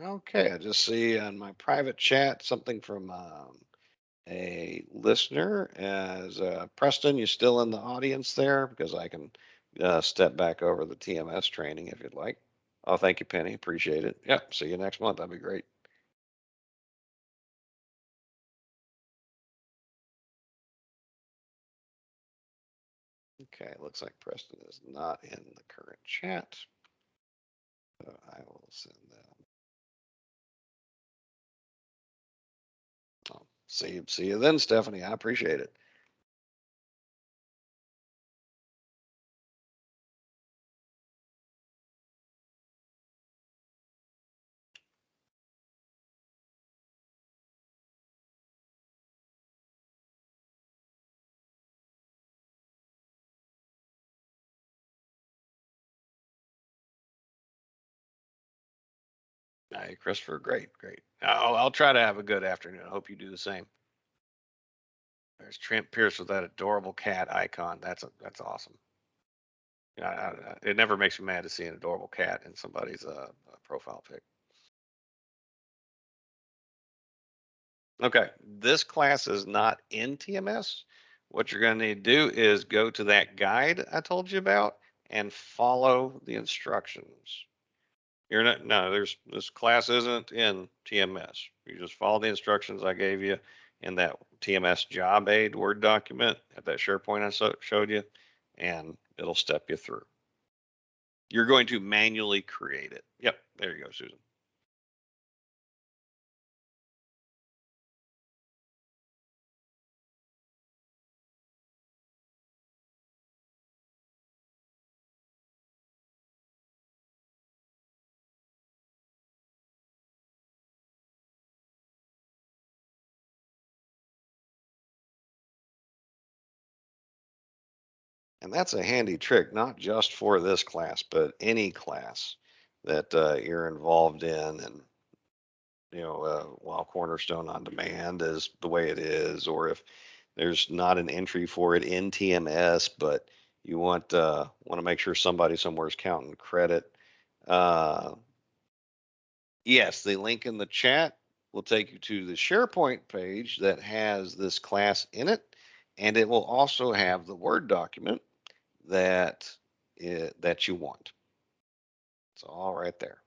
Okay, I just see on my private chat something from a listener as Preston, you still in the audience there? Because I can step back over the TMS training if you'd like. Oh, thank you, Penny. Appreciate it. Yep. See you next month. That'd be great. Okay, looks like Preston is not in the current chat. So I will send them. Oh, see you then, Stephanie. I appreciate it. Hey, Christopher, great. I'll try to have a good afternoon. I hope you do the same. There's Trent Pierce with that adorable cat icon. That's awesome. It never makes me mad to see an adorable cat in somebody's profile pic. Okay, this class is not in TMS. What you're going to need to do is go to that guide I told you about and follow the instructions. You're not, no, this class isn't in TMS. You just follow the instructions I gave you in that TMS job aid Word document at that SharePoint I showed you, and it'll step you through. You're going to manually create it. Yep, there you go, Susan. And that's a handy trick, not just for this class, but any class that you're involved in. And, while Cornerstone on Demand is the way it is, or if there's not an entry for it in TMS, but you want to make sure somebody somewhere is counting credit. Yes, the link in the chat will take you to the SharePoint page that has this class in it, and it will also have the Word document that that you want. It's all right there.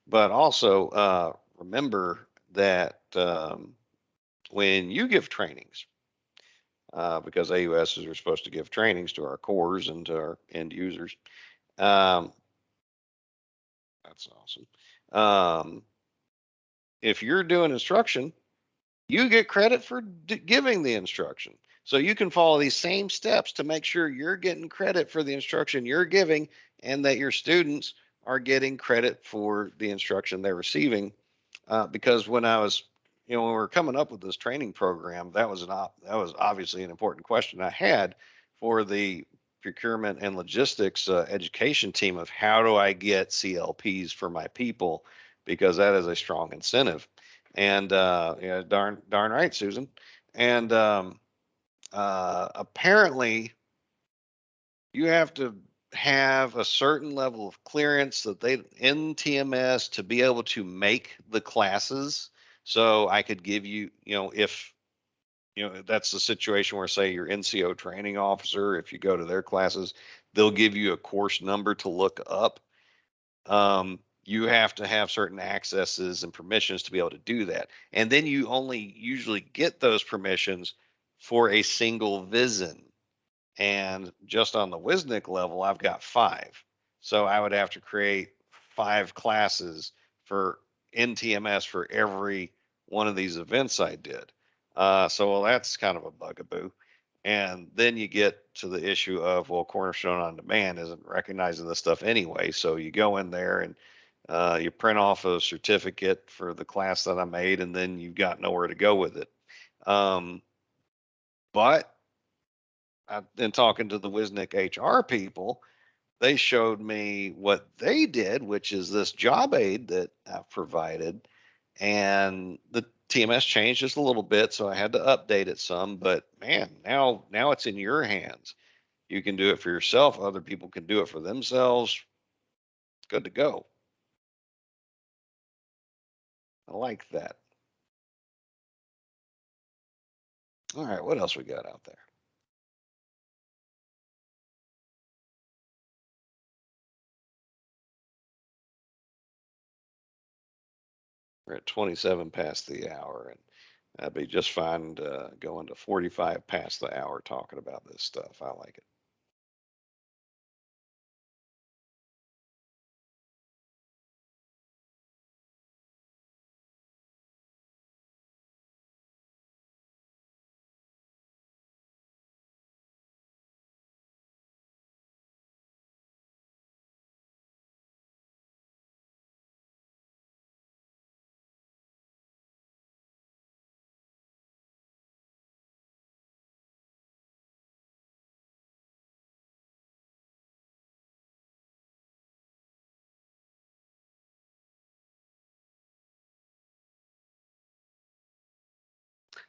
But also remember that when you give trainings, because AUSs are supposed to give trainings to our cores and to our end users. That's awesome. If you're doing instruction, you get credit for giving the instruction. So you can follow these same steps to make sure you're getting credit for the instruction you're giving and that your students are getting credit for the instruction they're receiving. Because when I was, when we were coming up with this training program, that was obviously an important question I had for the procurement and logistics education team of how do I get CLPs for my people, because that is a strong incentive. And yeah, darn right, Susan. And apparently, you have to have a certain level of clearance that they in TMS to be able to make the classes. So I could give you, if that's the situation where, say, your NCO training officer, if you go to their classes, they'll give you a course number to look up. You have to have certain accesses and permissions to be able to do that. And then you only usually get those permissions for a single VISN. And just on the WSNIC level, I've got 5. So I would have to create 5 classes for NTMS for every one of these events I did. So that's kind of a bugaboo. And then you get to the issue of, well, Cornerstone on Demand isn't recognizing this stuff anyway. So you go in there and you print off a certificate for the class that I made, and then you've got nowhere to go with it. But in talking to the WSNIC HR people, they showed me what they did, which is this job aid that I've provided. And the TMS changed just a little bit, so I had to update it some. But man, now it's in your hands. You can do it for yourself. Other people can do it for themselves. It's good to go. I like that. All right, what else we got out there? We're at 27 past the hour, and I'd be just fine going to 45 past the hour talking about this stuff. I like it.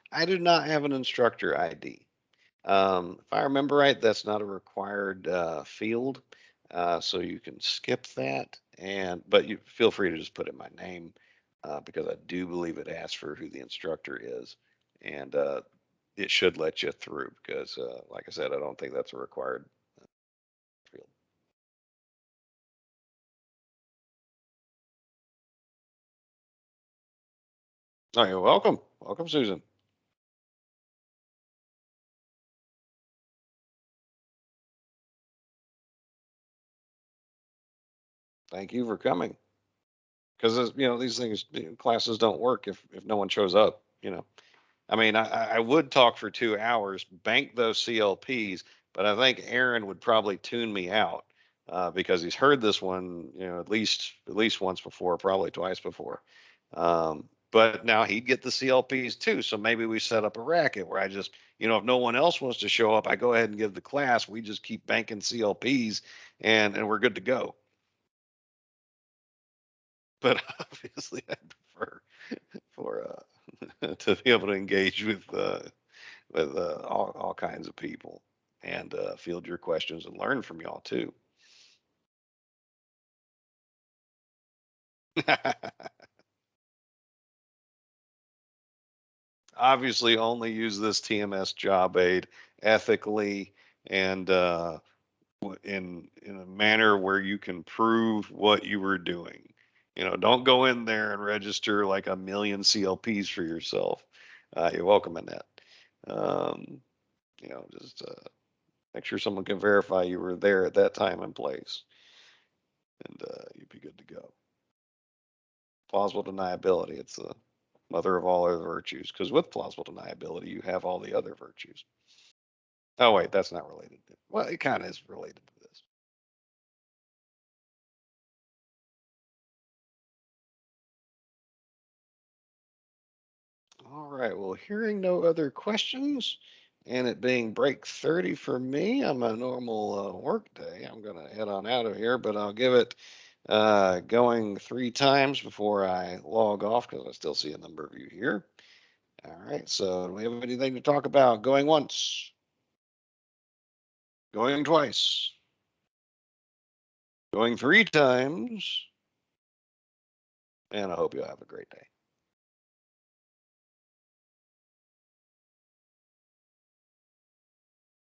I do not have an instructor ID. If I remember right, that's not a required field, so you can skip that. But you feel free to just put in my name because I do believe it asks for who the instructor is, and it should let you through because, like I said, I don't think that's a required field. Oh, you're welcome. Welcome, Susan. Thank you for coming. Because these things, classes don't work if no one shows up. I mean, I would talk for 2 hours, bank those CLPs, but I think Aaron would probably tune me out because he's heard this one, at least once before, probably twice before. But now he'd get the CLPs too. So maybe we set up a racket where I just, if no one else wants to show up, I go ahead and give the class. We just keep banking CLPs and we're good to go. But obviously, I prefer for to be able to engage with all kinds of people and field your questions and learn from y'all too. Obviously, only use this TMS job aid ethically and in a manner where you can prove what you were doing. Don't go in there and register like a million CLPs for yourself. You're welcome in that. Just make sure someone can verify you were there at that time and place, and you'd be good to go. Plausible deniability, it's the mother of all other virtues, because with plausible deniability, you have all the other virtues. Oh, wait, that's not related. Well, it kind of is related to this. All right, well, hearing no other questions, and it being break 30 for me on my normal work day, I'm going to head on out of here, but I'll give it going 3 times before I log off because I still see a number of you here. All right, so do we have anything to talk about? Going once, going twice, going 3 times, and I hope you have a great day.